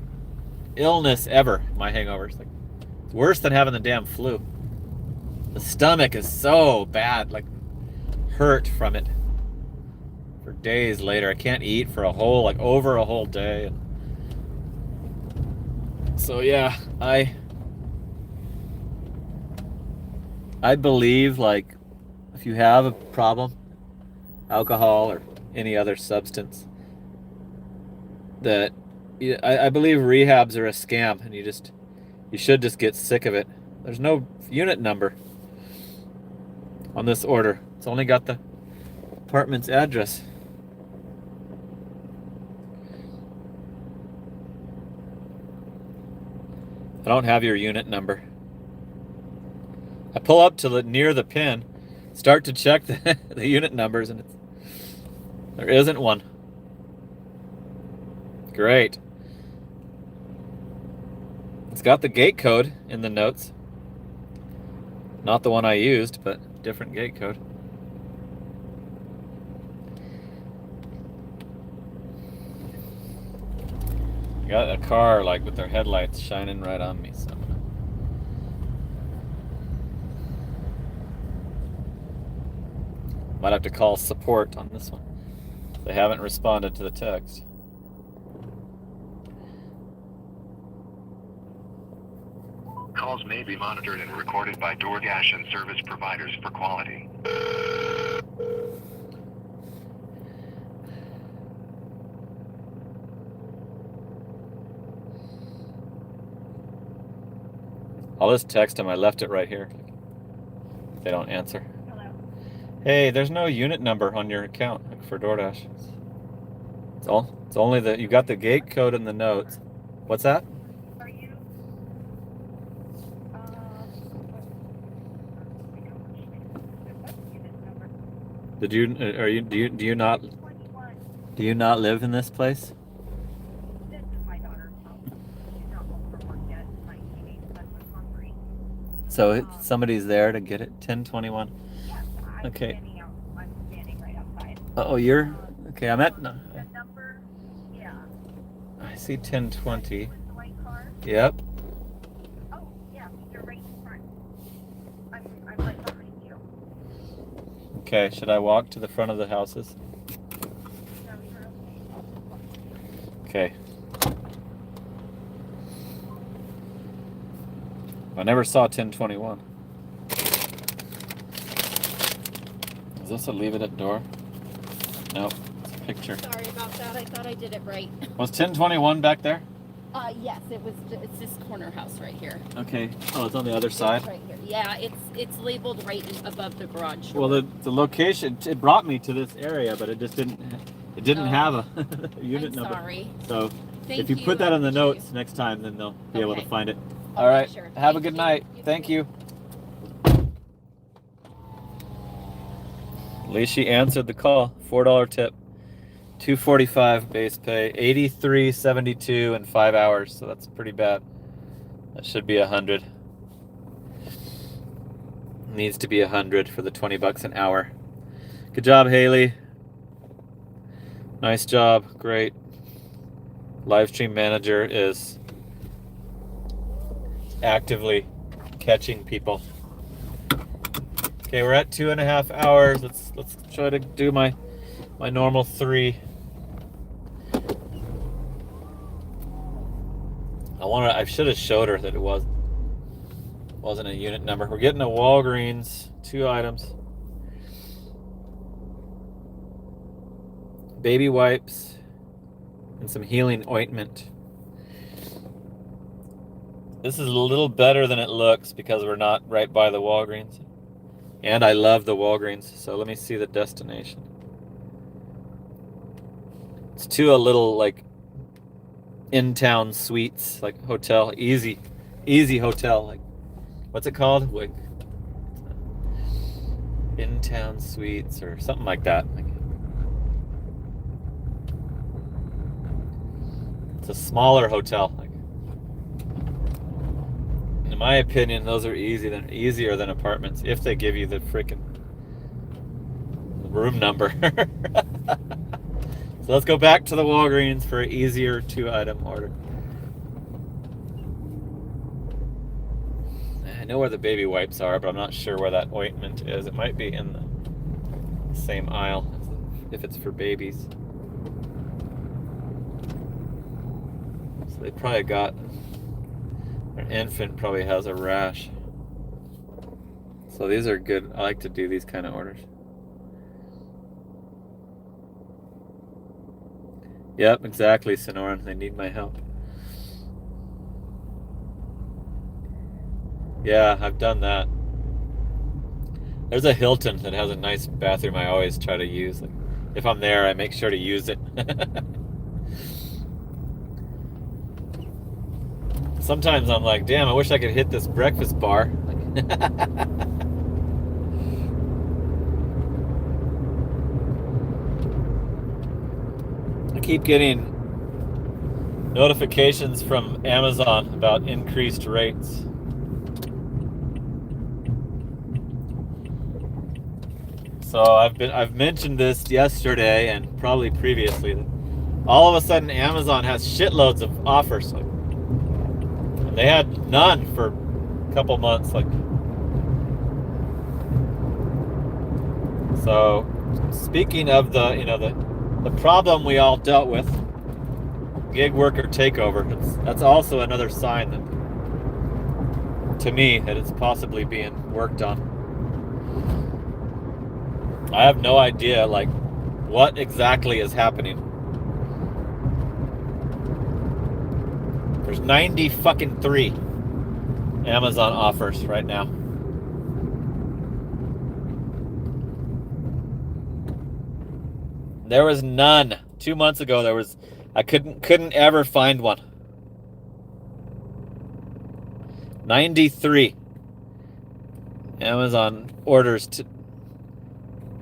illness ever. My hangovers, like, it's worse than having the damn flu. The stomach is so bad, like hurt from it for days later. I can't eat for over a whole day. So yeah, I believe, like, if you have a problem, alcohol or any other substance, that I believe rehabs are a scam, and you should just get sick of it. There's no unit number on this order. It's only got the apartment's address. I don't have your unit number. I pull up to near the pin, start to check the unit numbers, and there isn't one. Great. It's got the gate code in the notes. Not the one I used, but different gate code. Got a car like with their headlights shining right on me, so might have to call support on this one. They haven't responded to the text. Calls may be monitored and recorded by DoorDash and service providers for quality. I'll just text them. I left it right here. If they don't answer. Hello. Hey, there's no unit number on your account for DoorDash. It's only that you got the gate code in the notes. What's that? Are you? Did you? Are you? Do you not? 21. Do you not live in this place? This is my daughter's home. She's not home from work yet. My teenage son was hungry. So somebody's there to get it. 1021. Yes, I'm Okay. standing out. I'm standing right outside. Oh, you're okay. I'm at. No, The number, yeah. I see 1020. With the white car. Yep. Oh, yeah, you're right in front. I'm right behind you. Okay. Should I walk to the front of the houses? No, you're okay. Okay. I never saw 1021. Is this a leave it at door? Nope. It's a picture. Sorry about that. I thought I did it right. Was 1021 back there? Yes, it's this corner house right here. Okay. Oh, it's on the other side. Right here. Yeah, it's labeled right above the garage door. Well, the location, it brought me to this area, but it just didn't have a unit I'm number. sorry. So Thank if you put that on the notes next time, then they'll be able to Okay. find it. I'll All make right. sure. Have a Thank good you. night. You Thank too. you. At least she answered the call. $4 tip. $245 base pay. $83.72 in 5 hours. So that's pretty bad. That should be $100. Needs to be $100 for the $20 an hour. Good job, Haley. Nice job. Great. Live stream manager is actively catching people. Okay, we're at 2.5 hours. Let's try to do my normal 3. I should have showed her that it wasn't a unit number. We're getting a Walgreens, 2 items. Baby wipes and some healing ointment. This is a little better than it looks because we're not right by the Walgreens. And I love the Walgreens, so let me see the destination. It's to a little, like, in-town suites, like hotel, easy hotel, like, what's it called? Like, in-town suites or something like that. Like, it's a smaller hotel. Like, in my opinion, those are easier than apartments if they give you the freaking room number. So let's go back to the Walgreens for an easier 2-item order. know where the baby wipes are, but I'm not sure where that ointment is. It might be in the same aisle if it's for babies. So they probably got, an infant probably has a rash. So these are good. I like to do these kind of orders. Yep, exactly, Sonoran. They need my help. Yeah, I've done that. There's a Hilton that has a nice bathroom I always try to use. Like, if I'm there, I make sure to use it. Sometimes I'm like, damn, I wish I could hit this breakfast bar. I keep getting notifications from Amazon about increased rates. So I've mentioned this yesterday and probably previously. All of a sudden, Amazon has shitloads of offers. Like, and they had none for a couple months. Like, so speaking of the problem we all dealt with, gig worker takeover. That's also another sign that, to me, that it's possibly being worked on. I have no idea, like, what exactly is happening. There's 90 fucking 3 Amazon offers right now. There was none. 2 months ago, I couldn't ever find one. 93 Amazon orders to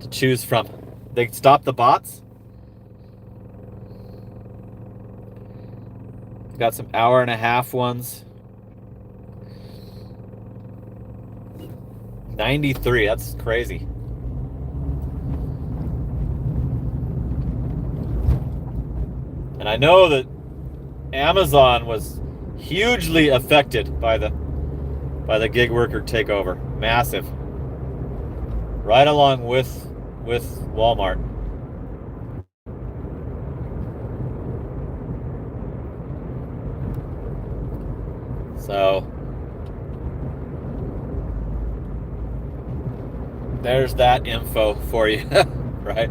choose from. They stopped the bots. Got some hour-and-a-half ones. 93, that's crazy. And I know that Amazon was hugely affected by the gig worker takeover. Massive. Right along with Walmart. So there's that info for you, right?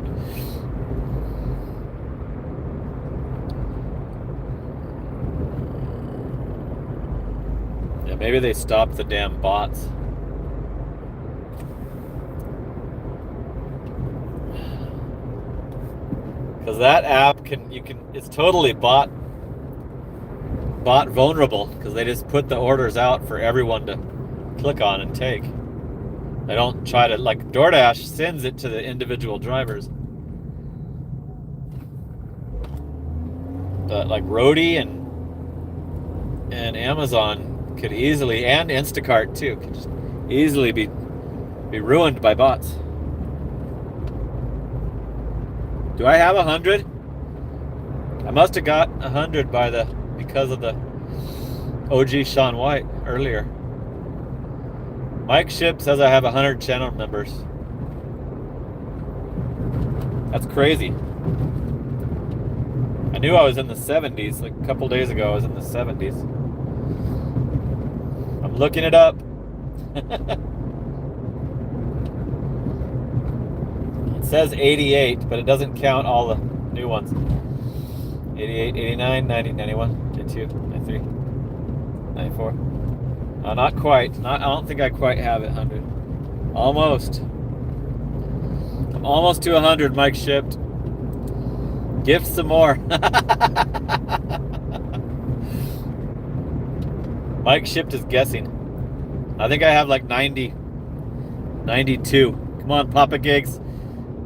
Yeah, maybe they stopped the damn bots. Because that app it's totally bot vulnerable, because they just put the orders out for everyone to click on and take. They don't try to, like, DoorDash sends it to the individual drivers. But like Roadie and Amazon could easily, and Instacart too, could just easily be ruined by bots. Do I have 100? I must have got 100 because of the OG Sean White earlier. Mike Ship says I have 100 channel members. That's crazy. I knew I was in the 70s. Like a couple days ago, I was in the 70s. I'm looking it up. It says 88, but it doesn't count all the new ones. 88, 89, 90, 91, 92, 93, 94. Not quite. I don't think I quite have it 100. Almost. I'm almost to 100, Mike Shipped. Gift some more. Mike Shipped is guessing. I think I have like 90. 92. Come on, Papa Gigs.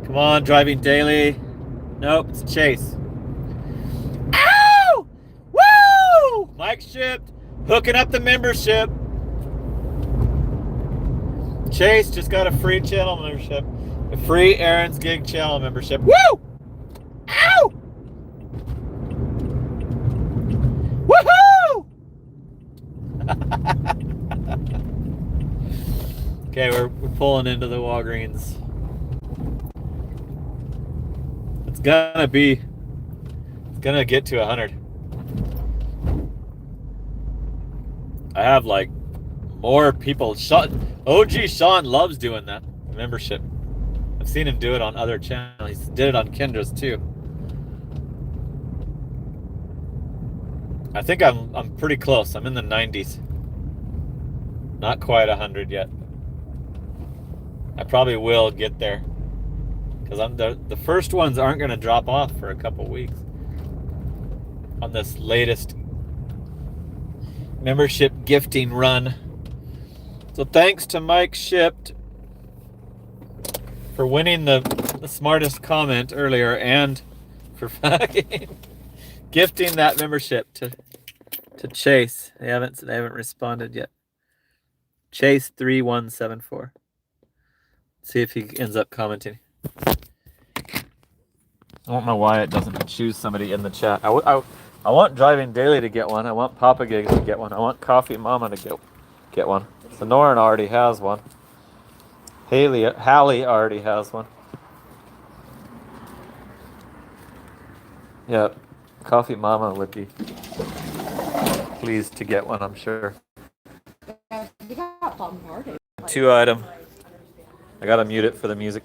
Come on, Driving Daily. Nope, it's Chase. Ow! Woo! Mike Shipped. Hooking up the membership. Chase just got a free channel membership. A free Aaron's Gig channel membership. Woo! Ow! Woohoo! Okay, we're pulling into the Walgreens. It's gonna get to 100. I have like more people. OG Sean loves doing that membership. I've seen him do it on other channels. He did it on Kendra's too. I think I'm pretty close. I'm in the 90s. Not quite 100 yet. I probably will get there because the first ones aren't going to drop off for a couple weeks on this latest membership gifting run. So thanks to Mike Shipped for winning the smartest comment earlier and for fucking gifting that membership to Chase. They haven't responded yet. Chase 3174. See if he ends up commenting. I don't know why it doesn't choose somebody in the chat. I want Driving Daily to get one. I want Papa Gigs to get one. I want Coffee Mama to get one. Sonoran already has one. Hallie already has one. Yeah, Coffee Mama would be pleased to get one, I'm sure. 2 item. I gotta mute it for the music.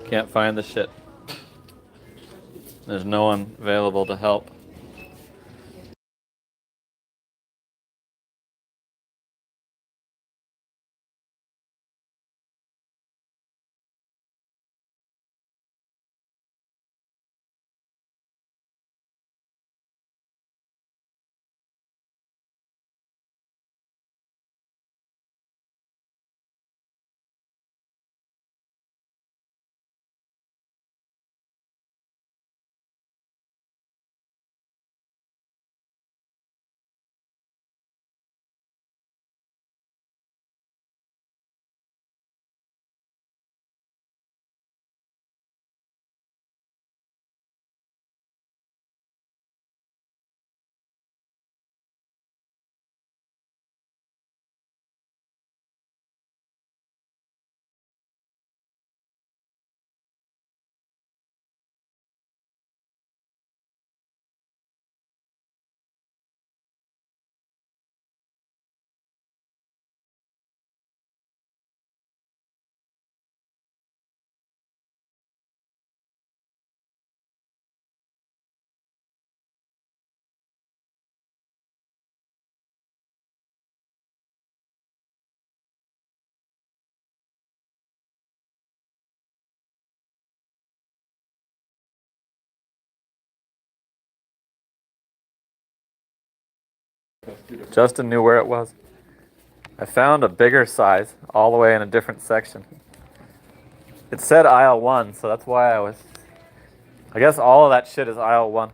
Can't find the shit. There's no one available to help. Justin knew where it was. I found a bigger size all the way in a different section. It said aisle 1, so that's why I guess all of that shit is aisle 1.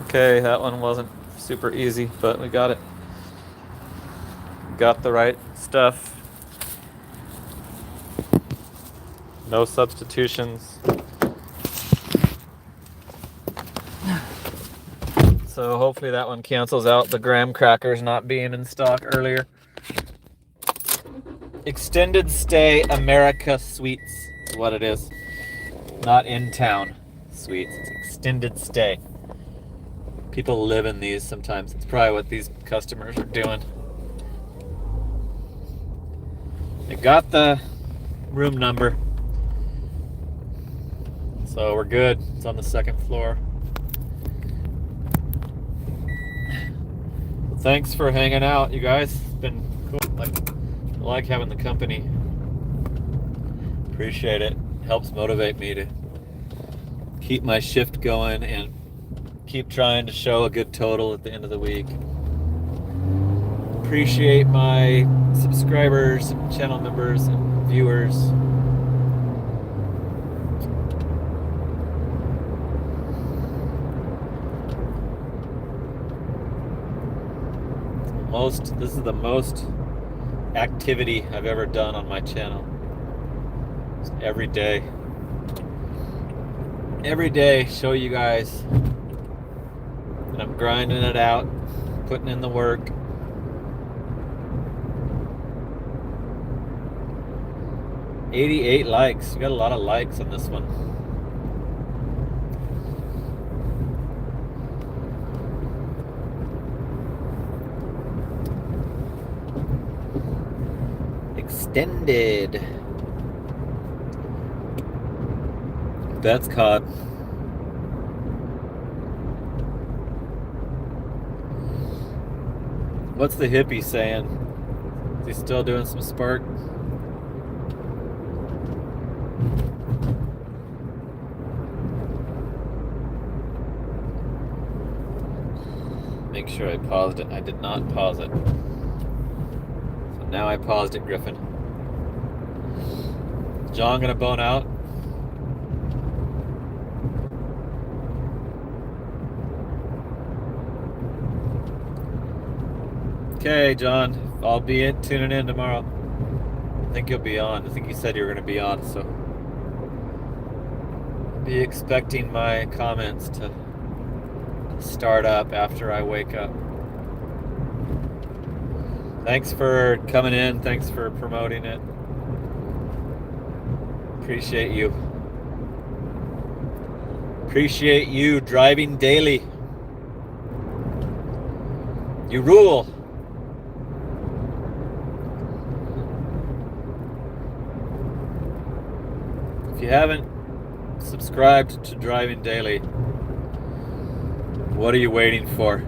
Okay, that one wasn't super easy, but we got it. Got the right stuff. No substitutions. So hopefully that one cancels out the graham crackers not being in stock earlier. Extended stay America Suites is what it is. Not in town suites, it's extended stay. People live in these sometimes. It's probably what these customers are doing. They got the room number. So we're good. It's on the second floor. Well, thanks for hanging out, you guys. It's been cool. I like having the company. Appreciate it. Helps motivate me to keep my shift going and keep trying to show a good total at the end of the week. Appreciate my subscribers, and channel members, and viewers. This is the most activity I've ever done on my channel. Just every day. Every day, show you guys that I'm grinding it out, putting in the work. $88 likes. We got a lot of likes on this one. Extended. That's cod. What's the hippie saying? Is he still doing some spark? Make sure I paused it. I did not pause it. So now I paused it, Griffin. Is John gonna bone out? Okay, John. I'll be tuning in tomorrow. I think you'll be on. I think you said you were going to be on, so be expecting my comments to start up after I wake up. Thanks for coming in. Thanks for promoting it. Appreciate you. Appreciate you driving daily. You rule. If you haven't subscribed to Driving Daily, what are you waiting for?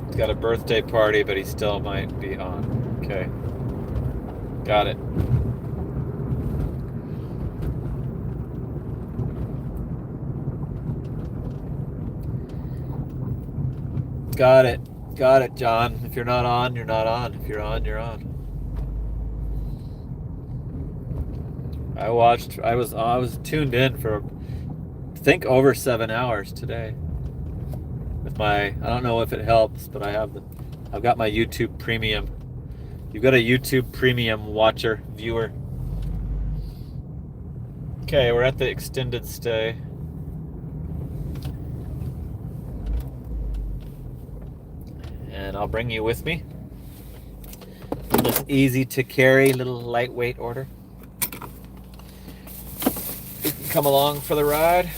He's got a birthday party, but he still might be on. Okay. Got it. Got it. Got it, John. If you're not on, you're not on. If you're on, you're on. I was tuned in for, I think, over 7 hours today. With my, I don't know if it helps, but I've got my YouTube Premium You've got a YouTube premium watcher, viewer. Okay, we're at the extended stay. And I'll bring you with me. This easy to carry, little lightweight order. You can come along for the ride,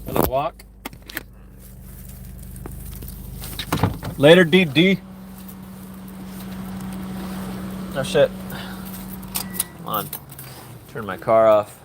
for the walk. Later, DD. Oh shit. Come on. Turn my car off.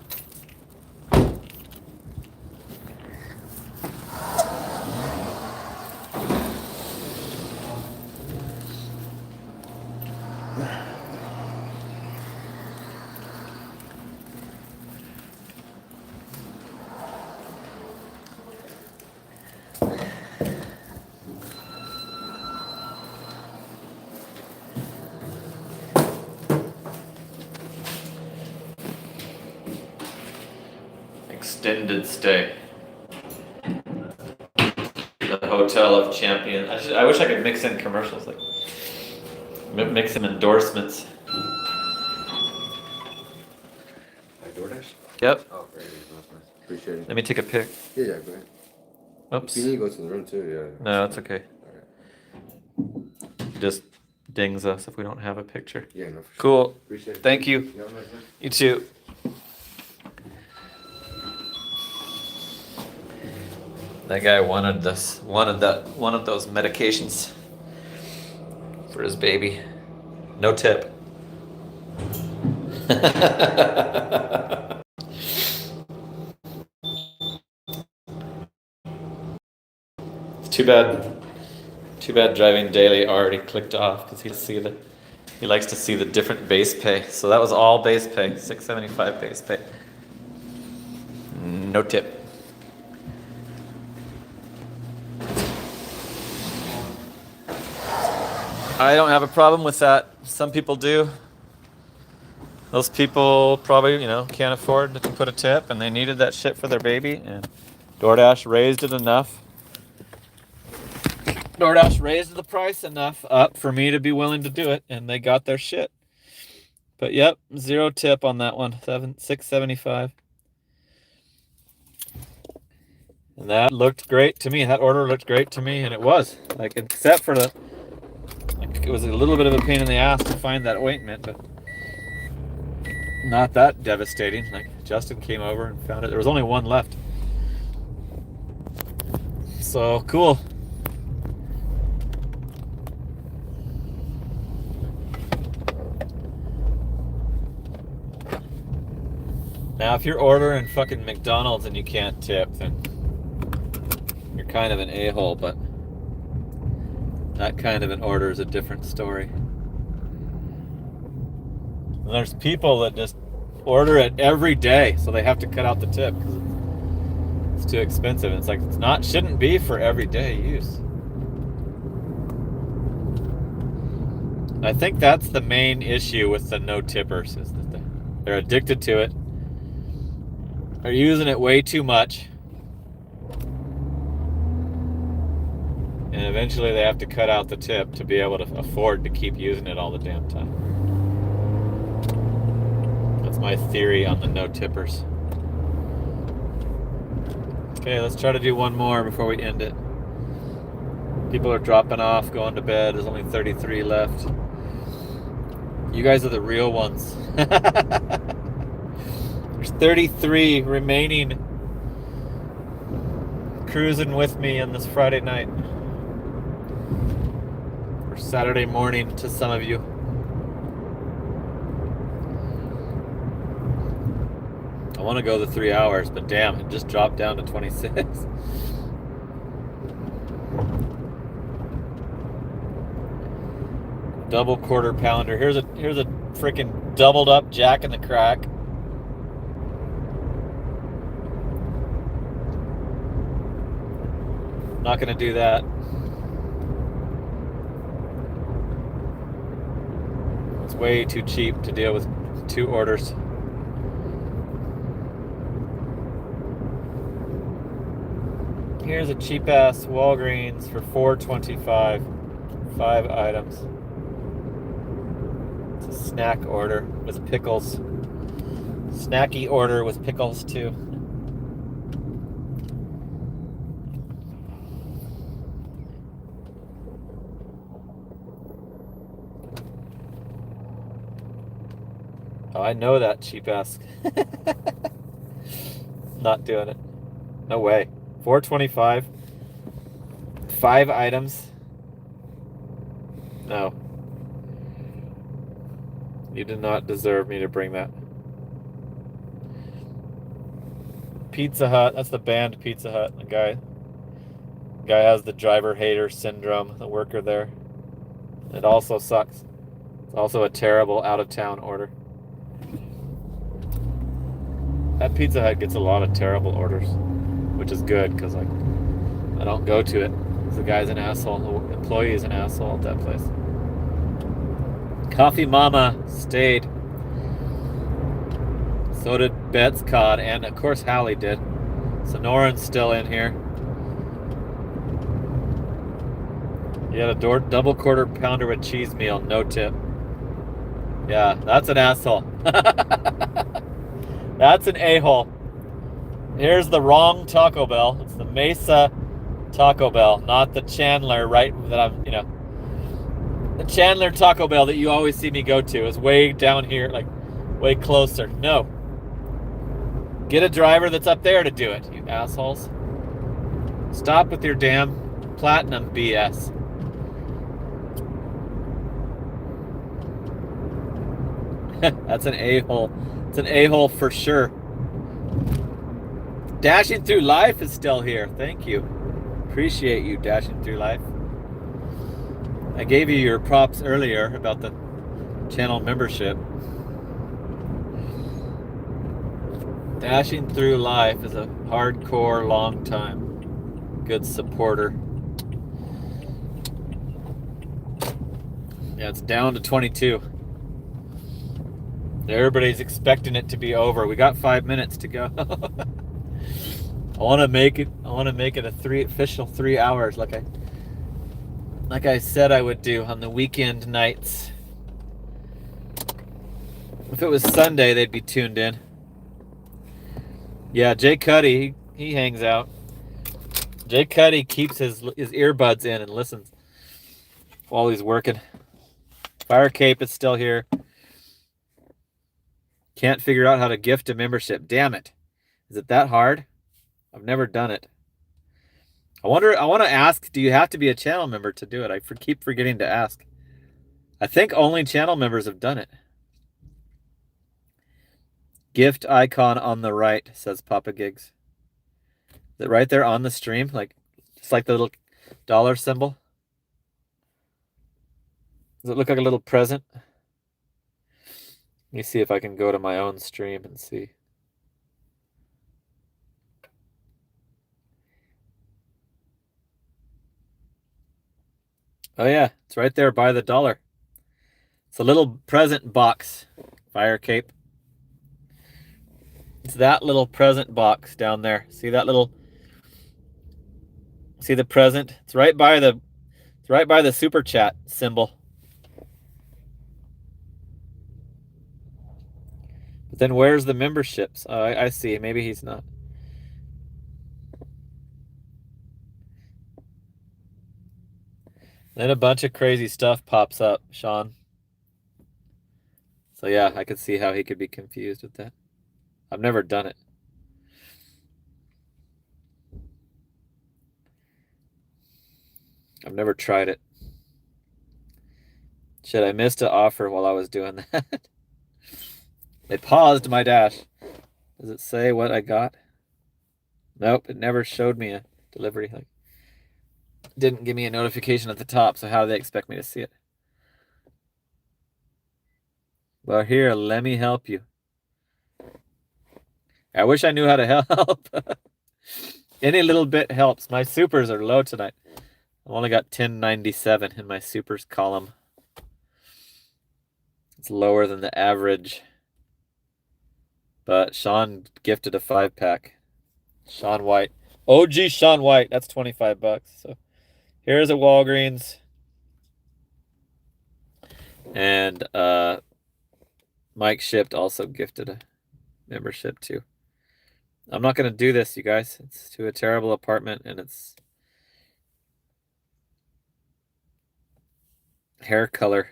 Extended stay. The Hotel of Champions. I wish I could mix in commercials, like mix in endorsements. Like DoorDash? Yep. Oh, great. That's nice. Appreciate it. Let me take a pic. Yeah, go ahead. Oops. If you need to go to the room too, yeah. No, it's okay. Alright. Just dings us if we don't have a picture. Yeah, no, for sure. Cool. Appreciate it. Thank you. You have a nice night. You too. That guy wanted one of those medications for his baby. No tip. It's too bad driving daily already clicked off because he likes to see the different base pay. So that was all base pay, $6.75 base pay. No tip. I don't have a problem with that. Some people do. Those people probably, can't afford to put a tip and they needed that shit for their baby, and DoorDash raised it enough. DoorDash raised the price enough up for me to be willing to do it, and they got their shit. But yep, zero tip on that one. $6.75. And that looked great to me. That order looked great to me, and it was. Except for it was a little bit of a pain in the ass to find that ointment, but not that devastating. Justin came over and found it. There was only one left. So cool. Now, if you're ordering fucking McDonald's and you can't tip, then you're kind of an a-hole, but that kind of an order is a different story. And there's people that just order it every day, so they have to cut out the tip because it's too expensive. And it's shouldn't be for everyday use. I think that's the main issue with the no tippers, is that they're addicted to it. They're using it way too much. And eventually they have to cut out the tip to be able to afford to keep using it all the damn time. That's my theory on the no tippers. Okay, let's try to do one more before we end it. People are dropping off, going to bed. There's only 33 left. You guys are the real ones. There's 33 remaining cruising with me on this Friday night. Or Saturday morning to some of you. I want to go the 3 hours, but damn, it just dropped down to 26. Double quarter pounder. Here's a freaking doubled up Jack in the Crack. Not gonna do that. It's way too cheap to deal with 2 orders. Here's a cheap ass Walgreens for $4.25, 5 items. snack order with pickles. Snacky order with pickles too. Oh, I know that cheap ass. Not doing it. No way. $4.25. 5 items. No. You did not deserve me to bring that. Pizza Hut. That's the band Pizza Hut. The guy has the driver hater syndrome, the worker there. It also sucks. It's also a terrible out-of-town order. That Pizza Hut gets a lot of terrible orders, which is good because like I don't go to it. The guy's an asshole. The employee is an asshole at that place. Coffee Mama stayed. So did Betts Cod, and of course Hallie did. Sonoran's still in here. You had a double quarter pounder with cheese meal, no tip. Yeah, that's an asshole. That's an a-hole. Here's the wrong Taco Bell. It's the Mesa Taco Bell, not the Chandler, right? That I'm, the Chandler Taco Bell that you always see me go to is way down here, like way closer. No. Get a driver that's up there to do it, you assholes. Stop with your damn platinum BS. That's an a-hole. It's an a-hole for sure. Dashing Through Life is still here. Thank you. Appreciate you, Dashing Through Life. I gave you your props earlier about the channel membership. Dashing Through Life is a hardcore, long time good supporter. Yeah, it's down to 22. Everybody's expecting it to be over. We got 5 minutes to go. I want to make it a official 3 hours, like I said I would do on the weekend nights. If it was Sunday, they'd be tuned in. Yeah, Jay Cuddy, he hangs out. Jay Cuddy keeps his earbuds in and listens while he's working. Fire Cape is still here. Can't figure out how to gift a membership. Damn it. Is it that hard? I've never done it. I want to ask, do you have to be a channel member to do it? I keep forgetting to ask. I think only channel members have done it. Gift icon on the right, says Papa Gigs. Is it right there on the stream? Like, just like the little dollar symbol? Does it look like a little present? Let me see if I can go to my own stream and see. Oh yeah, it's right there by the dollar. It's a little present box, Fire Cape. It's that little present box down there. See that little? See the present? It's right by the super chat symbol. But then where's the memberships? Oh, I see. Maybe he's not. Then a bunch of crazy stuff pops up, Sean. So yeah, I could see how he could be confused with that. I've never done it. I've never tried it. Shit, I missed an offer while I was doing that. They paused my dash. Does it say what I got? Nope, it never showed me a delivery. Like, didn't give me a notification at the top, so how do they expect me to see it? Well, here, let me help you. I wish I knew how to help. Any little bit helps. My supers are low tonight. I've only got 1097 in my supers column. It's lower than the average. But Sean gifted a 5-pack. Sean White. OG Sean White. That's $25. So here's a Walgreens. And Mike Shipped also gifted a membership too. I'm not going to do this, you guys. It's to a terrible apartment and it's hair color.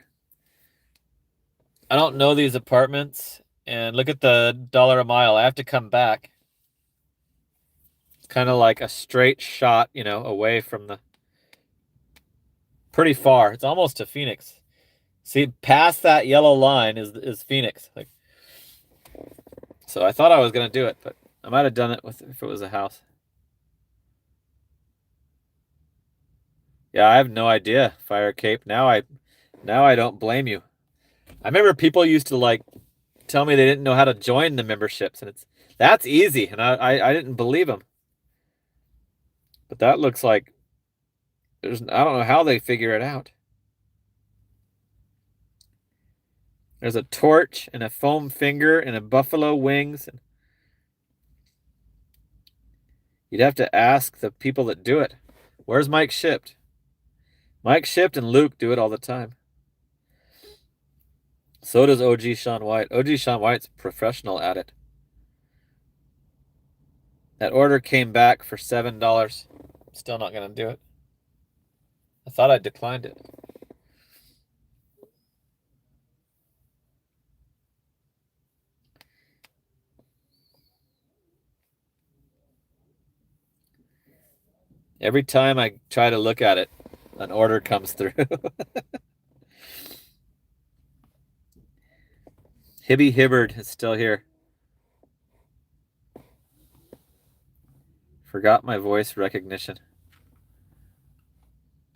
I don't know these apartments, and look at the $1 a mile. I have to come back. It's kind of like a straight shot, you know, away from the... Pretty far. It's almost to Phoenix. See, past that yellow line is Phoenix. Like, so I thought I was going to do it, but I might have done it if it was a house. Yeah, I have no idea, Fire Cape. Now I don't blame you. I remember people used to like tell me they didn't know how to join the memberships, and that's easy, and I didn't believe them. But that looks like I don't know how they figure it out. There's a torch and a foam finger and a buffalo wings. You'd have to ask the people that do it. Where's Mike Shipped? Mike Shipped and Luke do it all the time. So does OG Sean White. OG Sean White's professional at it. That order came back for $7. Still not going to do it. I thought I declined it. Every time I try to look at it, an order comes through. Hibby Hibbard is still here. Forgot my voice recognition.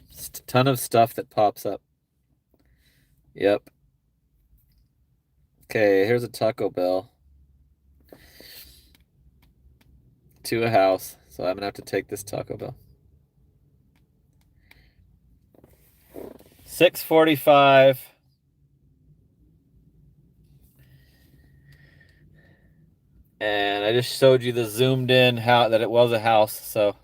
Just a ton of stuff that pops up. Yep. Okay, here's a Taco Bell. To a house. So I'm going to have to take this Taco Bell. 6:45. And I just showed you the zoomed in how that it was a house, so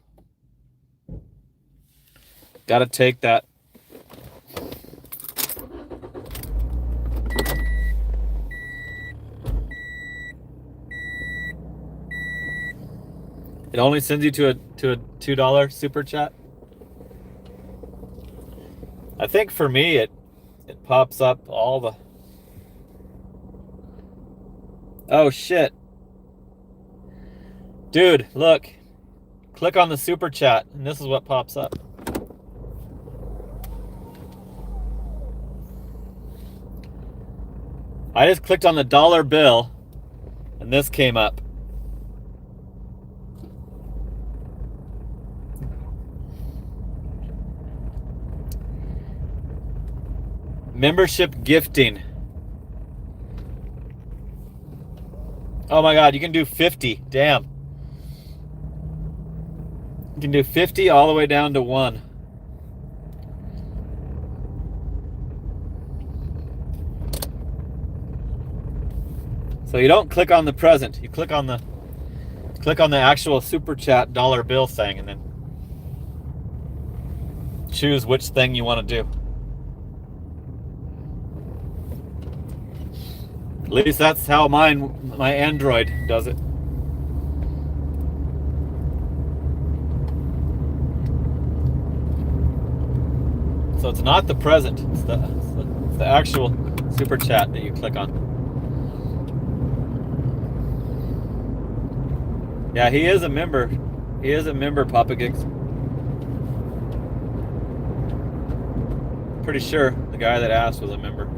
got to take that. It only sends you to a $2 super chat. I think for me it pops up all the... Oh shit. Dude, look. Click on the super chat and this is what pops up. I just clicked on the dollar bill and this came up. Membership gifting. Oh my God, you can do 50. Damn. You can do 50 all the way down to 1. So you don't click on the present. You click on the actual super chat dollar bill thing and then choose which thing you want to do. At least that's how my Android does it. So it's not the present, it's the actual super chat that you click on. Yeah, he is a member. He is a member, Papa Gigs. Pretty sure the guy that asked was a member.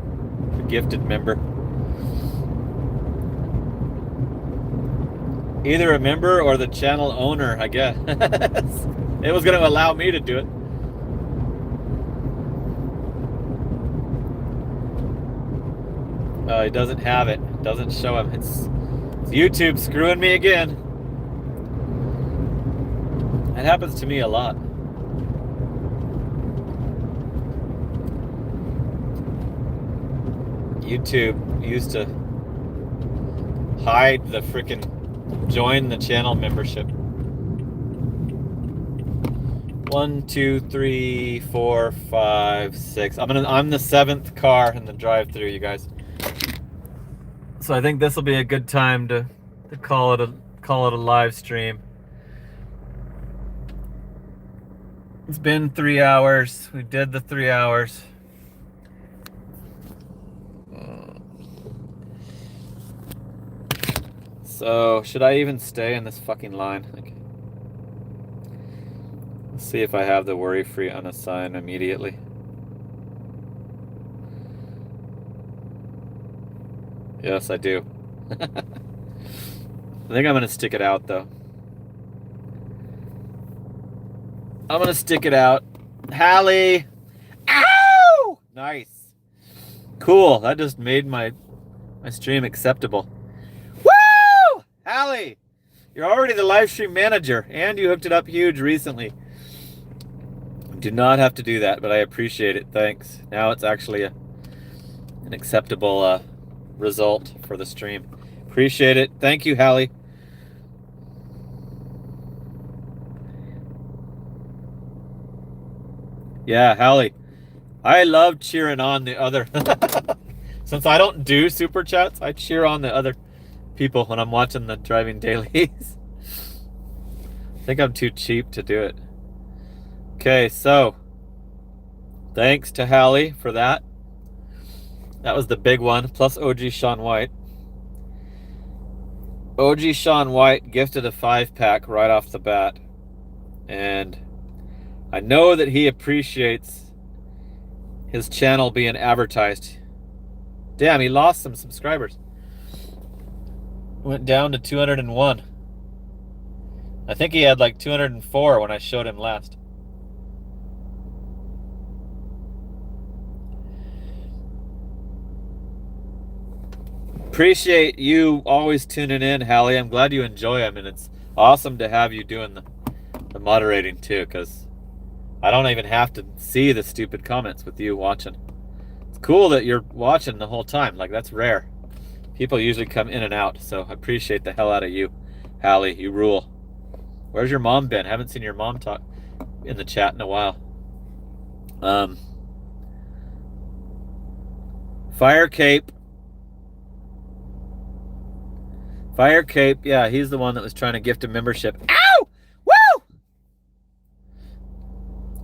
A gifted member. Either a member or the channel owner, I guess. It was going to allow me to do it. He doesn't have it. It doesn't show him. It's YouTube screwing me again. That happens to me a lot. YouTube used to hide the frickin' join the channel membership. 1, 2, 3, 4, 5, 6. I'm the 7th car in the drive-thru, you guys. So I think this will be a good time to call it a live stream. It's been 3 hours. We did the 3 hours. So should I even stay in this fucking line? Okay. Let's see if I have the worry-free unassigned immediately. Yes, I do. I think I'm gonna stick it out though. I'm gonna stick it out. Hallie! Ow! Nice. Cool. That just made my stream acceptable. Woo! Hallie! You're already the live stream manager, and you hooked it up huge recently. Do not have to do that, but I appreciate it. Thanks. Now it's actually an acceptable result for the stream. Appreciate it. Thank you, Hallie. Yeah, Hallie. I love cheering on the other. Since I don't do super chats, I cheer on the other people when I'm watching the driving dailies. I think I'm too cheap to do it. Okay, so thanks to Hallie for that. That was the big one, plus OG Sean White. OG Sean White gifted a 5-pack right off the bat. And I know that he appreciates his channel being advertised. Damn, he lost some subscribers. Went down to 201. I think he had like 204 when I showed him last. Appreciate you always tuning in, Hallie. I'm glad you enjoy them, and it's awesome to have you doing the moderating too, because I don't even have to see the stupid comments with you watching. It's cool that you're watching the whole time. Like, that's rare. People usually come in and out, so I appreciate the hell out of you, Hallie. You rule. Where's your mom been? Haven't seen your mom talk in the chat in a while. Fire Cape. Fire Cape, yeah, he's the one that was trying to gift a membership. Ow! Woo!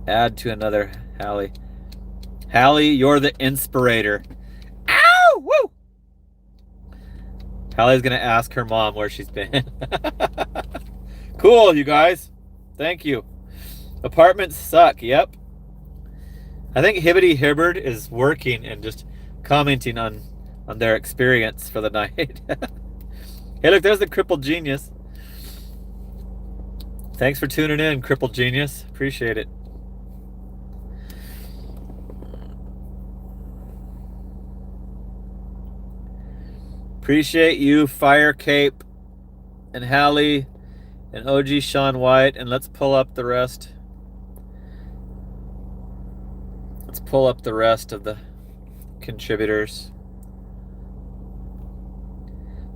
Add to another Hallie. Hallie, you're the inspirator. Ow! Woo! Hallie's gonna ask her mom where she's been. Cool, you guys. Thank you. Apartments suck, yep. I think Hibbity Hibbard is working and just commenting on their experience for the night. Hey, look, there's the Crippled Genius. Thanks for tuning in, Crippled Genius. Appreciate it. Appreciate you, Fire Cape, and Hallie, and OG Sean White. And let's pull up the rest. Let's pull up the rest of the contributors.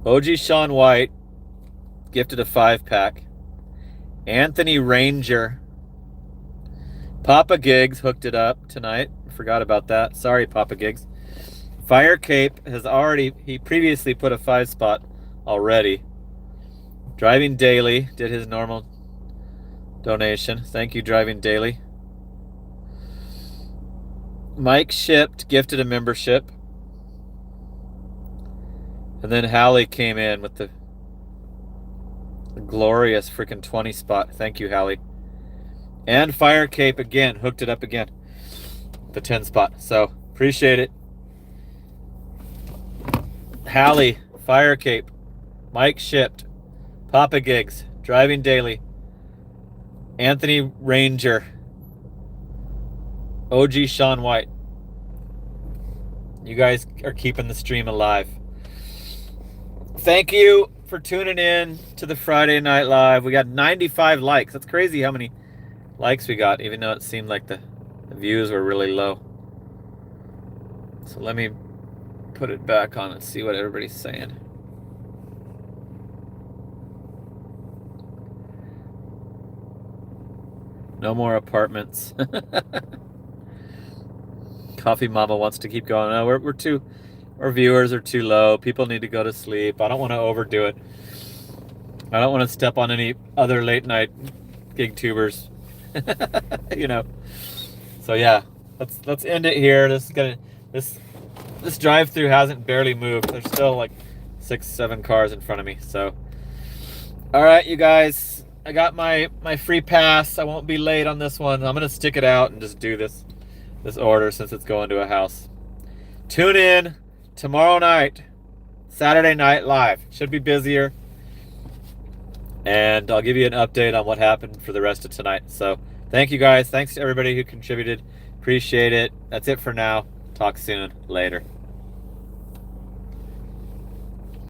OG Sean White gifted a 5-pack. Anthony Ranger. Papa Gigs hooked it up tonight. Forgot about that. Sorry, Papa Gigs. Fire Cape has he previously put a 5-spot already. Driving Daily did his normal donation. Thank you, Driving Daily. Mike Shipped gifted a membership. And then Hallie came in with the glorious freaking 20 spot. Thank you, Hallie. And Fire Cape again hooked it up again. The 10 spot. So appreciate it. Hallie, Fire Cape, Mike Shipped, Papa Gigs, Driving Daily, Anthony Ranger, OG Sean White. You guys are keeping the stream alive. Thank you for tuning in to the Friday Night Live. We got 95 likes. That's crazy how many likes we got, even though it seemed like the views were really low. So let me put it back on and see what everybody's saying. No more apartments. Coffee Mama wants to keep going. No, we're too Our viewers are too low. People need to go to sleep. I don't want to overdo it. I don't want to step on any other late night gig tubers. You know. So yeah, let's end it here. This drive-through hasn't barely moved. There's still like 6-7 cars in front of me. So all right, you guys, I got my free pass. I won't be late on this one. I'm gonna stick it out and just do this order since it's going to a house. Tune in tomorrow night, Saturday Night Live. Should be busier. And I'll give you an update on what happened for the rest of tonight. So thank you guys. Thanks to everybody who contributed. Appreciate it. That's it for now. Talk soon. Later.